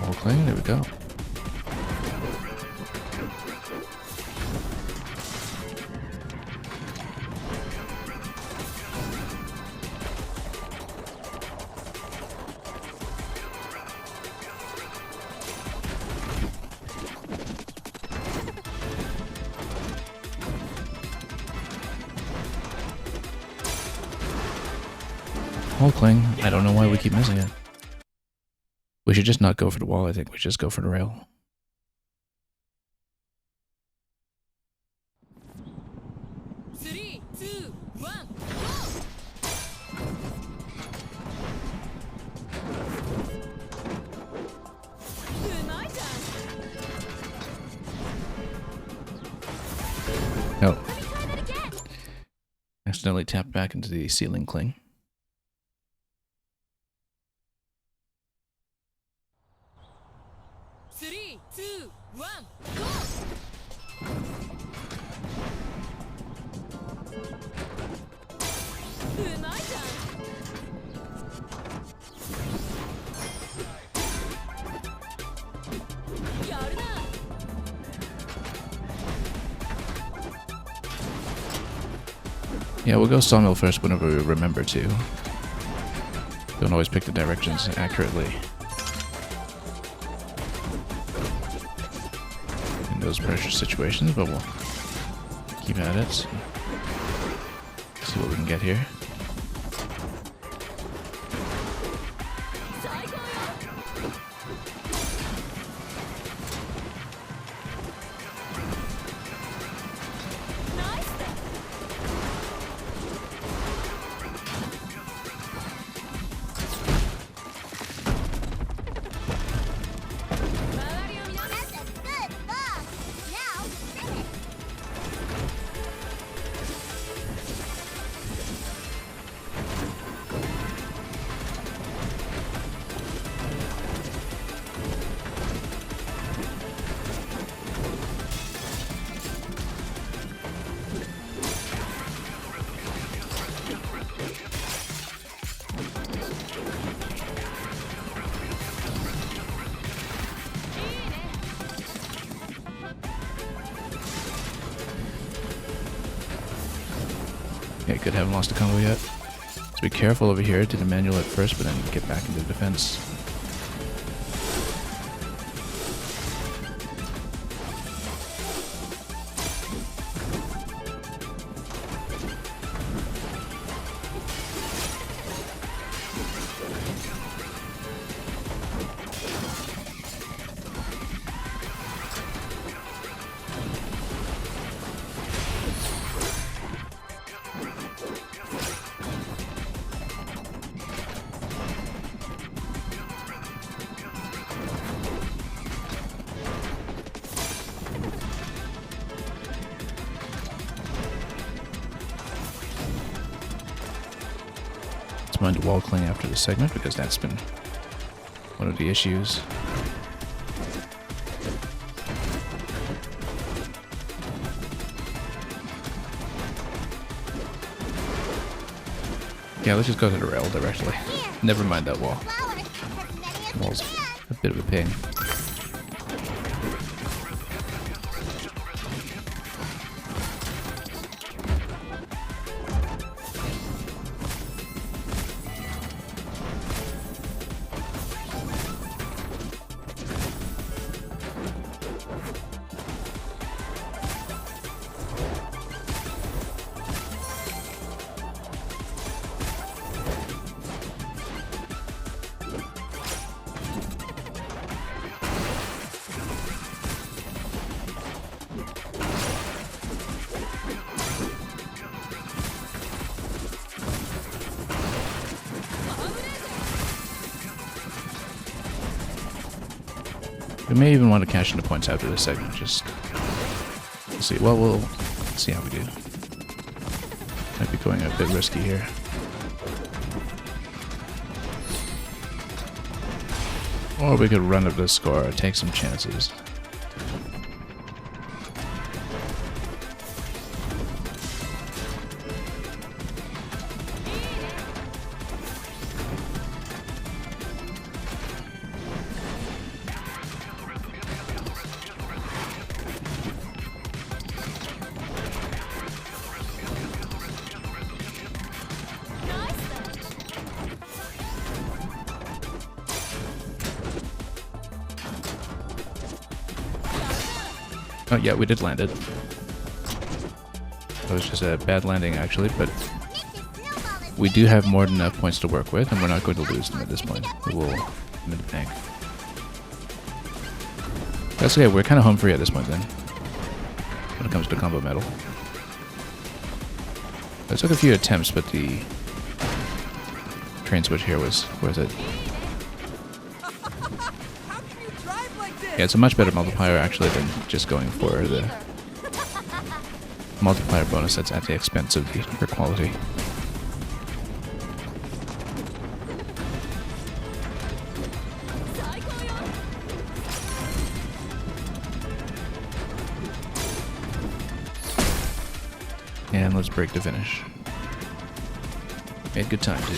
All clean, there we go. Whole cling. I don't know why we keep missing it. We should just not go for the wall, I think. We should just go for the rail. Three, two, one, Oh. Accidentally tapped back into the ceiling cling. Three, two, one, go! Yeah, we'll go sawmill first whenever we remember to. Don't always pick the directions accurately in those pressure situations, but we'll keep at it. See what we can get here. Okay, good, haven't lost a combo yet. So be careful over here. Did a manual at first, but then get back into defense. Mind to wall cling after the segment because that's been one of the issues. Yeah, let's just go to the rail directly. Never mind that wall. The wall's a bit of a pain. We may even want to cash into points after this segment, just to see. Well, we'll see how we do. Might be going a bit risky here. Or we could run up the score or take some chances. Oh yeah, we did land it. That was just a bad landing actually, but we do have more than enough points to work with, and we're not going to lose them at this point. We will in the bank. That's okay, we're kind of home free at this point then, when it comes to combo metal. It took a few attempts, but the train switch here was worth it. Yeah, it's a much better multiplier actually than just going for the multiplier bonus that's at the expense of the upper quality. And let's break the finish. Made good time too.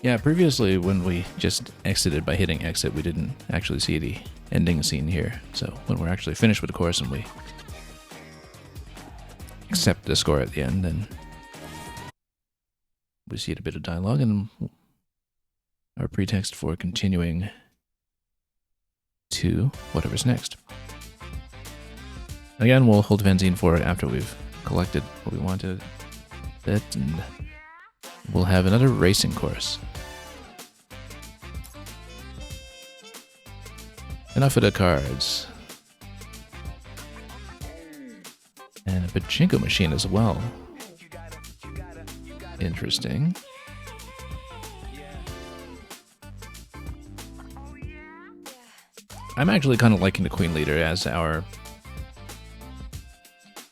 Yeah, previously when we just exited by hitting exit, we didn't actually see the ending scene here. So when we're actually finished with the course and we accept the score at the end, then we see a bit of dialogue and our pretext for continuing to whatever's next. Again, we'll hold Benzene for it after we've collected what we wanted, and we'll have another racing course. Enough of the cards. And a pachinko machine as well. Interesting. I'm actually kind of liking the Queen Leader as our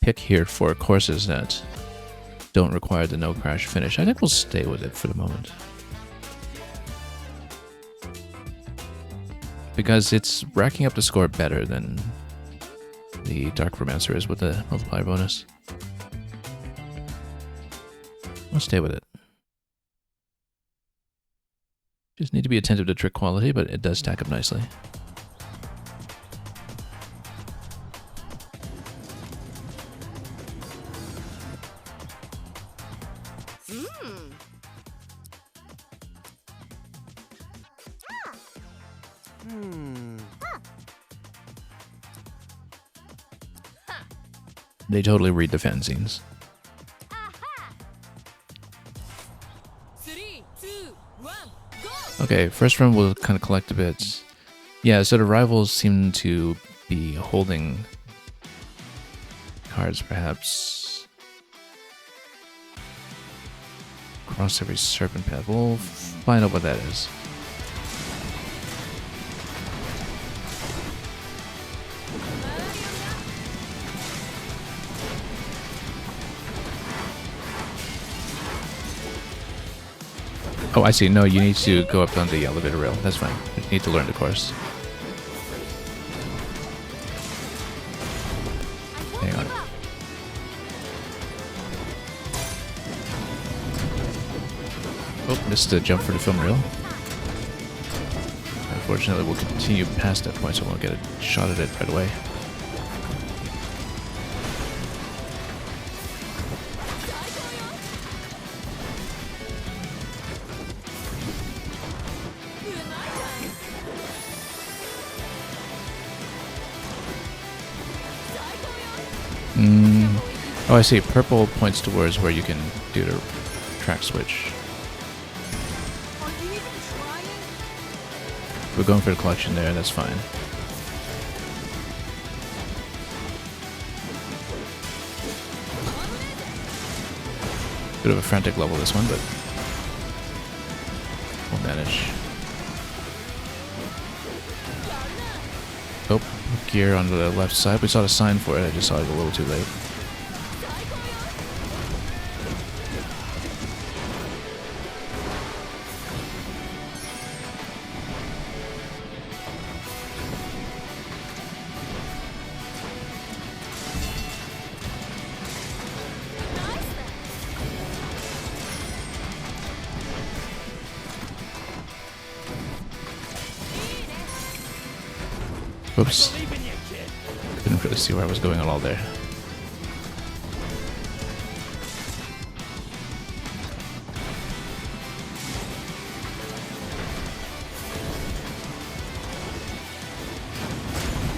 pick here for courses that don't require the no crash finish. I think we'll stay with it for the moment, because it's racking up the score better than the Dark Romancer is with the multiplier bonus. We'll stay with it. Just need to be attentive to trick quality, but it does stack up nicely. They totally read the fanzines. 3, 2, 1, go! Okay, first run we'll kind of collect a bit. Yeah, so the rivals seem to be holding cards perhaps across every serpent path. We'll find out what that is. Oh, I see. No, you need to go up on the elevator rail. That's fine. You need to learn the course. Hang on. Oh, missed the jump for the film reel. Unfortunately, we'll continue past that point, so we'll get a shot at it right away. Oh, I see. Purple points towards where you can do the track switch. Are you even trying? We're going for the collection there, that's fine. Bit of a frantic level this one, but we'll manage. Oh, gear on the left side. We saw the sign for it. I just saw it a little too late. Oops. Believe in you, kid. Couldn't really see where I was going at all there.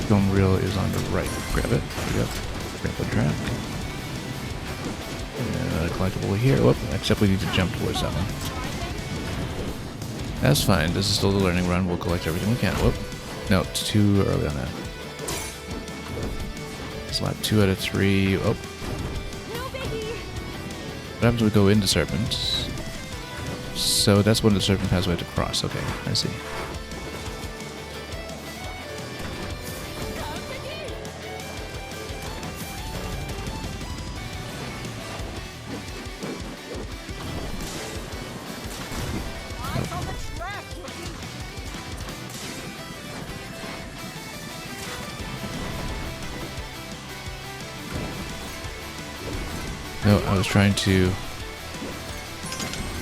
Film reel is on the right. Grab it. There we go. Grab the track. And collectible here. Whoop. Except we need to jump towards that one. That's fine. This is still the learning run. We'll collect everything we can. Whoop. No, it's too early on that. Slap 2 out of 3. Oh. No biggie. What happens when we go into Serpent? So that's one of the Serpent paths we have to cross. Okay, I see. Eyes on the track, Wookie. No, I was trying to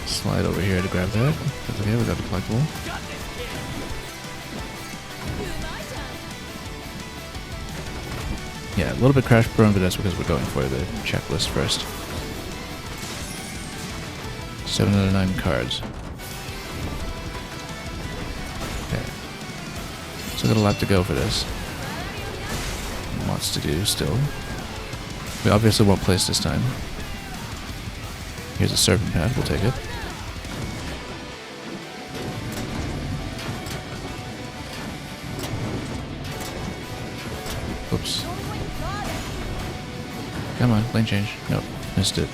slide over here to grab that. That's okay, we got the collectible. Yeah, a little bit crash prone, but that's because we're going for the checklist first. 7 out of 9 cards. Okay. So got a lot to go for this. Lots to do still. We obviously won't place this time. Here's a serpent path, we'll take it. Oops. Come on, lane change. Nope, missed it.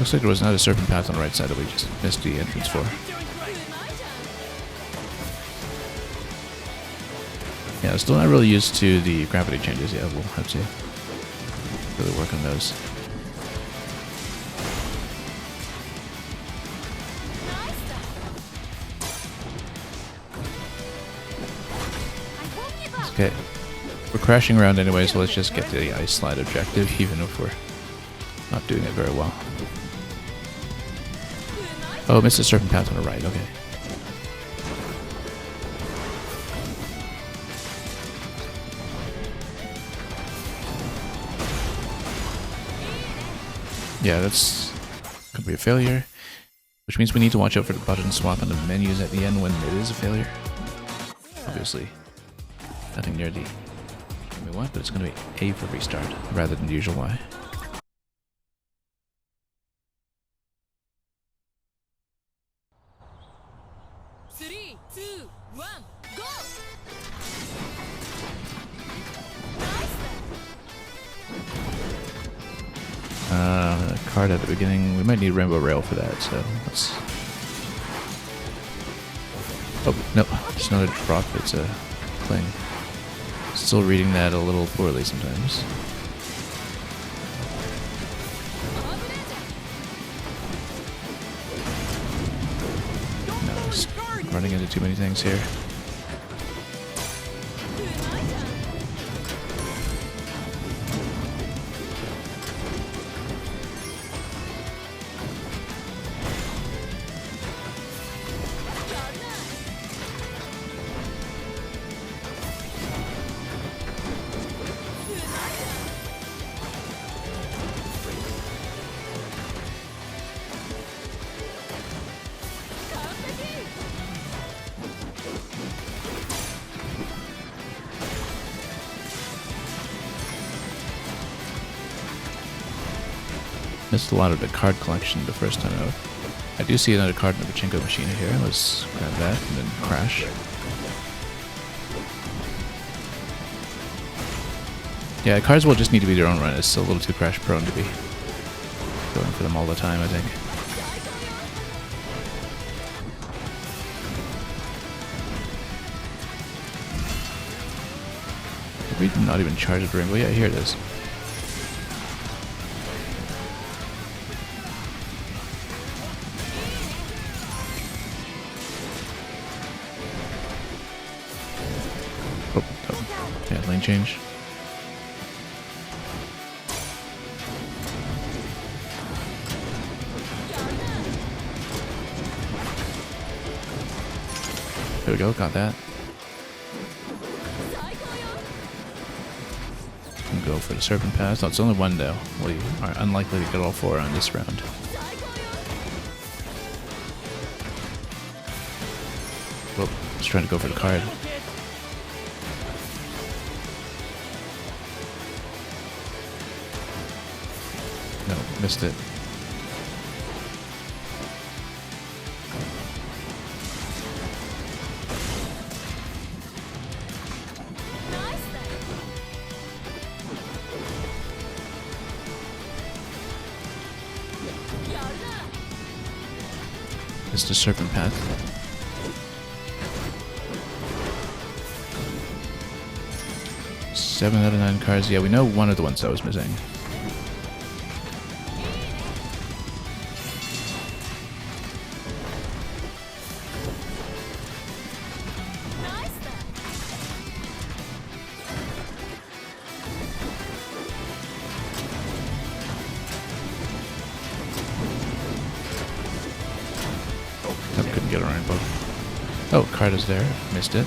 Looks like there was not a serpent path on the right side that we just missed the entrance for. Yeah, still not really used to the gravity changes yet. We'll have to really work on those. Okay. We're crashing around anyway, so let's just get to the ice slide objective, even if we're not doing it very well. Oh, missed the serpent path on the right, okay. Yeah, that's could be a failure, which means we need to watch out for the button swap on the menus at the end when it is a failure. Obviously, nothing near the we want, but it's going to be A for restart rather than the usual Y. Three, two, one, go! Card at the beginning. We might need Rainbow Rail for that, so let's... Oh, no, it's not a drop, it's a cling. Still reading that a little poorly sometimes. No, just running into too many things here. Missed a lot of the card collection the first time out. I do see another card in the pachinko machine here. Let's grab that and then crash. Yeah, cards will just need to be their own run. It's a little too crash prone to be going for them all the time, I think. Did we not even charge the rainbow? Yeah, here it is. Oh, yeah, lane change. There we go, got that. And go for the Serpent Pass. Oh, it's only one though. We are unlikely to get all four on this round. Whoop, just trying to go for the card. No, missed it. It's the Serpent Path. Seven out of 9 cards. Yeah, we know one of the ones that was missing. Couldn't get a rainbow. Oh, card is there. Missed it.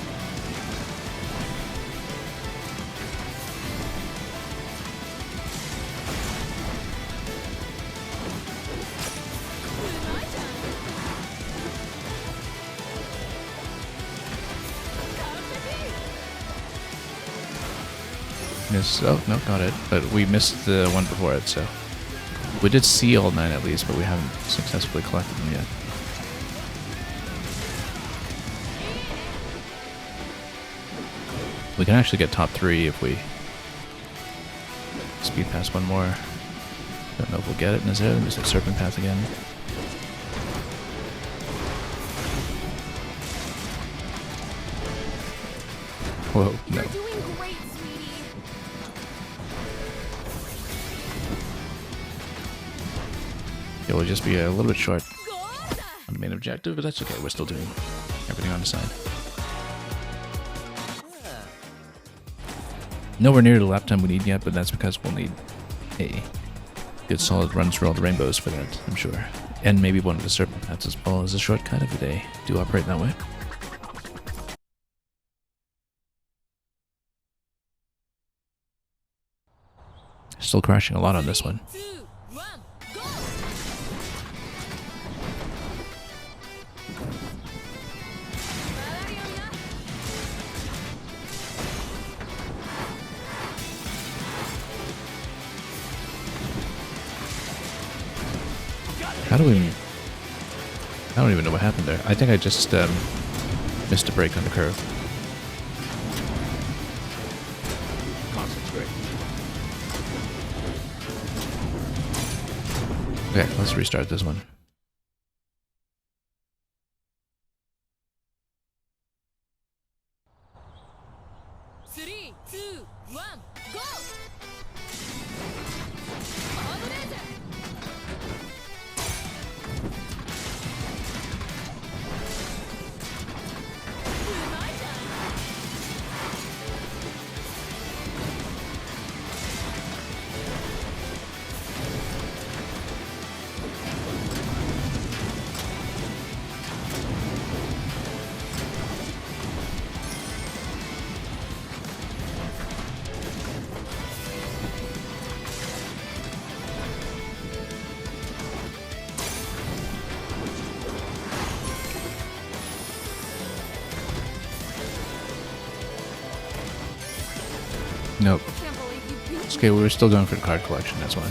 Miss. Oh, no, got it. But we missed the one before it, so. We did see all 9 at least, but we haven't successfully collected them yet. We can actually get top 3 if we speed past one more. Don't know if we'll get it. And is there? There's a Serpent Path again. Whoa, no. You're doing great, sweetie. Yeah, we'll just be a little bit short on the main objective, but that's okay. We're still doing everything on the side. Nowhere near the lap time we need yet, but that's because we'll need a good solid run through all the rainbows for that, I'm sure. And maybe one of the Serpent Paths as well as a shortcut if they do operate that way. Still crashing a lot on this one. 3, 2, 1, go! How do we... I don't even know what happened there. I think I just missed a break on the curve. Concentrate. Okay, let's restart this one. Three, two, one, go! Nope. I can't believe you beat It's okay, we were still going for the card collection, that's why.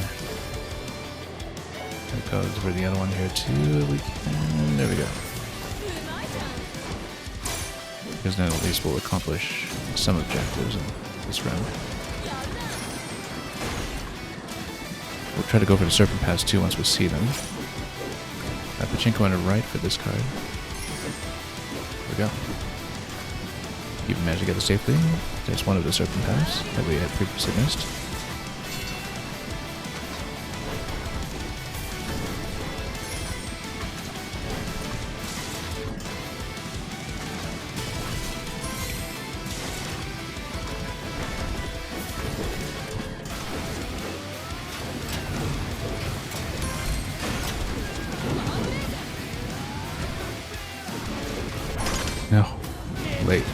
That goes for the other one here too. We can. There we go. Because then at least we'll accomplish some objectives in this round. We'll try to go for the Serpent Pass too once we see them. Pachinko on the right for this card. There we go. Even managed to get it safely. There's one of the Serpent Pass that we had previously missed. No. Late.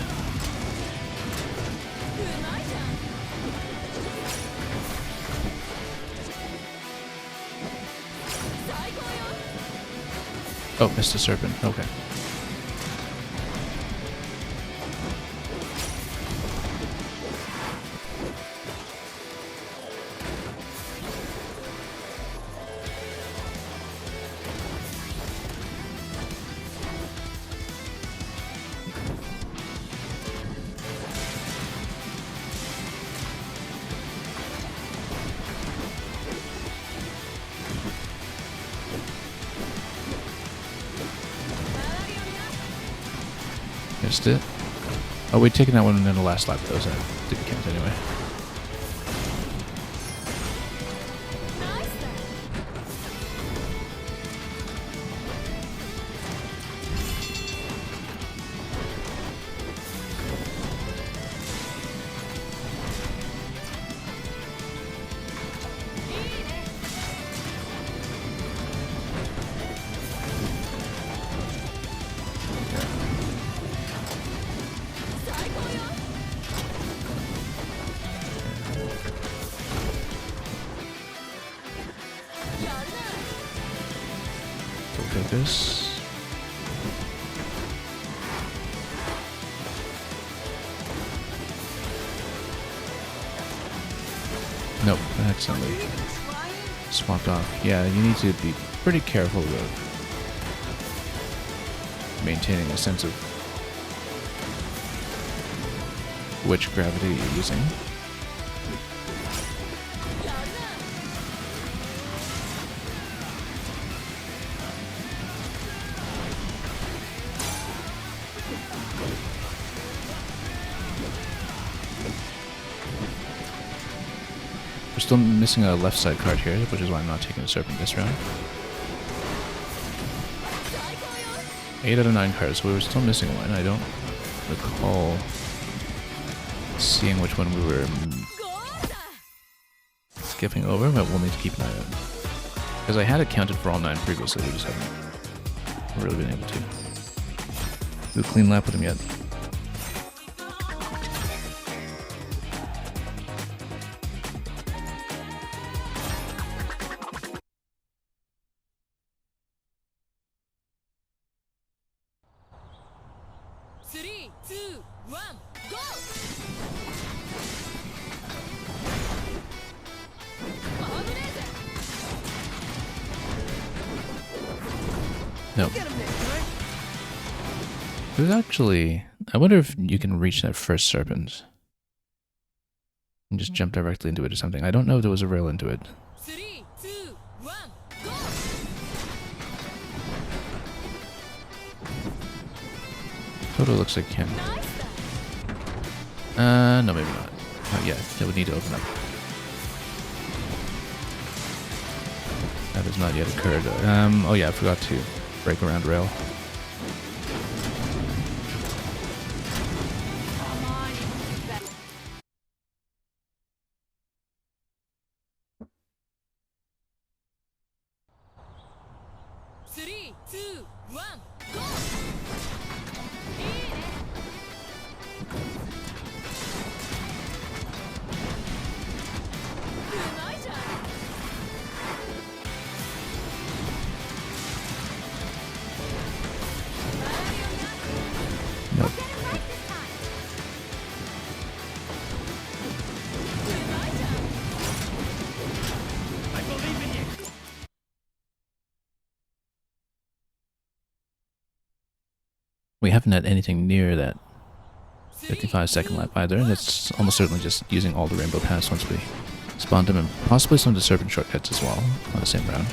Oh, missed the serpent. Okay. Missed it. Oh, we'd taken that one in the last lap though, so that didn't count anyway. Focus. Nope, I accidentally swapped off. Yeah, you need to be pretty careful of maintaining a sense of which gravity you're using. We're still missing a left side card here, which is why I'm not taking the Serpent this round. 8 out of 9 cards, so we were still missing one. I don't recall seeing which one we were skipping over, but we'll need to keep an eye on it. Because I had it counted for all 9 previously, we just haven't really been able to do a clean lap with him yet. Nope. There's actually... I wonder if you can reach that first serpent and just jump directly into it or something. I don't know if there was a rail into it. 3, 2, 1, go! Totally looks like can. No, maybe not. Not yet. It would need to open up. That has not yet occurred. Oh yeah, I forgot to break around rail. Three, two, one, go! Nope. I believe in you. We haven't had anything near that 55-second lap either, and it's almost certainly just using all the rainbow paths once we spawned them, and possibly some of the serpent shortcuts as well on the same round.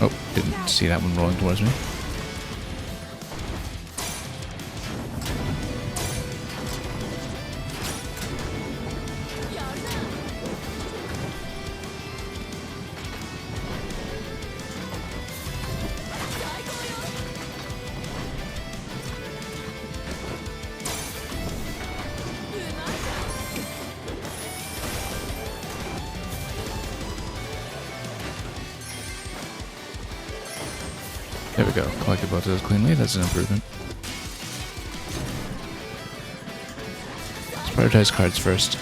Oh, didn't see that one rolling towards me. There we go. Collected both of those cleanly. That's an improvement. Let's prioritize cards first.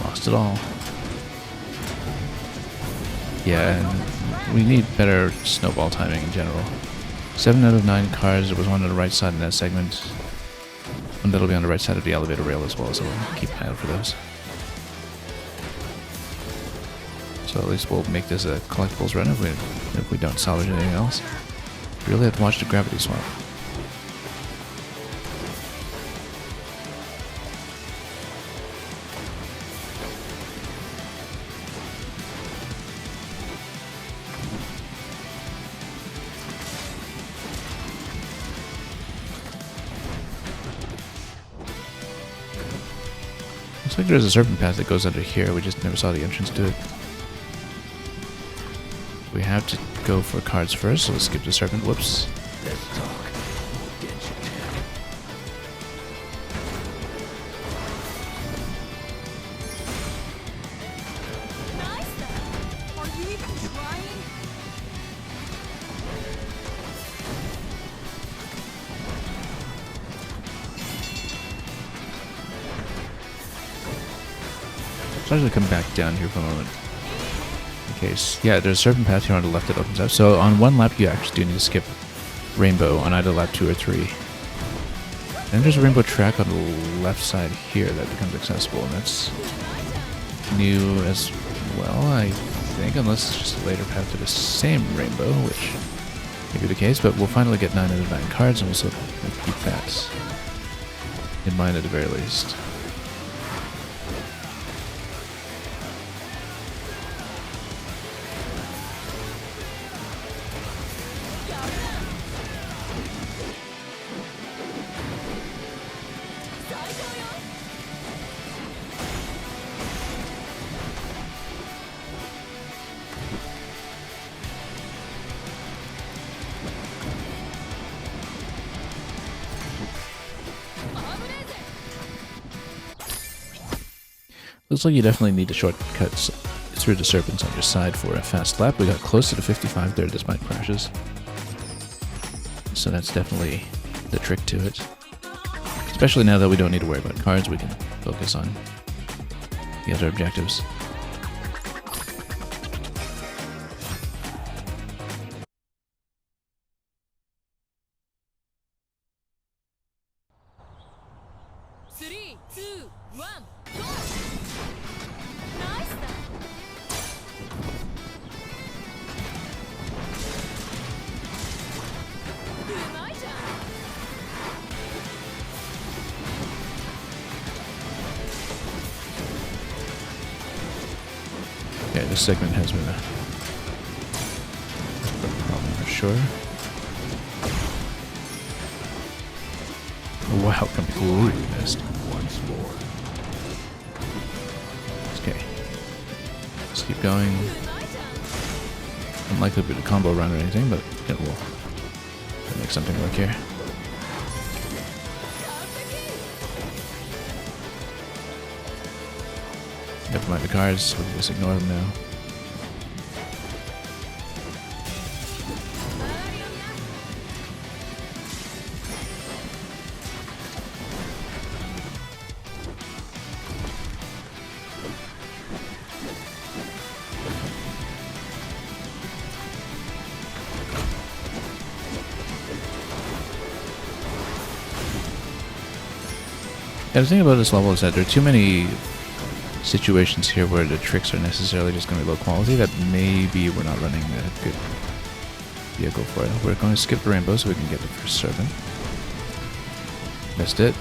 Lost it all. Yeah, and we need better snowball timing in general. 7 out of 9 cars. There was one on the right side in that segment. One that'll be on the right side of the elevator rail as well, so we'll keep an eye out for those. So at least we'll make this a collectibles run if we don't salvage anything else. We really have to watch the gravity swap. Looks like there's a serpent path that goes under here. We just never saw the entrance to it. We have to go for cards first, so let's skip the serpent. Whoops. Let's talk. Denshattack. Are you even trying? So I'm going to come back down here for a moment. In case, yeah, there's a serpent path here on the left that opens up. So on one lap, you actually do need to skip rainbow on either lap 2 or 3. Then there's a rainbow track on the left side here that becomes accessible, and that's new as well, I think, unless it's just a later path to the same rainbow, which may be the case, but we'll finally get 9 out of 9 cards, and we'll keep that in mind at the very least. Looks like you definitely need the shortcuts through the serpents on your side for a fast lap. We got close to the 55 there despite crashes. So that's definitely the trick to it. Especially now that we don't need to worry about cards, we can focus on the other objectives. Three, two, one, go! Nice! Yeah, this segment has been a problem for sure. Wow, completely missed. Okay. Let's keep going. Unlikely to be a combo run or anything, but it will make something work here. Never mind the cards, we can just ignore them now. Yeah, the thing about this level is that there are too many situations here where the tricks are necessarily just going to be low quality that maybe we're not running a good vehicle for it. We're going to skip the rainbow so we can get the first serpent. Missed it.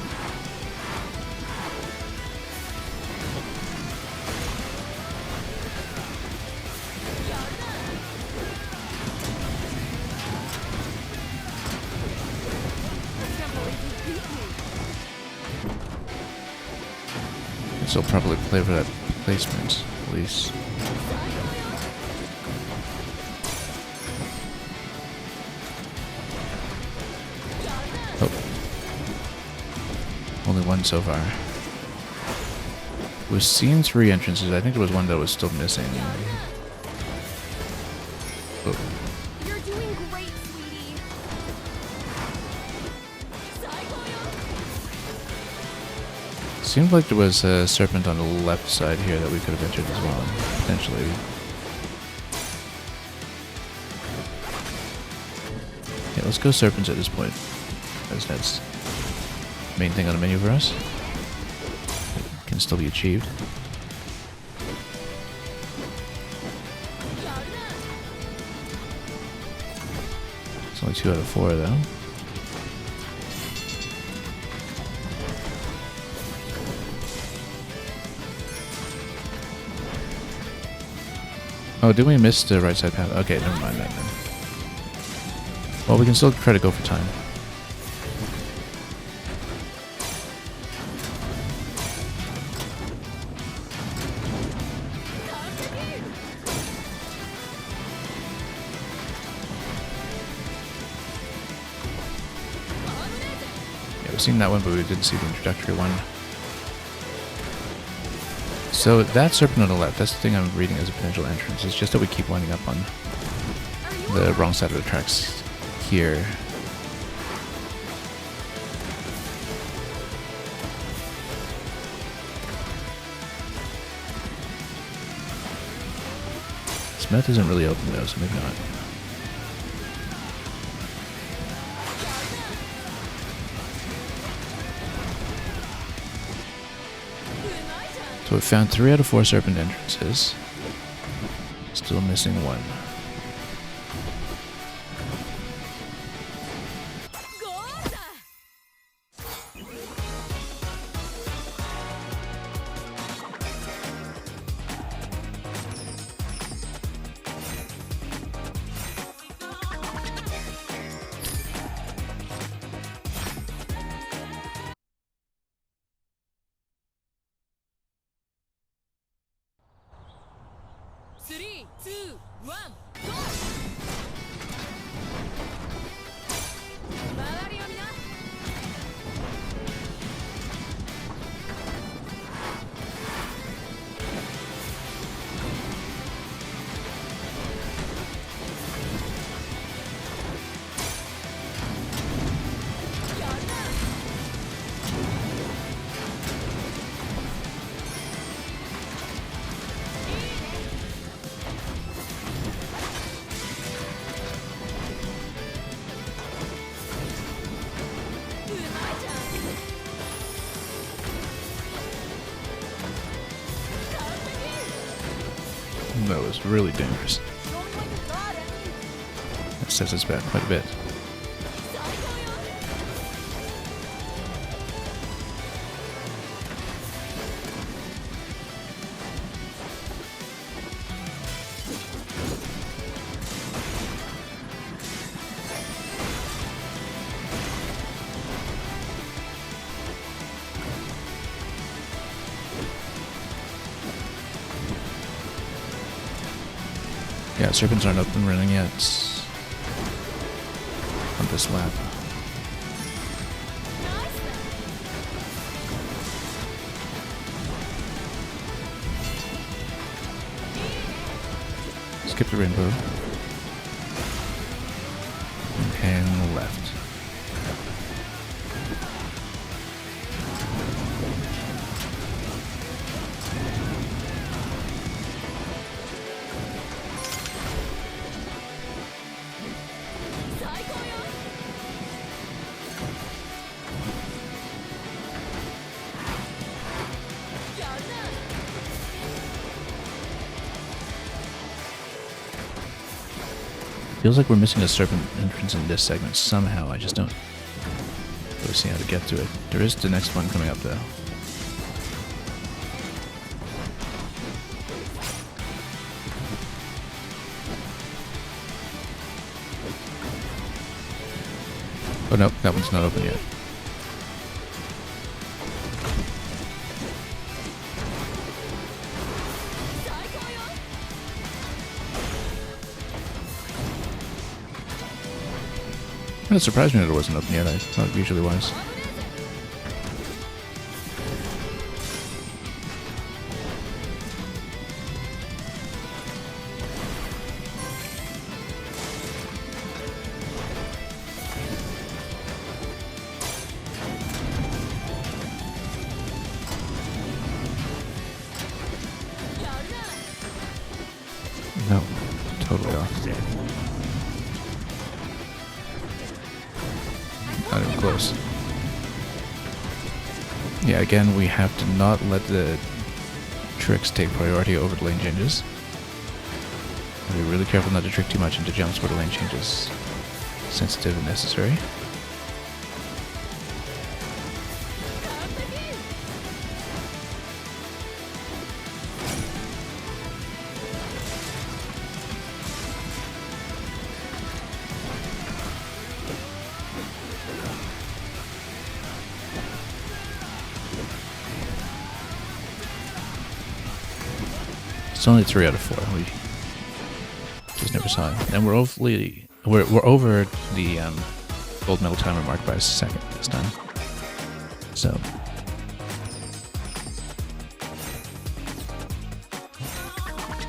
So probably play for that placement, at least. Oh. Only one so far. We've seen 3 entrances. I think there was one that was still missing. Oh. You're doing great, sweetie. Seemed like there was a serpent on the left side here that we could have entered as well, potentially. Yeah, let's go serpents at this point, as that's the main thing on the menu for us. It can still be achieved. It's only 2 out of 4 though. Oh, did we miss the right side path? Okay, never mind that then. Well, we can still try to go for time. Yeah, we've seen that one, but we didn't see the introductory one. So that serpent on the left, that's the thing I'm reading as a potential entrance. It's just that we keep winding up on the wrong side of the tracks here. This map isn't really open though, so maybe not. So we found 3 out of 4 serpent entrances. Still missing 1. Three, two, one, go! That was really dangerous. That sets us back quite a bit. Yeah, serpents aren't up and running yet on this lap. Skip the rainbow. And hang left. Feels like we're missing a serpent entrance in this segment somehow. I just don't really see how to get to it. There is the next one coming up though. Oh no, that one's not open yet. It surprised me that it wasn't open yet. I thought it usually was. No, totally off. Not even close. Yeah, again, we have to not let the tricks take priority over the lane changes. Be really careful not to trick too much into jumps where the lane changes. Sensitive and necessary. It's only 3 out of 4. We just never saw it, and we're over the gold medal timer mark by a second this time. So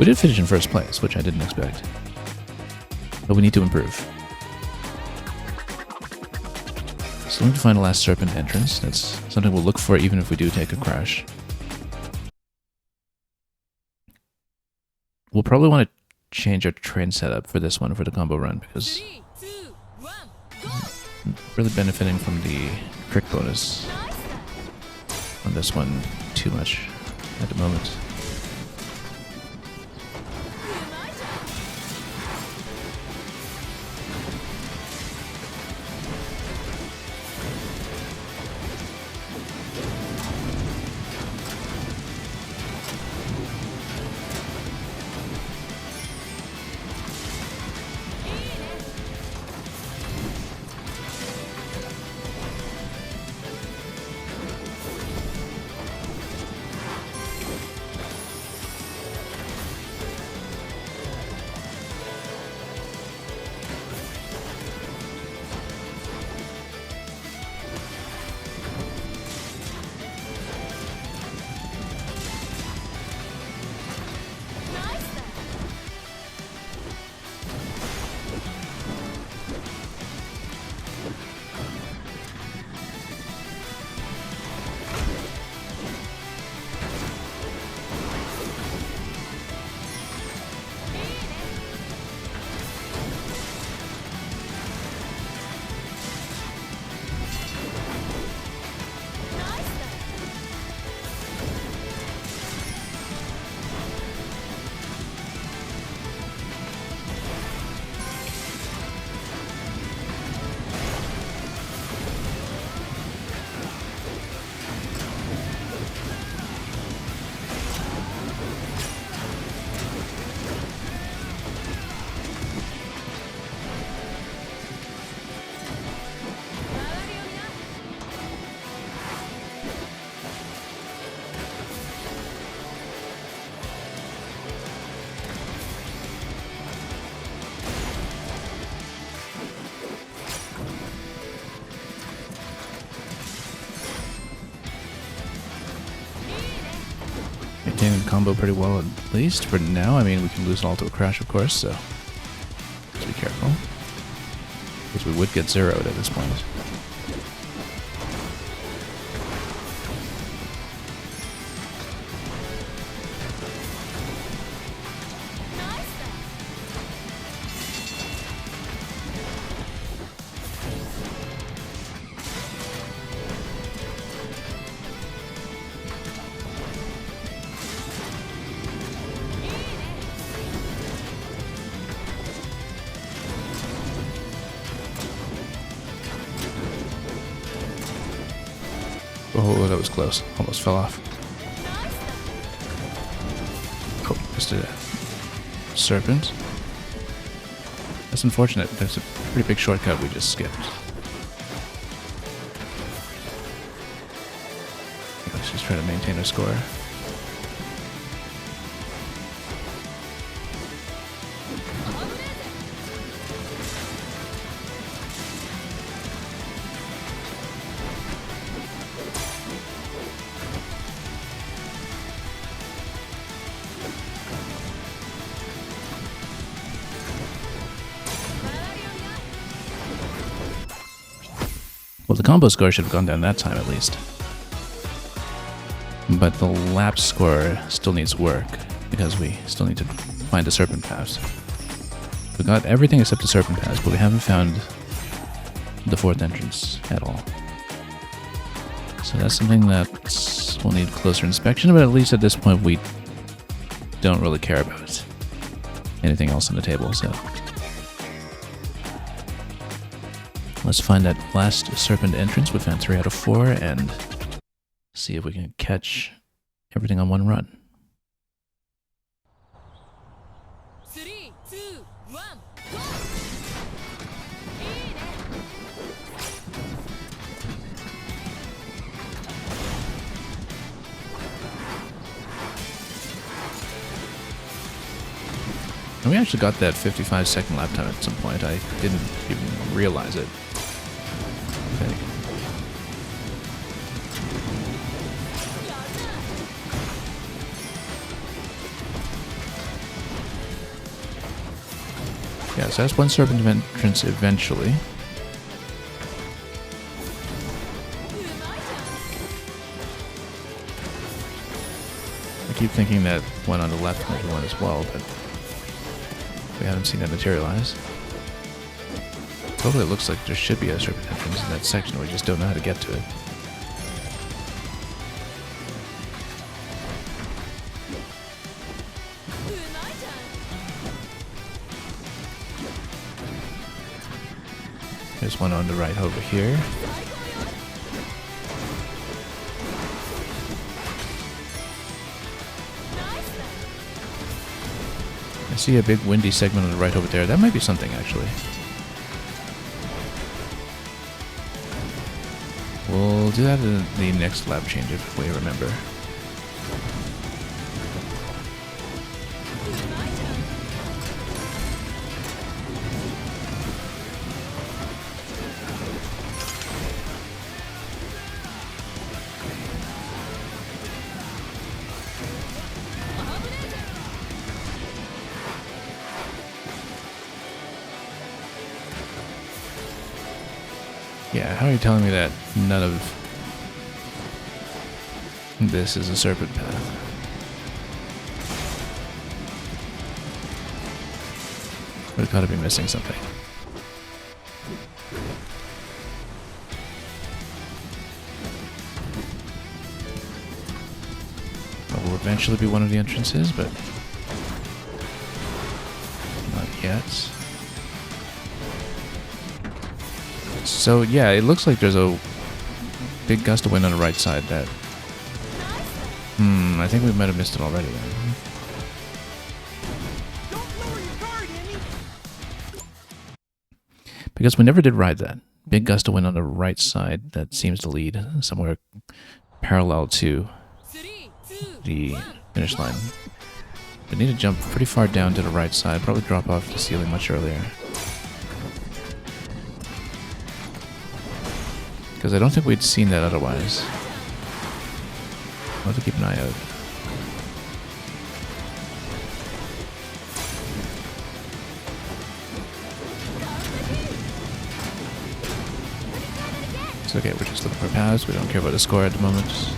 we did finish in first place, which I didn't expect, but we need to improve. So looking to find the last serpent entrance. That's something we'll look for even if we do take a crash. We'll probably want to change our train setup for this one for the combo run because I'm really benefiting from the trick bonus on this one too much at the moment. maintaining the combo pretty well, at least for now. I mean, we can lose it all to a crash, of course, so let's be careful. Because we would get zeroed at this point. Oh, that was close. Almost fell off. Oh, just a serpent. That's unfortunate. That's a pretty big shortcut we just skipped. Let's just try to maintain our score. Well, the combo score should have gone down that time at least. But the lap score still needs work, because we still need to find the serpent paths. We got everything except the serpent paths, but we haven't found the fourth entrance at all. So that's something that will need closer inspection, but at least at this point we don't really care about anything else on the table, so... Let's find that last serpent entrance. We found 3 out of 4 and see if we can catch everything on one run. 3, 2, 1, go! And we actually got that 55-second lap time at some point. I didn't even realize it. Okay. Yeah, so that's one serpent entrance eventually. I keep thinking that one on the left might be one as well, but we haven't seen that materialize. Totally looks like there should be a serpent entrance in that section, we just don't know how to get to it. There's one on the right over here. I see a big windy segment on the right over there. That might be something, actually. We'll do that in the next lap change if we remember. Yeah, how are you telling me that none of this is a serpent path? We've got to be missing something. Well, will eventually be one of the entrances, but not yet. So yeah, it looks like there's a big gust of wind on the right side that... I think we might have missed it already then. Don't lower your guard, Emmy! Because we never did ride that. Big gust of wind on the right side that seems to lead somewhere parallel to 3, 2, the finish line. We need to jump pretty far down to the right side, probably drop off the ceiling much earlier. Because I don't think we'd seen that otherwise. I'll have to keep an eye out. It's okay, we're just looking for paths. We don't care about the score at the moment.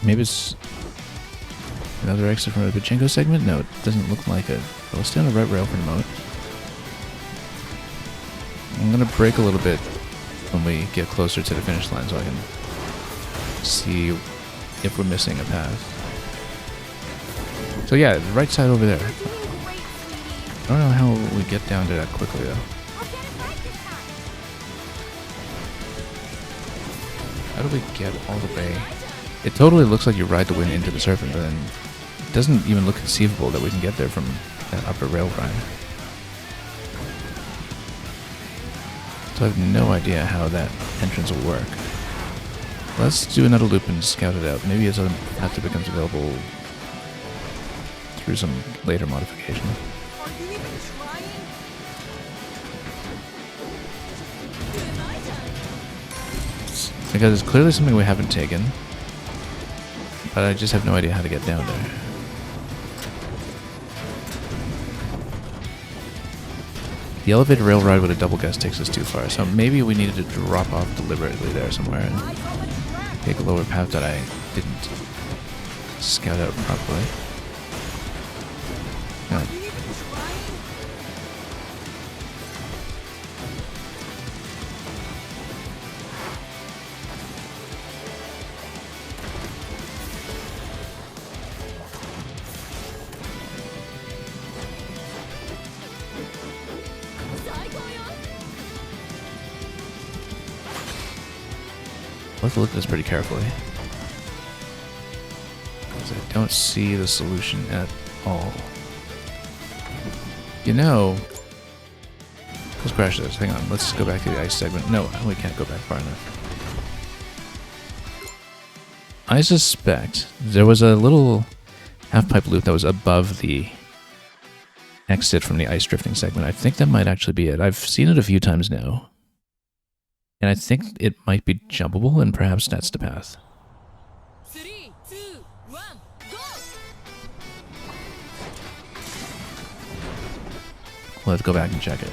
Maybe it's another exit from a pachinko segment? No, it doesn't look like it. But we'll stay on the right rail for the moment. I'm gonna brake a little bit when we get closer to the finish line so I can see if we're missing a path. So yeah, the right side over there. I don't know how we get down to that quickly though. How do we get all the way? It totally looks like you ride the wind into the serpent, but then it doesn't even look conceivable that we can get there from that upper rail ride. So I have no idea how that entrance will work. Let's do another loop and scout it out. Maybe it's a path that becomes available through some later modification. Are you even trying? Because it's clearly something we haven't taken. But I just have no idea how to get down there. The elevated rail ride with a double gas takes us too far, so maybe we needed to drop off deliberately there somewhere and take a lower path that I didn't scout out properly. No. Let's look at this pretty carefully. Because I don't see the solution at all. You know... Let's crash this. Hang on. Let's go back to the ice segment. No, we can't go back far enough. I suspect there was a little half-pipe loop that was above the exit from the ice drifting segment. I think that might actually be it. I've seen it a few times now. And I think it might be jumpable, and perhaps that's the path. 3, 2, 1, go! Let's go back and check it.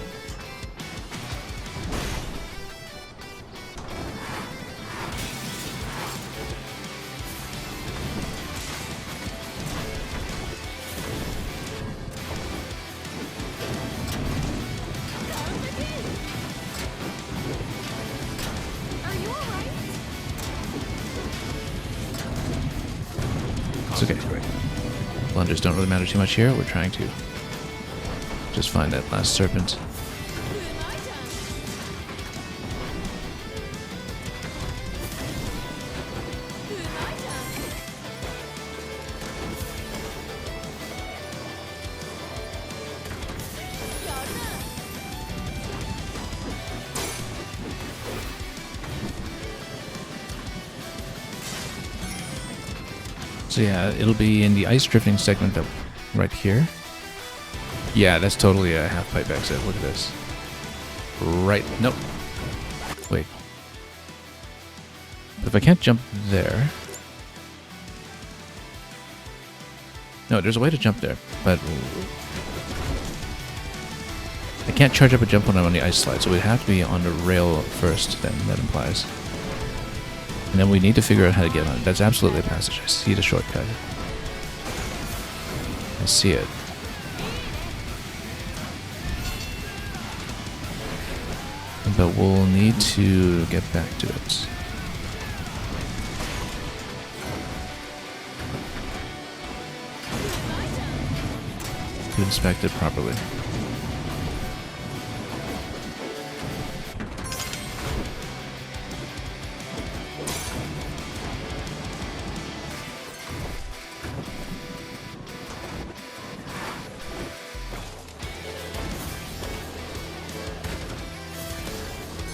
It's okay, great. Blunders don't really matter too much here. We're trying to just find that last serpent. So yeah, it'll be in the ice drifting segment that right here. Yeah, that's totally a half pipe exit. Look at this. Right. Nope. Wait. But if I can't jump there. No, there's a way to jump there, but I can't charge up a jump when I'm on the ice slide, so we'd have to be on the rail first, then that implies. And then we need to figure out how to get on it. That's absolutely a passage. I see the shortcut. I see it. But we'll need to get back to it. To inspect it properly.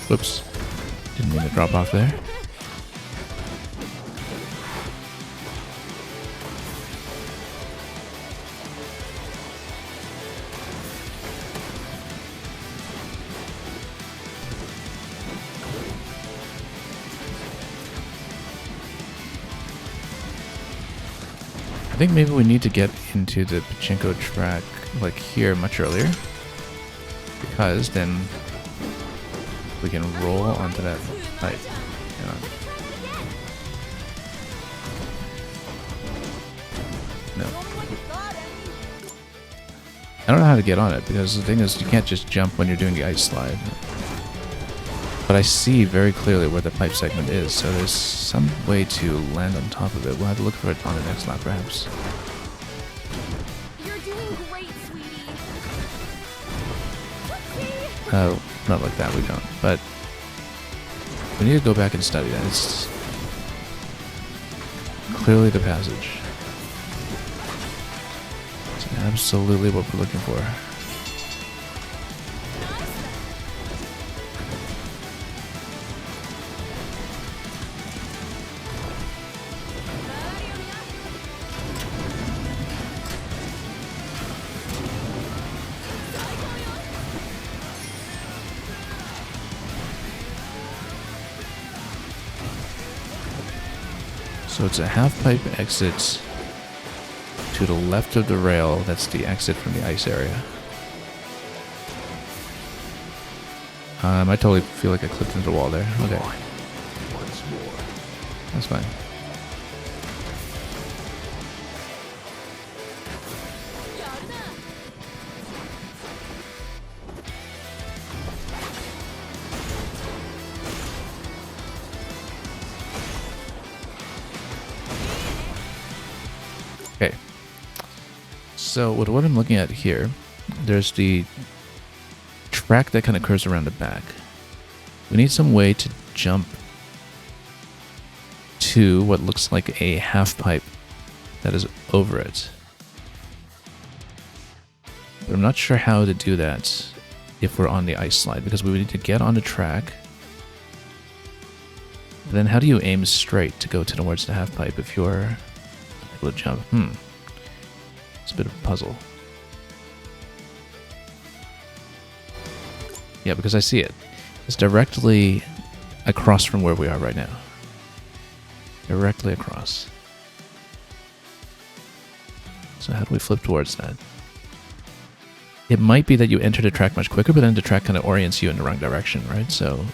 Whoops. Didn't mean to drop off there. I think maybe we need to get into the pachinko track like here much earlier, because then we can roll onto that pipe. Hang on. No. I don't know how to get on it, because the thing is you can't just jump when you're doing the ice slide. But I see very clearly where the pipe segment is, so there's some way to land on top of it. We'll have to look for it on the next lap, perhaps. You're doing great, sweetie. Oh, not like that, we don't. But we need to go back and study that. It's clearly the passage. It's absolutely what we're looking for. So it's a half-pipe exit to the left of the rail. That's the exit from the ice area. I totally feel like I clipped into the wall there. Okay. Once more. That's fine. Okay. So with what I'm looking at here, there's the track that kind of curves around the back. We need some way to jump to what looks like a half pipe that is over it. But I'm not sure how to do that if we're on the ice slide, because we would need to get on the track. But then how do you aim straight to go towards the half pipe if you're able to jump? It's a bit of a puzzle. Yeah, because I see it. It's directly across from where we are right now. Directly across. So how do we flip towards that? It might be that you enter the track much quicker, but then the track kind of orients you in the wrong direction, right? So,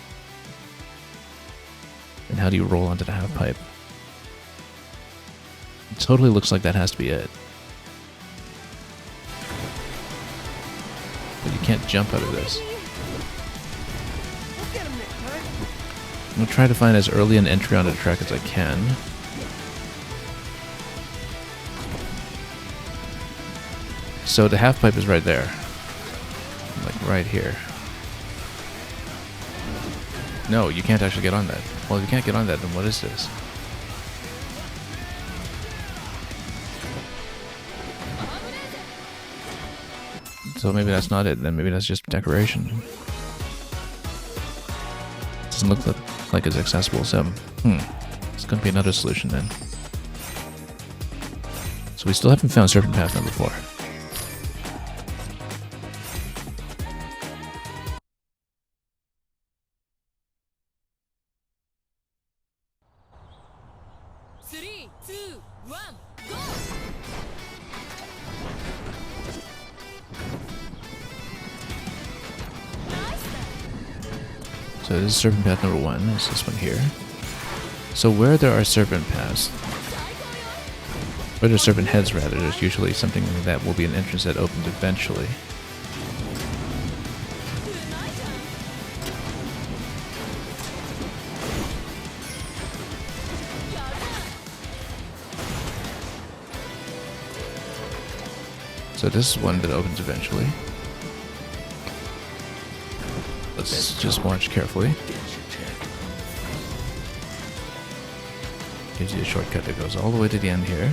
and how do you roll onto the half pipe? It totally looks like that has to be it. But you can't jump out of this. I'm going to try to find as early an entry onto the track as I can. So the half pipe is right there. Like right here. No, you can't actually get on that. Well, if you can't get on that, then what is this? So maybe that's not it, then maybe that's just decoration. Doesn't look like it's accessible, so it's gonna be another solution then. So we still haven't found Serpent Path number 4. So this is Serpent Path number 1, is this one here. So where there are Serpent Paths, where there are Serpent Heads rather, there's usually something that will be an entrance that opens eventually. So this is one that opens eventually. Let's just watch carefully. Gives you a shortcut that goes all the way to the end here.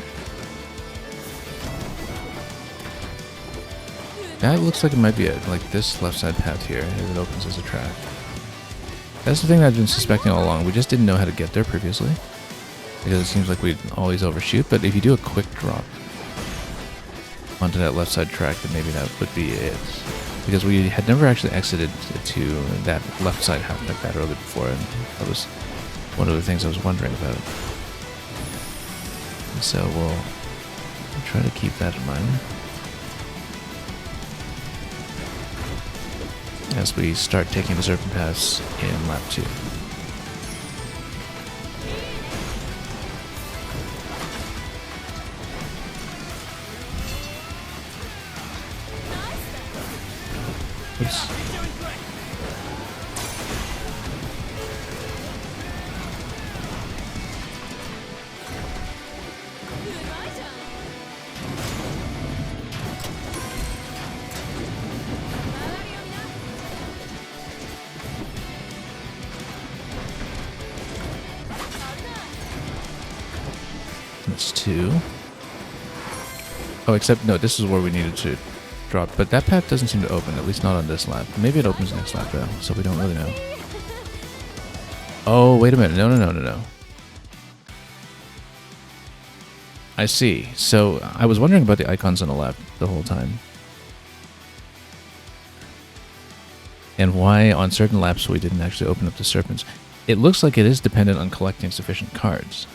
That looks like it might be it, like this left side path here, as it opens as a track. That's the thing that I've been suspecting all along. We just didn't know how to get there previously. Because it seems like we'd always overshoot, but if you do a quick drop onto that left side track, then maybe that would be it. Because we had never actually exited to that left side half like that early before, and that was one of the things I was wondering about. So we'll try to keep that in mind as we start taking the serpent paths in lap 2. Oops. That's 2. Oh, except, no, this is where we needed to drop. But that path doesn't seem to open, at least not on this lap. Maybe it opens next lap, though, so we don't really know. Oh, wait a minute. No. I see. So, I was wondering about the icons on the left the whole time. And why on certain laps we didn't actually open up the serpents. It looks like it is dependent on collecting sufficient cards.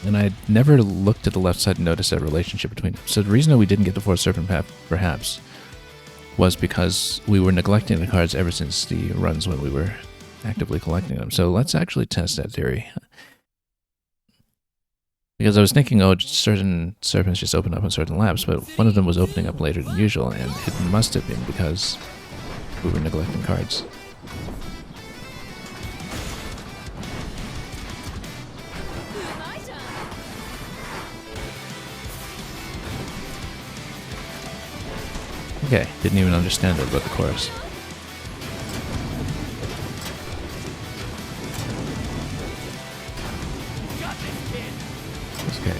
And I never looked at the left side and noticed that relationship between them. So the reason that we didn't get the fourth serpent path, perhaps, was because we were neglecting the cards ever since the runs when we were actively collecting them. So let's actually test that theory. Because I was thinking, oh, certain serpents just open up on certain laps, but one of them was opening up later than usual, and it must have been because we were neglecting cards. Okay, didn't even understand it about the chorus. Okay.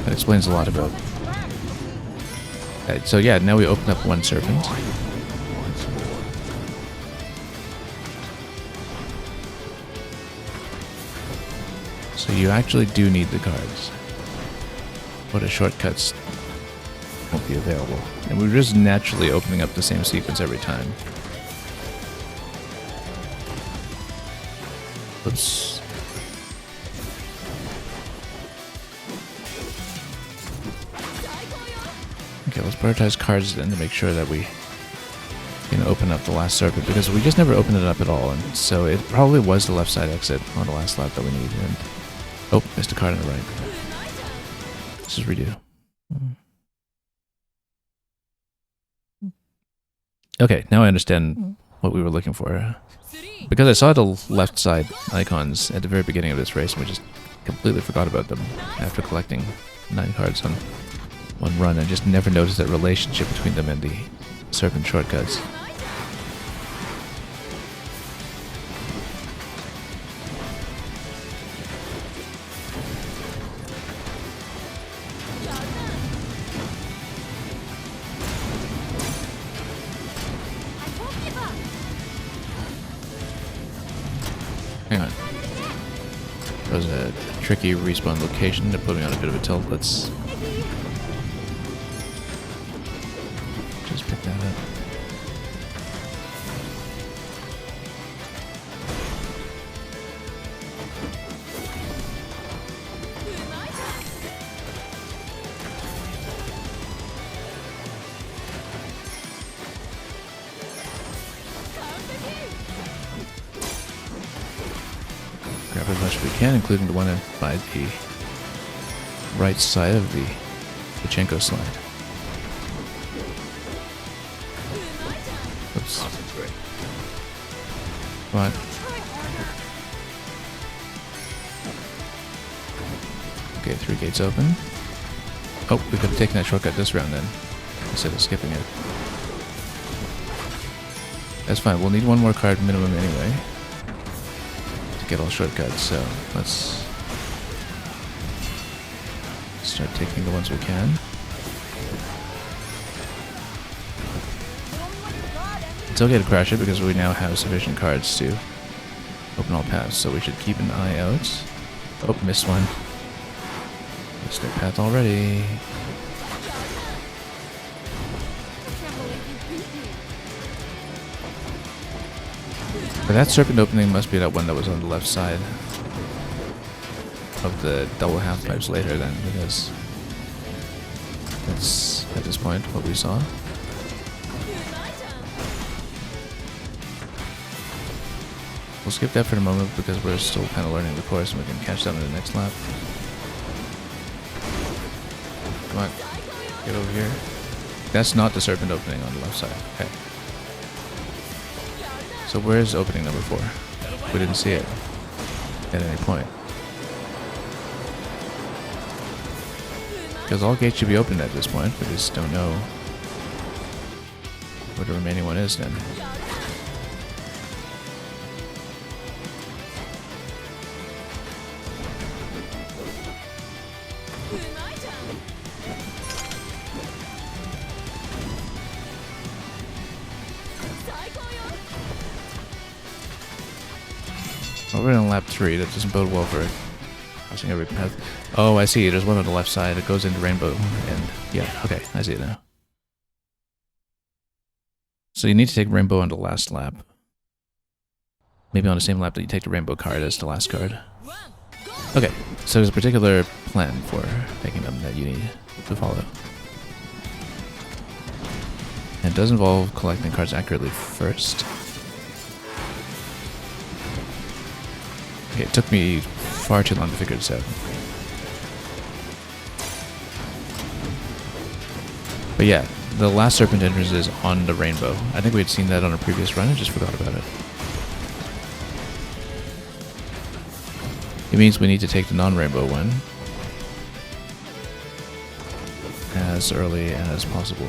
That explains a lot about... Okay, so yeah, now we open up one serpent. So you actually do need the cards. What a shortcuts won't be available. And we're just naturally opening up the same sequence every time. Oops. Okay, let's prioritize cards then to make sure that we can open up the last serpent, because we just never opened it up at all, and so it probably was the left side exit on the last lap that we needed. And oh, missed a card on the right. Let's just redo. Okay, now I understand what we were looking for. Because I saw the left side icons at the very beginning of this race, and we just completely forgot about them after collecting 9 cards on one run. I just never noticed that relationship between them and the serpent shortcuts. Hang on. That was a tricky respawn location to put me on a bit of a tilt. Let's just pick that up. Grab as much as we can, including the one by the right side of the Pachenko slide. Oops. Come on. Okay, 3 gates open. Oh, we could have taken that shortcut this round then, instead of skipping it. That's fine, we'll need 1 more card minimum anyway get all shortcuts, so let's start taking the ones we can. It's okay to crash it because we now have sufficient cards to open all paths, so we should keep an eye out. Oh, missed one. Missed a path already. But that serpent opening must be that one that was on the left side of the double half pipes later then, because that's at this point what we saw. We'll skip that for the moment because we're still kind of learning the course and we can catch that in the next lap. Come on, get over here. That's not the serpent opening on the left side. Okay. So where's opening number 4? We didn't see it at any point. Because all gates should be open at this point, we just don't know what the remaining one is then. Oh, we're in lap 3. That doesn't bode well for crossing every path. Oh, I see. There's one on the left side. It goes into rainbow. And yeah, okay. I see it now. So you need to take rainbow on the last lap. Maybe on the same lap that you take the rainbow card as the last card. Okay, so there's a particular plan for taking them that you need to follow. And it does involve collecting cards accurately first. Okay, it took me far too long to figure this out. But yeah, the last serpent entrance is on the rainbow. I think we had seen that on a previous run, I just forgot about it. It means we need to take the non-rainbow one as early as possible.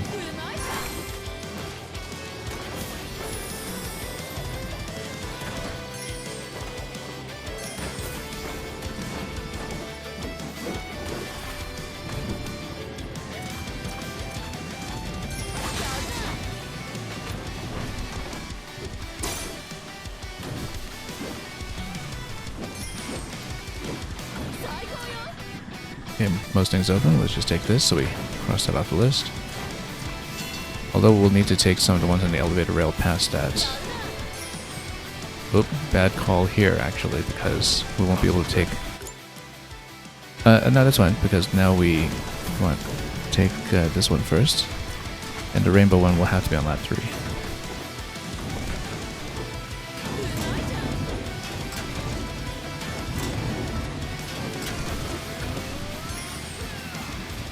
Okay, most things open. Let's just take this so we cross that off the list. Although we'll need to take some of the ones on the elevator rail past that. Oop, bad call here actually, because we won't be able to take... no, that's fine, because now we want to take this one first. And the rainbow one will have to be on lap 3.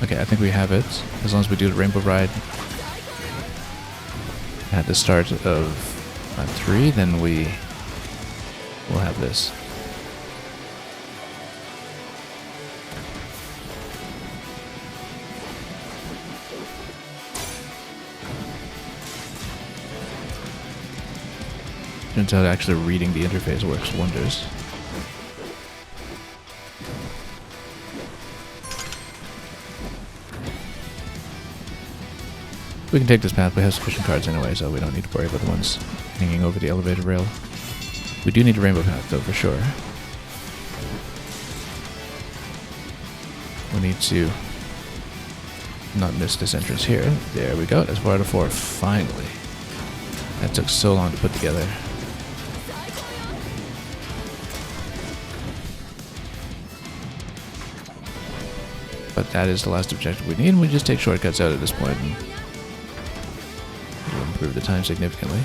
Okay, I think we have it. As long as we do the rainbow ride at the start of lap 3, then we will have this. Turns out actually reading the interface works wonders. We can take this path, we have sufficient cards anyway, so we don't need to worry about the ones hanging over the elevator rail. We do need a rainbow path though, for sure. We need to not miss this entrance here. There we go, that's 4 out of 4, finally. That took so long to put together. But that is the last objective we need, and we just take shortcuts out at this point. And it'll improve the time significantly.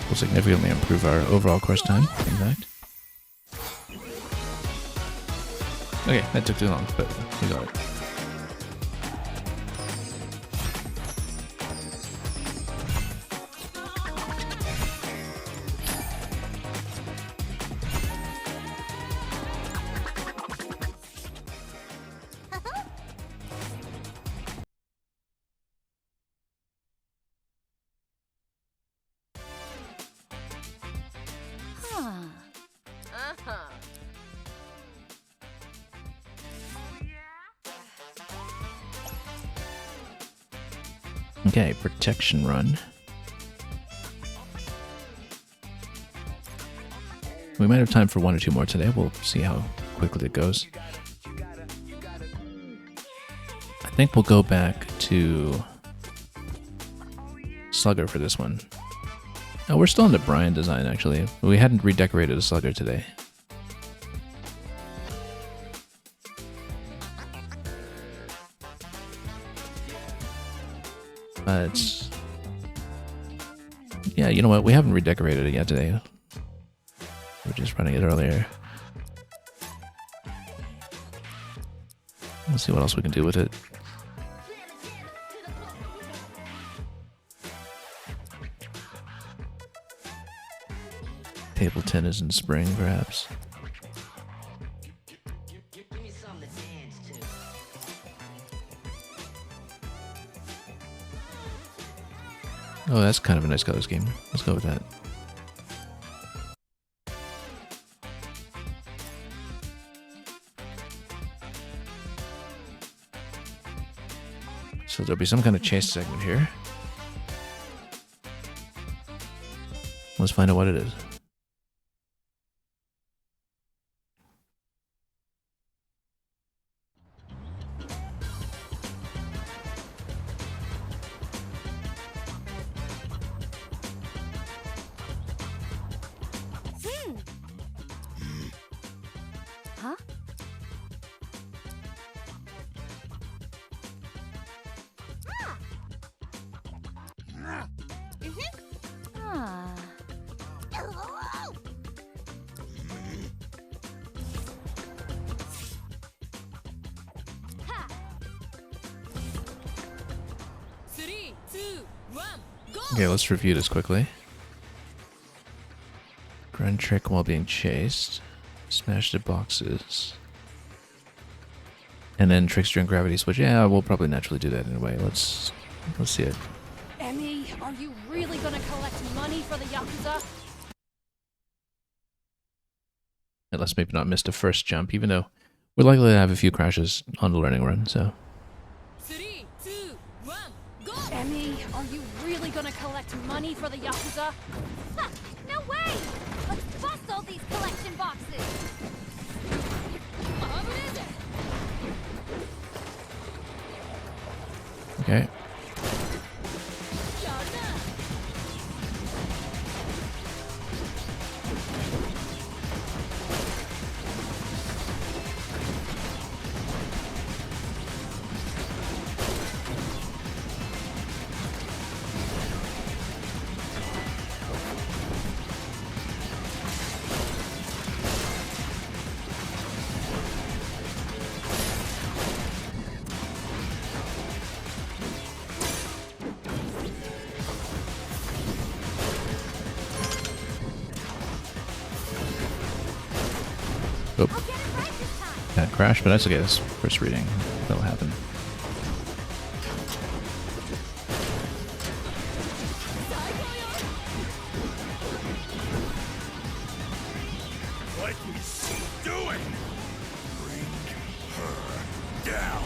Will significantly improve our overall course time, in fact. Okay, that took too long, but we got it. Okay, protection run. We might have time for 1 or 2 more today. We'll see how quickly it goes. I think we'll go back to Slugger for this one. Oh, we're still in the Brian design, actually. We hadn't redecorated a Slugger today. But yeah, you know what? We haven't redecorated it yet today. We're just running it earlier. Let's see what else we can do with it. Table tennis in spring, perhaps. Oh, that's kind of a nice color scheme. Let's go with that. So there'll be some kind of chase segment here. Let's find out what it is. Huh? Ah. Three, two, one, go! Okay, let's review this quickly. Grunt trick while being chased. Smash the boxes. And then trickster and gravity switch. Yeah, we'll probably naturally do that anyway. Let's see it. Emmy, are you really gonna collect money for the Yakuza? And let's maybe not miss the first jump, even though we're likely to have a few crashes on the learning run, so. 3, 2, 1, go! Emmy, are you really gonna collect money for the Yakuza? Ha! No way! Let's bust all these collection boxes! Okay. Oh. That crashed, but that's okay. That's first reading. That'll happen. What is she doing? Bring her down.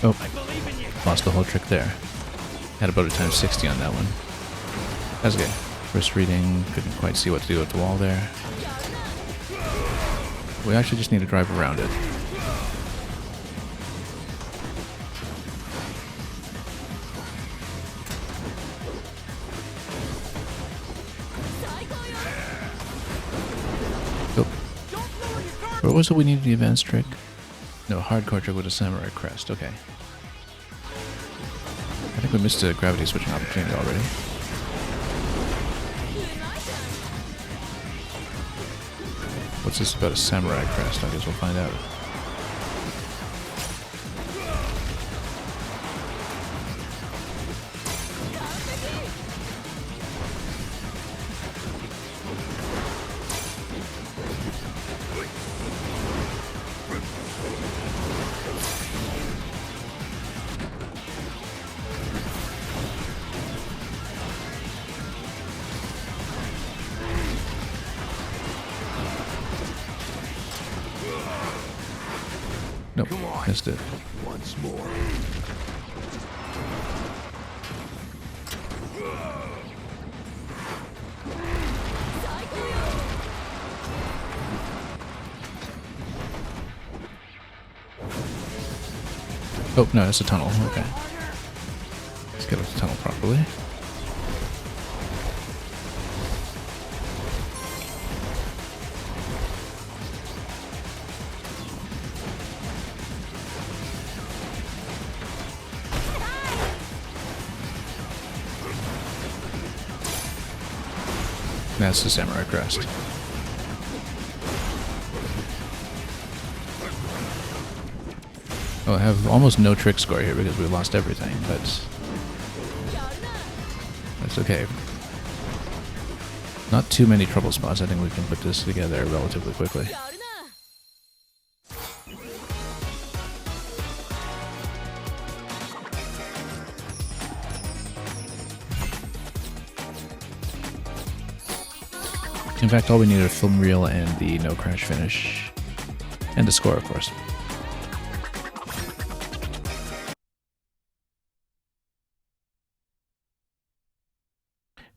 Oh, lost the whole trick there. Had about a times 60 on that one. That's okay. First reading, couldn't quite see what to do with the wall there. we actually just need to drive around it. Oh. What was it we needed the advanced trick? No, hardcore trick with a samurai crest. Okay. I think we missed a gravity switching opportunity already. What's this about a samurai crest? I guess we'll find out. Nope, missed it. Once more. Oh, no, it's a tunnel. Okay. Let's get up the tunnel properly. That's the samurai crest. Oh, I have almost no trick score here because we lost everything, but that's okay. Not too many trouble spots. I think we can put this together relatively quickly. In fact, all we need are film reel and the no crash finish. And the score, of course.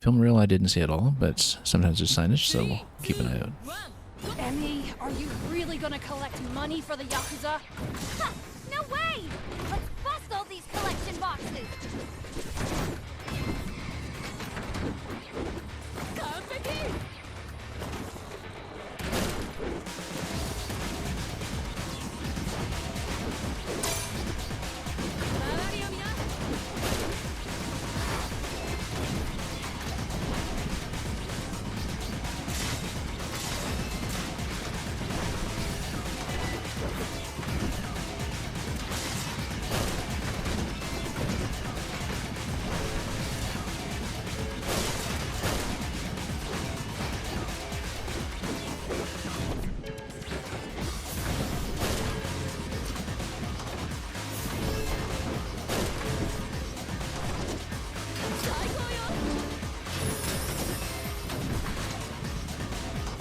Film reel I didn't see at all, but sometimes there's signage, so we'll keep an eye out. Emmy, are you really gonna collect money for the Yakuza? Ha! No way! Let's bust all these collection boxes!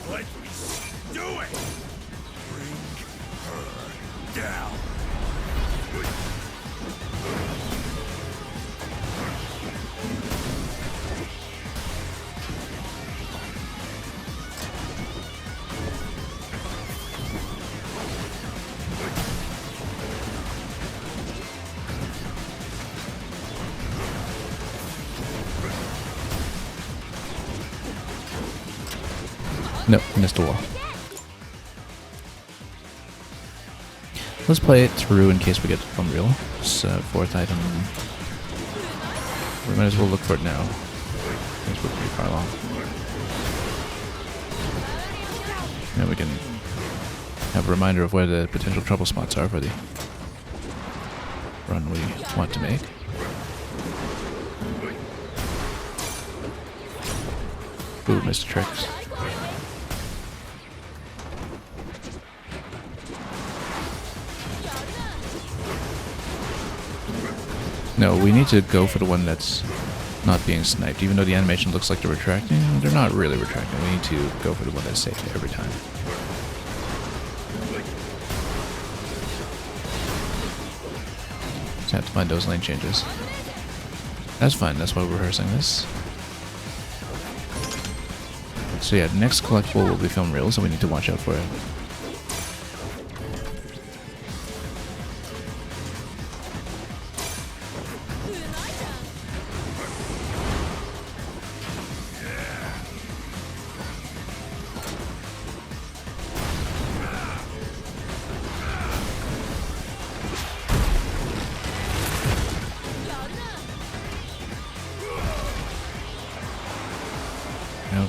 Let me see. Do it! Bring her down. Nope, missed a wall. Let's play it through in case we get to Unreal. It's fourth item. We might as well look for it now. Since we're pretty far along. Then we can have a reminder of where the potential trouble spots are for the run we want to make. Ooh, missed tricks. No, we need to go for the one that's not being sniped. Even though the animation looks like they're retracting, they're not really retracting. We need to go for the one that's safe every time. Just have to find those lane changes. That's fine, that's why we're rehearsing this. So yeah, the next collectible will be film reels, so we need to watch out for it.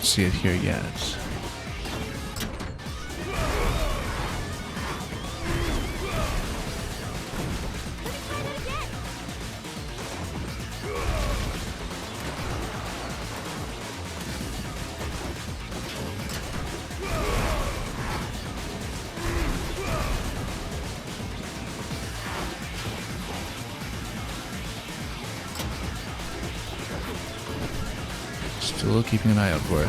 don't see it here yet. Still keeping an eye out for it.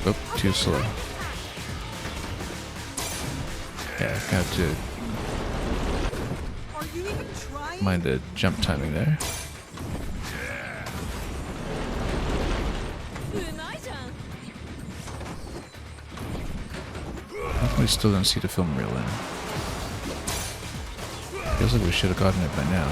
Oh, too slow. Yeah, got to Are you even trying? mind the jump timing there. How come we still don't see the film reel in? Feels like we should have gotten it by now.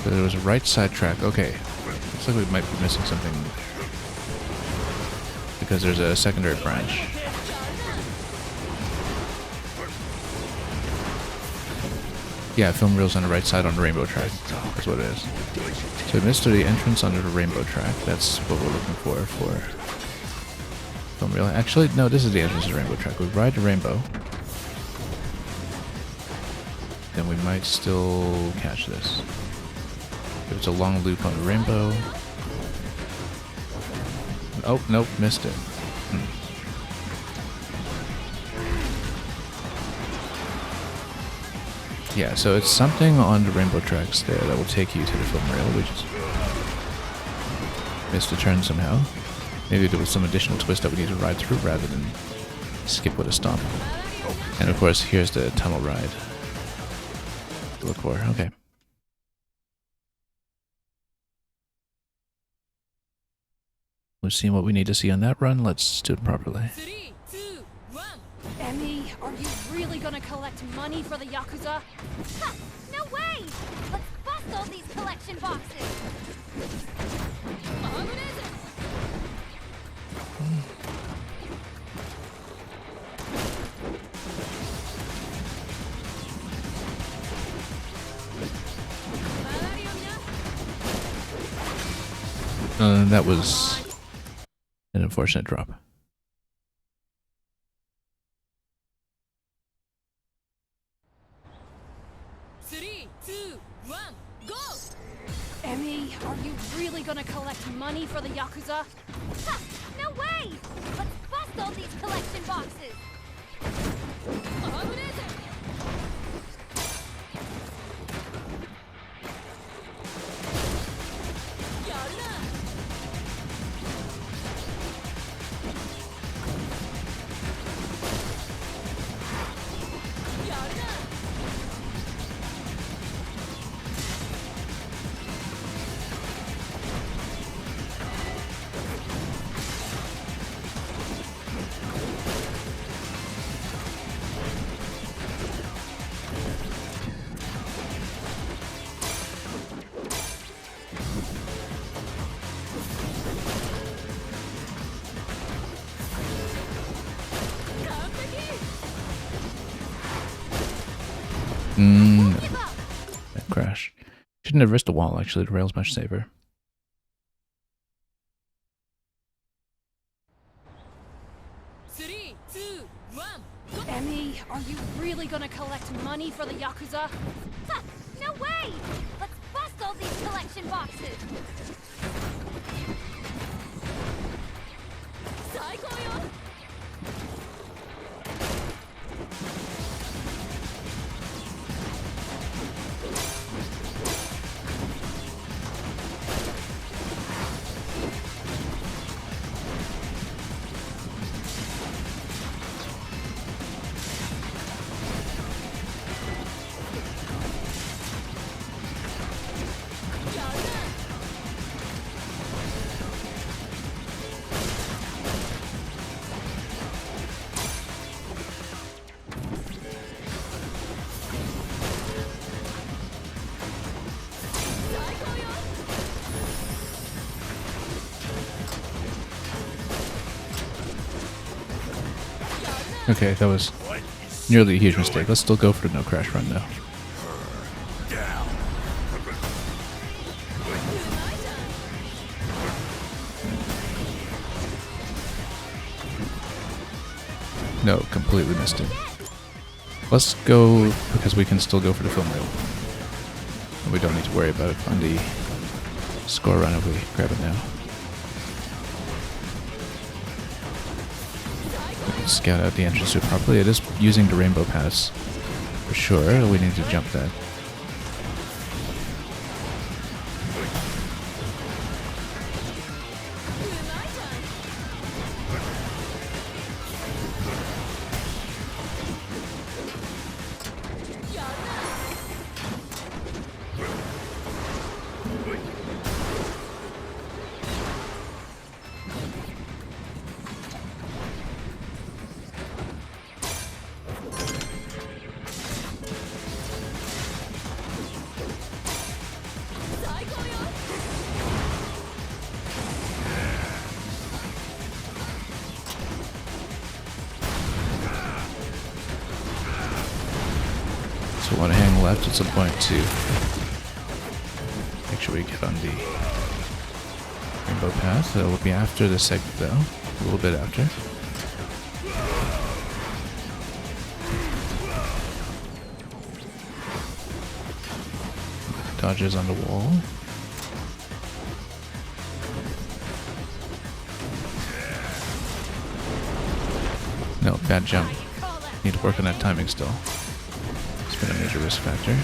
So there was a right side track. Okay. Looks like we might be missing something. Because there's a secondary branch. Yeah, film reels on the right side on the rainbow track. That's what it is. So we missed the entrance under the rainbow track. That's what we're looking for film reel. Actually, no, this is the entrance to the rainbow track. We ride the rainbow. Then we might still catch this. If it's a long loop on the rainbow. Oh, nope, missed it. Yeah, so it's something on the rainbow tracks there that will take you to the film rail. We just missed a turn somehow. Maybe there was some additional twist that we need to ride through rather than skip with a stop. And of course, here's the tunnel ride to look for. Okay. We've seen what we need to see on that run. Let's do it properly. 3, 2, 1. Emmy, are you really gonna collect money for the Yakuza? Ha! No way! Let's bust all these collection boxes! That was an unfortunate drop. Three, two, one, go! Emmy, are you really gonna collect money for the Yakuza? Ha! No way! Let's bust all these collection boxes! That crash. Shouldn't have risked a wall, actually. The rail's much safer. Three, two, one, go! Emmy, are you really gonna collect money for the Yakuza? Ha! No way! Let's bust all these collection boxes! Okay, that was nearly a huge mistake. Let's still go for the no crash run now. No, completely missed it. Let's go, because we can still go for the film reel. And we don't need to worry about it on the score run if we grab it now. We can scout out the entrance to it properly. It is using the rainbow pass for sure. We need to jump that. So we want to hang left at some point to make sure we get on the rainbow path. That will be after this segment though, a little bit after. Dodges on the wall. No, bad jump. Need to work on that timing still. It's been a major risk factor.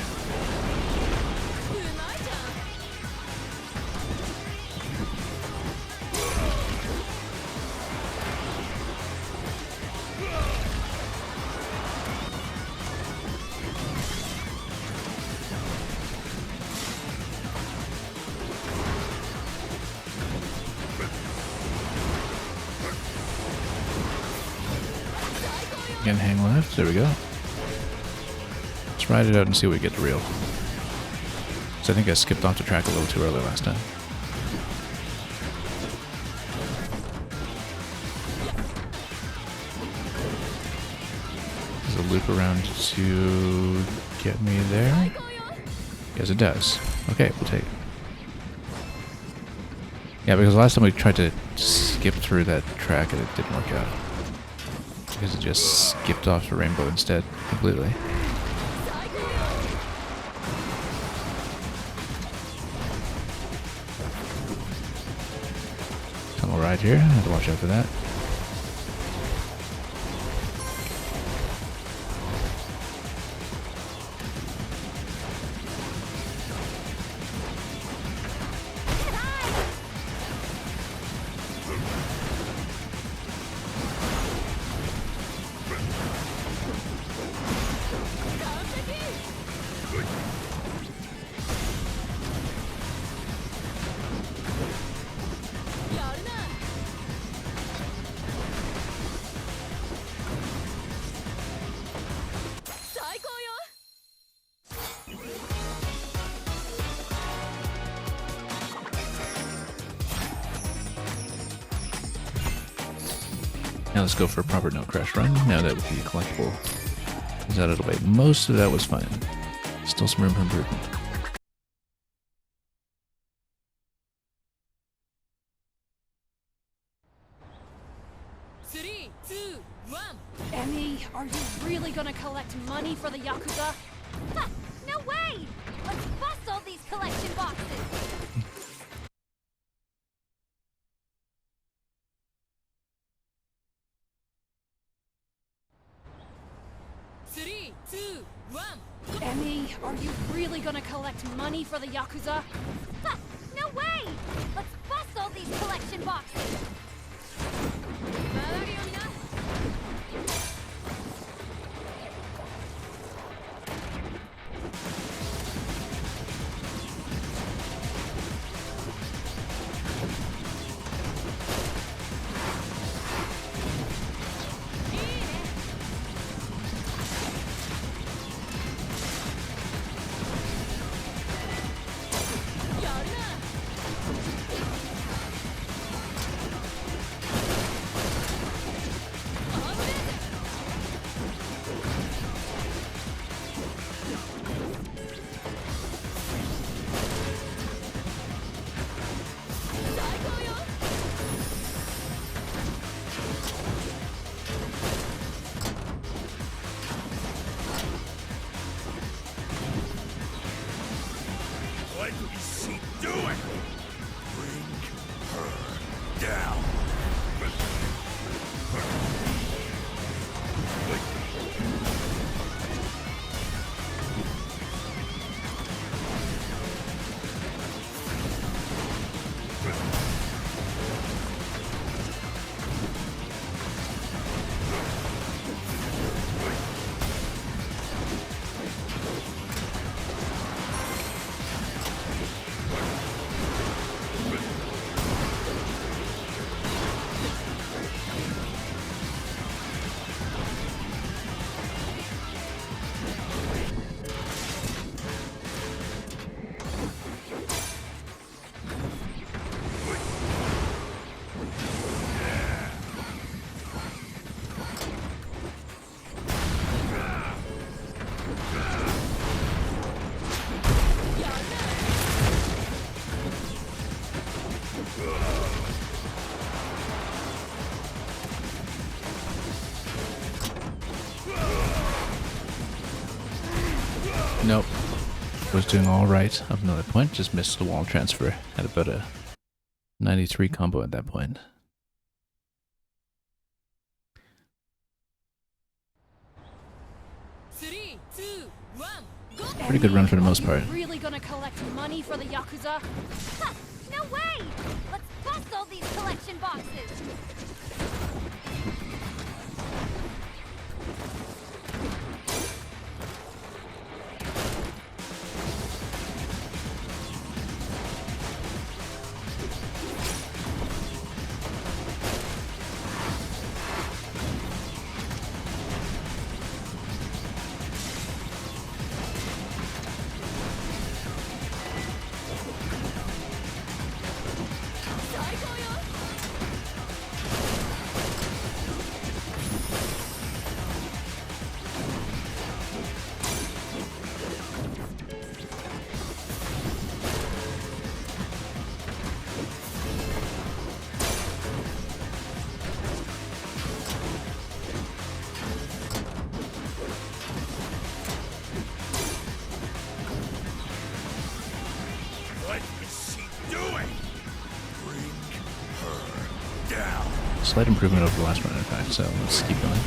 Again, hang left. There we go. Let's ride it out and see what we get to reel. So I think I skipped off the track a little too early last time. Does a loop around to get me there? Yes, it does. Okay, we'll take it. Yeah, because last time we tried to skip through that track and it didn't work out. Because it just skipped off the rainbow instead, completely. Tunnel ride here, I have to watch out for that. Now let's go for a proper no crash run, now that the collectible is out of the way. Most of that was fine. Still some room for improvement. Three, two, one. Emmy, are you really gonna collect money for the Yakuza? Ha! No way! Let's bust all these collection boxes! Three, two, one. Emmy, are you really gonna collect money for the Yakuza? Ha! No way! Let's bust all these collection boxes! is she doing? Bring her down. Nope. Was doing all right up until that point. Just missed the wall transfer. Had about a 93 combo at that point. Three, two, one, go! Pretty good run for the most part. Really gonna collect money for the Yakuza? Ha! No way! Let's bust all these collection boxes! What is she doing? Bring her down. Slight improvement over the last run, in fact, so let's keep going.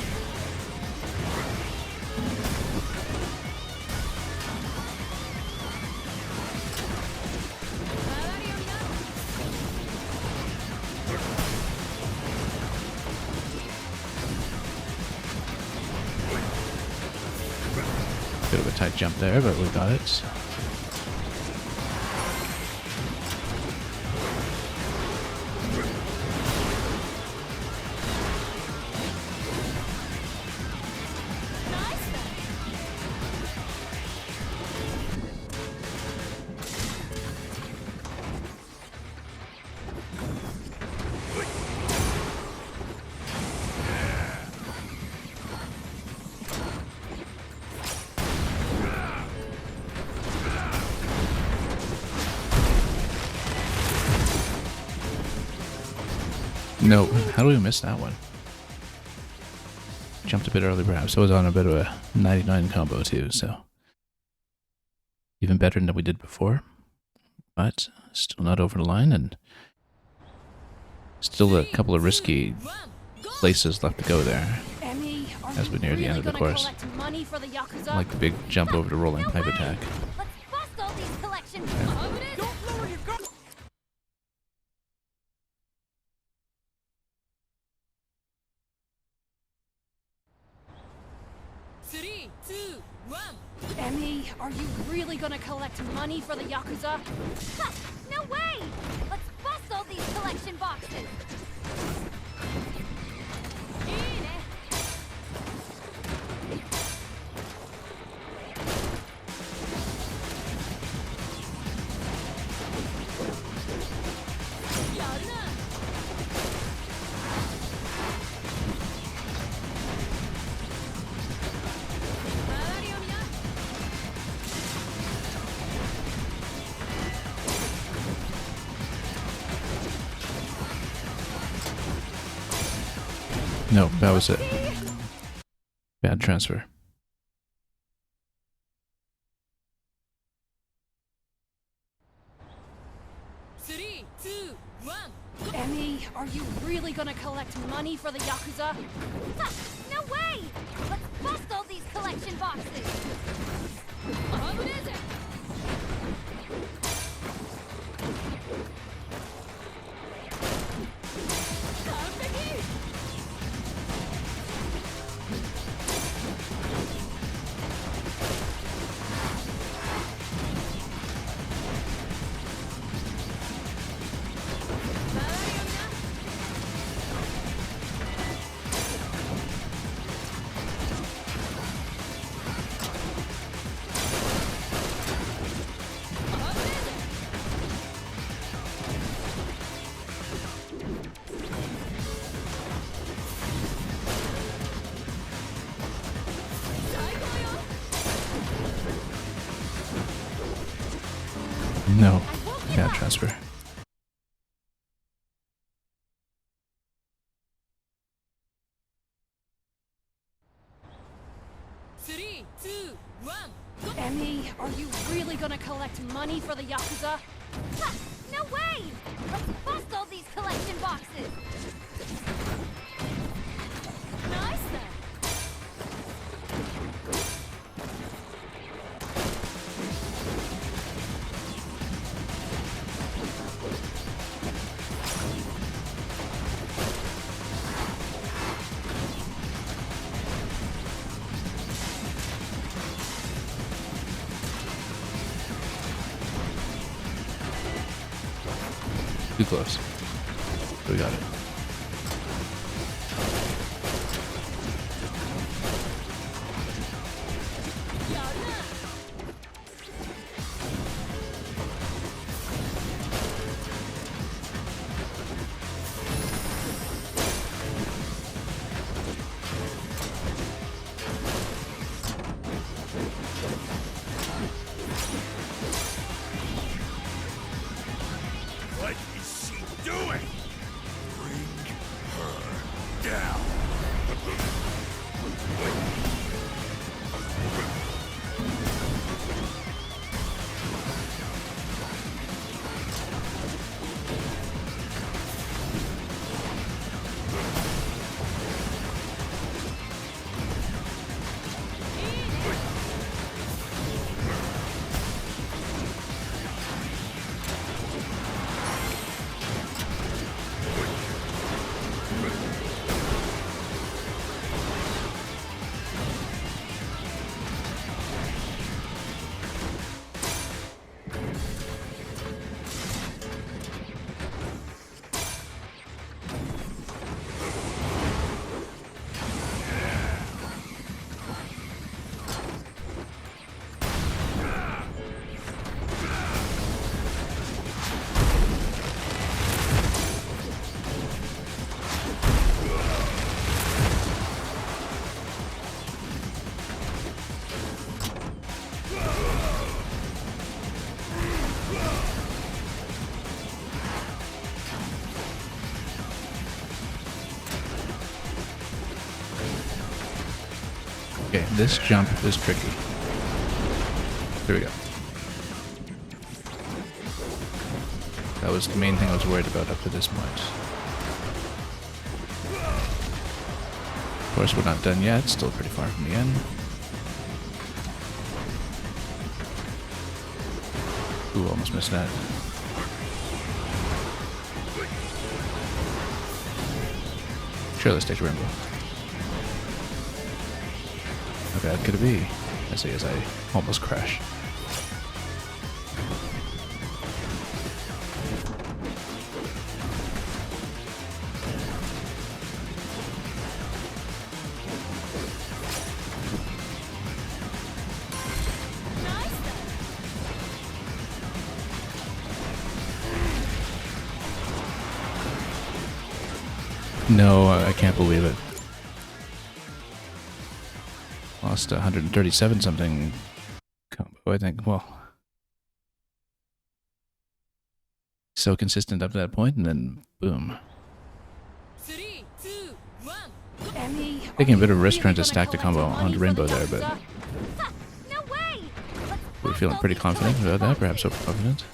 Bit of a tight jump there, but we got it. No, how do we miss that one? Jumped a bit early perhaps. I was on a bit of a 99 combo too, so even better than we did before. But still not over the line, and still a couple of risky places left to go there Emmy, as we near the end of the course. Money for the Yakuza? Like the big jump over the rolling pipe attack. Let's bust all these collection boxes! Don't lower your guard! Three, two, one. Emmy, are you really gonna collect money for the Yakuza? Ha! No way! Let's bust all these collection boxes! No, that was it. Bad transfer. 3, 2, 1. Emmy, are you really gonna collect money for the Yakuza? Ha! No way! Let's bust all these collection boxes! No. Can't transfer. Three, two, one. Emmy, are you really gonna collect money for the Yakuza? Ha! No way! Let's bust all these collection boxes! Nice then. Too close. We got it. What is she doing? Bring her down. Okay, this jump is tricky. Here we go. That was the main thing I was worried about up to this point. Of course, we're not done yet. Still pretty far from the end. Ooh, almost missed that. Sure, let's take Rainbow. How bad could it be? I say as I almost crash. No, I can't believe it. Lost 137 something combo, I think. Well, so consistent up to that point, and then boom. 3, 2, 1. Emmy, Taking a bit of risk trying to stack the combo onto Rainbow there, but ha! No way! Let's we're bust feeling all pretty these confident collection about that, perhaps boxes. overconfident.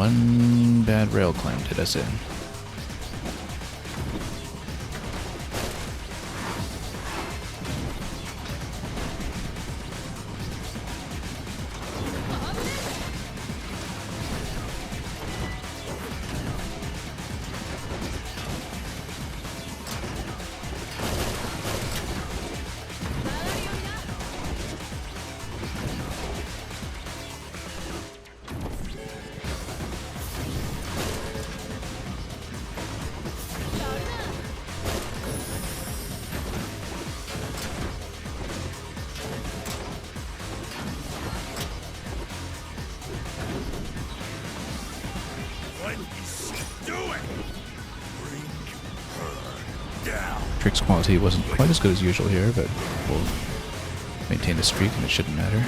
one bad rail climb did us in. What is she doing? Bring her down. Trick's quality wasn't quite as good as usual here, but we'll maintain the streak and it shouldn't matter.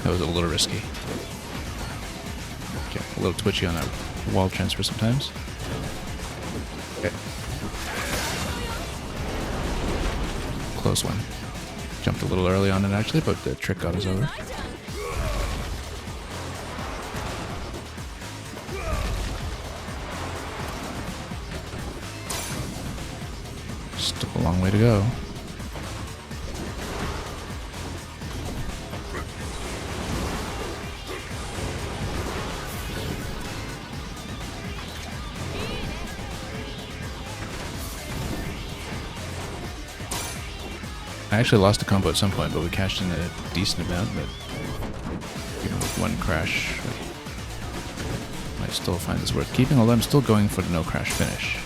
That was a little risky. Okay, a little twitchy on that wall transfer sometimes. Okay. Close one. Jumped a little early on it actually, but the trick got us over. Still a long way to go. I actually lost a combo at some point, but we cashed in a decent amount, but even with one crash, I might still find this worth keeping, although I'm still going for the no crash finish.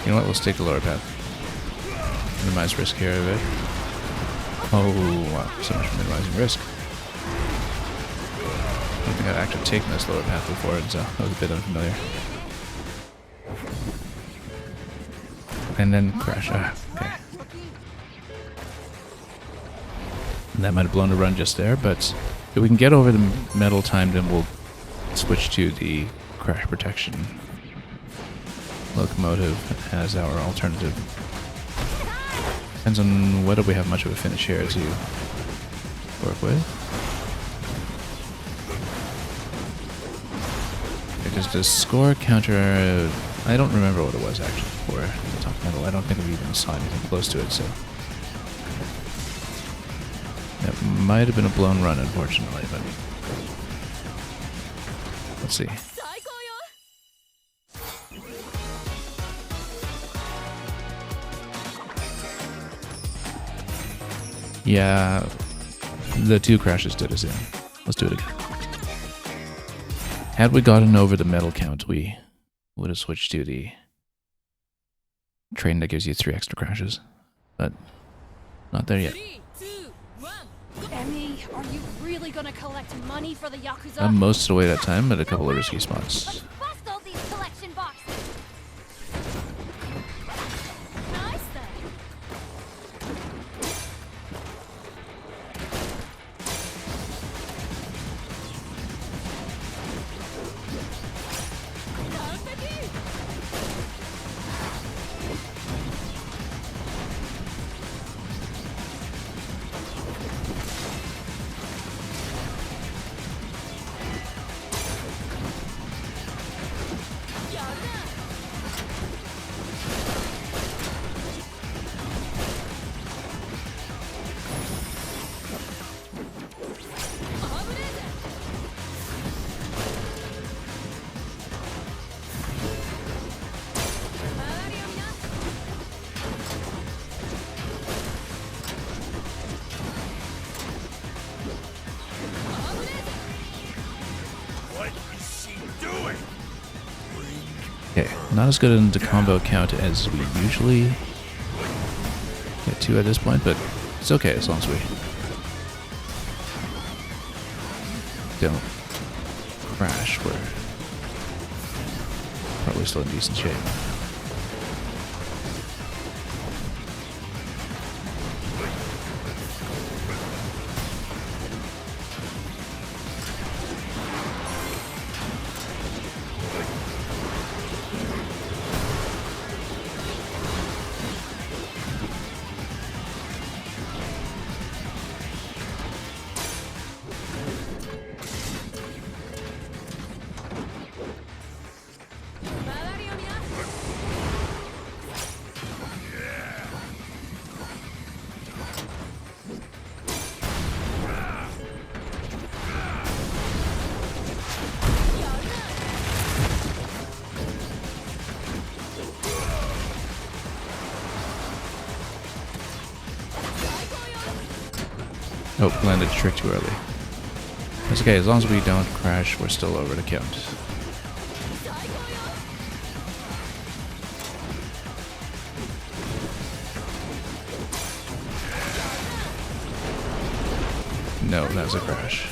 You know what, let's take the lower path. Minimize risk here a bit. Oh wow, so much for minimizing risk. I don't think I've actually taken this lower path before, so that was a bit unfamiliar. And then crash. Okay. And that might have blown a run just there, but if we can get over the metal time, then we'll switch to the crash protection locomotive as our alternative. Depends on whether we have much of a finish here to work with. Because the score counter, I don't remember what it was actually for the top metal. I don't think we even saw anything close to it, so that might have been a blown run, unfortunately, but let's see. Yeah, the two crashes did us in. Let's do it again. Had we gotten over the metal count, we would have switched to the train that gives you 3 extra crashes, but not there yet. 3, 2, 1, go. Emmy, are you really gonna collect money for the Yakuza? I'm most of the way that time, but a couple of risky spots. Let's bust all these collection boxes. Nice then. Okay, not as good in the combo count as we usually get to at this point, but it's okay as long as we don't crash. We're probably still in decent shape. Oh, landed trick too early. That's okay, as long as we don't crash, we're still over the count. No, that was a crash.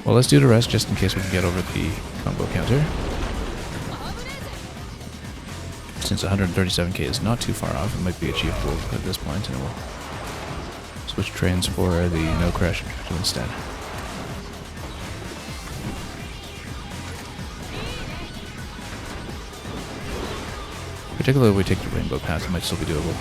Well, let's do the rest just in case we can get over the combo counter. Since 137k is not too far off, it might be achievable at this point, and we'll switch trains for the no crash instead. Particularly if we take the rainbow path, it might still be doable.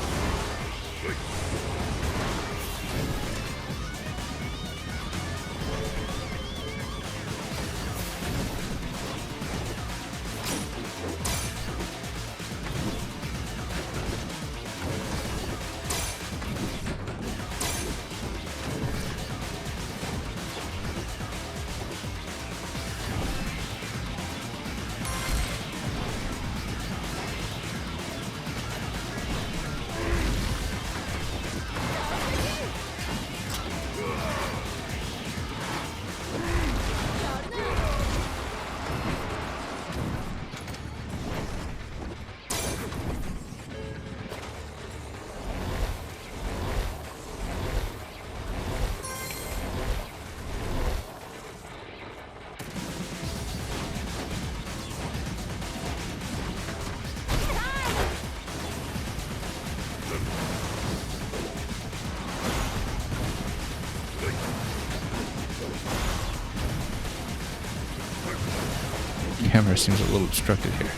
Camera seems a little obstructed here.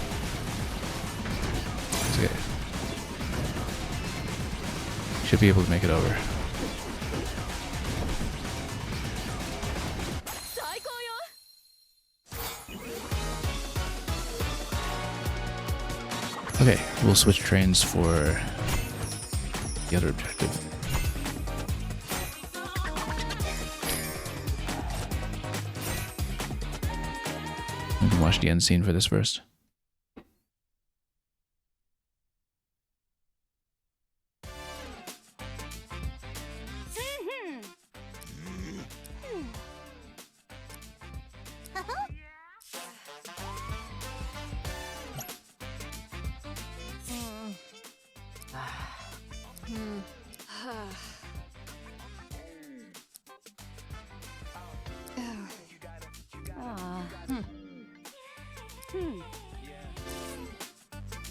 It's okay. Should be able to make it over. Okay, we'll switch trains for the other objective. We can watch the end scene for this first.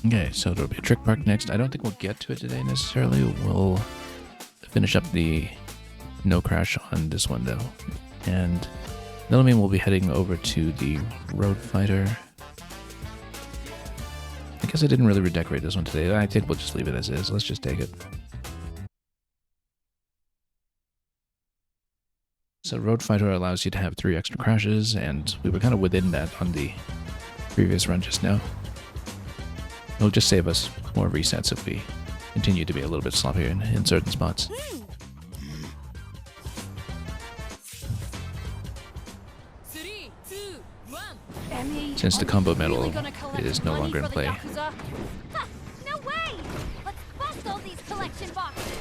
Okay, so there'll be a trick park next. I don't think we'll get to it today necessarily. We'll finish up the no crash on this one though. And that'll mean we'll be heading over to the road fighter. I guess I didn't really redecorate this one today. I think we'll just leave it as is. Let's just take it. So road fighter allows you to have 3 extra crashes, and we were kind of within that on the previous run just now. It'll just save us more resets if we continue to be a little bit sloppier in certain spots. Since the combo medal is no longer in play. Ha! No way! Let's bust all these collection boxes!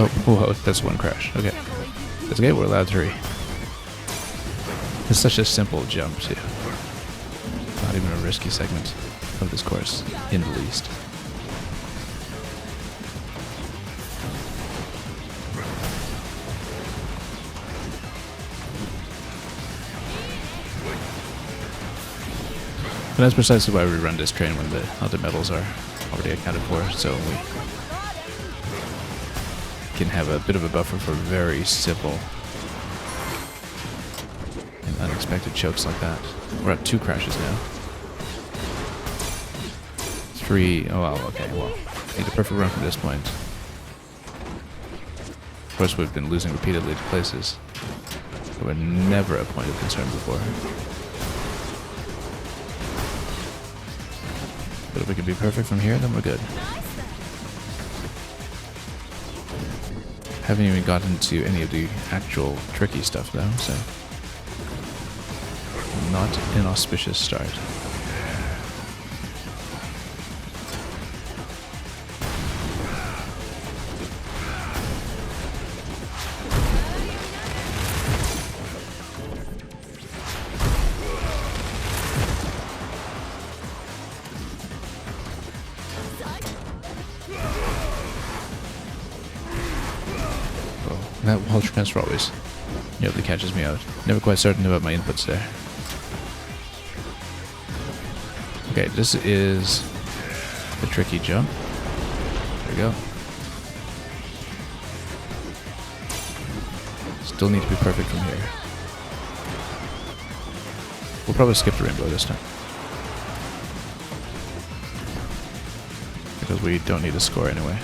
Oh, whoa, that's one crash. Okay. It's okay, we're allowed 3. It's such a simple jump, too. Not even a risky segment of this course, in the least. And that's precisely why we run this train when the other medals are already accounted for, so we can have a bit of a buffer for very simple and unexpected chokes like that. We're at 2 crashes now. 3, oh well, okay, well, need a perfect run from this point. Of course, we've been losing repeatedly to places that were never a point of concern before. But if we can be perfect from here, then we're good. Haven't even gotten to any of the actual tricky stuff though, so not an auspicious start. That wall transfer always nearly catches me out. Never quite certain about my inputs there. Okay, this is the tricky jump. There we go. Still need to be perfect from here. We'll probably skip the rainbow this time, because we don't need a score anyway.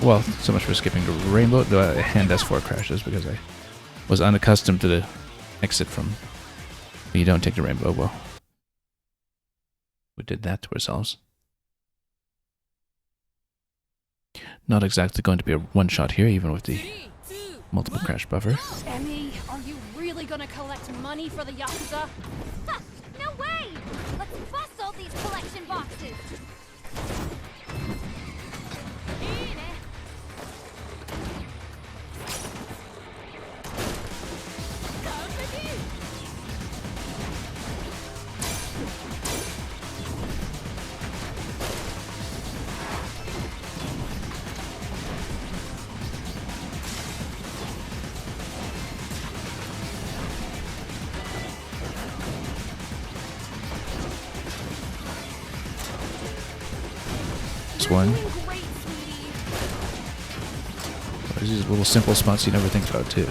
Well, so much for skipping the rainbow, though I hand S4 crashes because I was unaccustomed to the exit from when you don't take the rainbow. Well, we did that to ourselves. Not exactly going to be a one-shot here, even with the multiple crash buffer. Emmy, are you really gonna collect money for the Yakuza? Ha! No way! Let's bust all these collection boxes! One. There's these little simple spots you never think about too.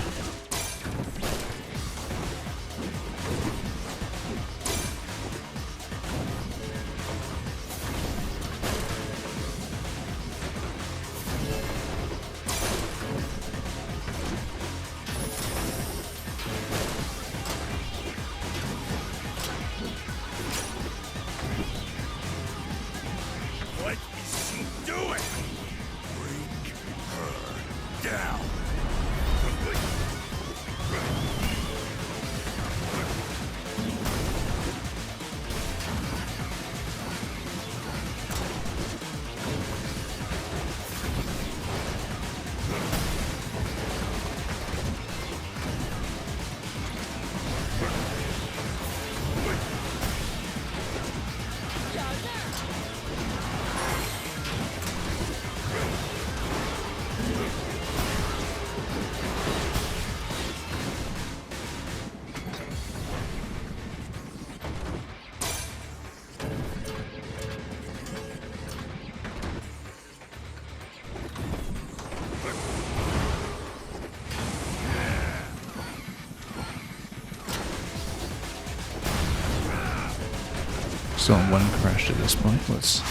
Still on 1 crash at this point. Let's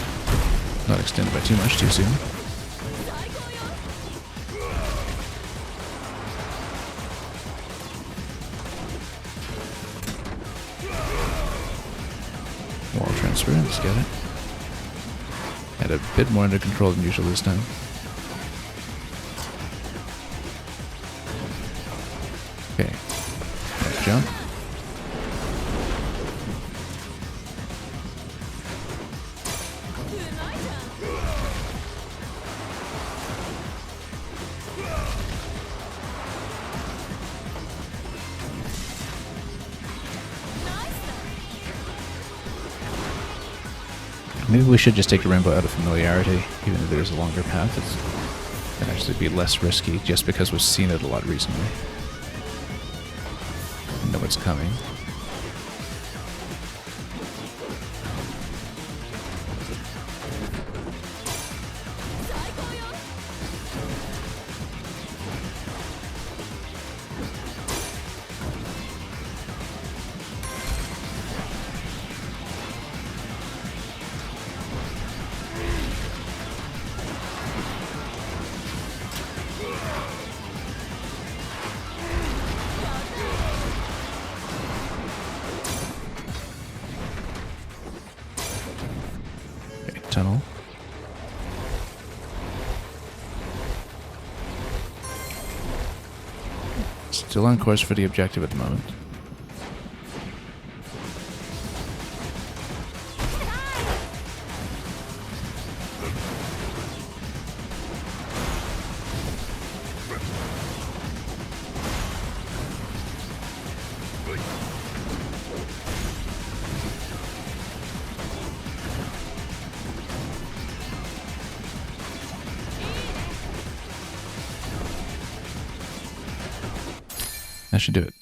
not extend by too much too soon. Wall transfer, let's get it. Had a bit more under control than usual this time. Okay. Jump. Maybe we should just take the rainbow out of familiarity, even if there's a longer path. It can actually be less risky just because we've seen it a lot recently. We know what's coming. Tunnel. Still on course for the objective at the moment. That should do it.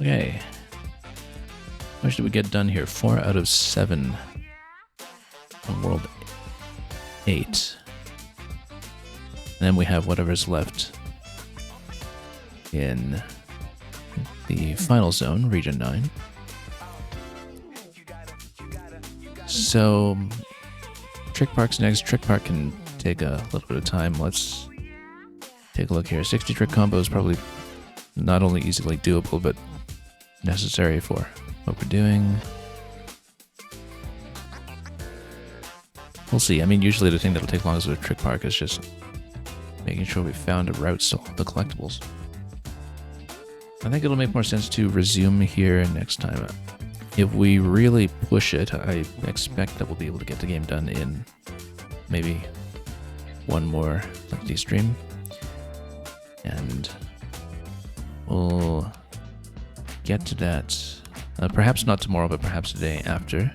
Okay. How much did we get done here? 4 out of 7. On World 8. And then we have whatever's left in the final zone, Region 9. So, Trick Park's next. Trick Park can take a little bit of time. Let's take a look here. 60 trick combo is probably not only easily doable, but necessary for what we're doing. We'll see. I mean, usually the thing that'll take longest with Trick Park is just making sure we found a route to the collectibles. I think it'll make more sense to resume here next time. If we really push it, I expect that we'll be able to get the game done in maybe one more lengthy stream. And we'll get to that, perhaps not tomorrow, but perhaps the day after,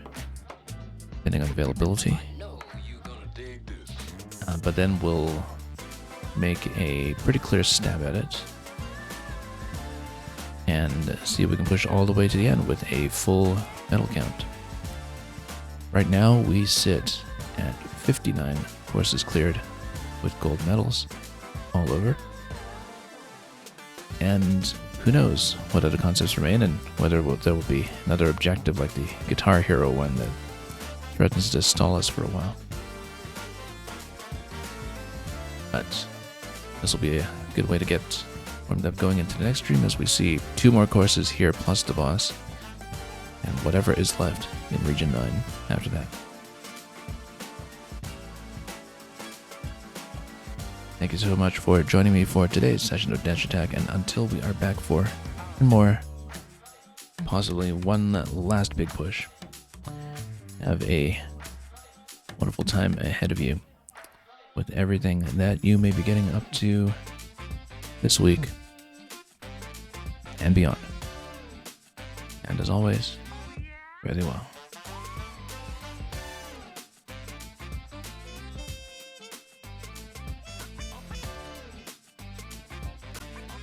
depending on availability. But then we'll make a pretty clear stab at it and see if we can push all the way to the end with a full medal count. Right now we sit at 59 courses cleared with gold medals all over. And who knows what other concepts remain and whether there will be another objective like the Guitar Hero one that threatens to stall us for a while. But this will be a good way to get warmed up going into the next stream as we see 2 more courses here plus the boss and whatever is left in Region 9 after that. Thank you so much for joining me for today's session of Denshattack, and until we are back for more, possibly one last big push, have a wonderful time ahead of you with everything that you may be getting up to this week and beyond. And as always, very well.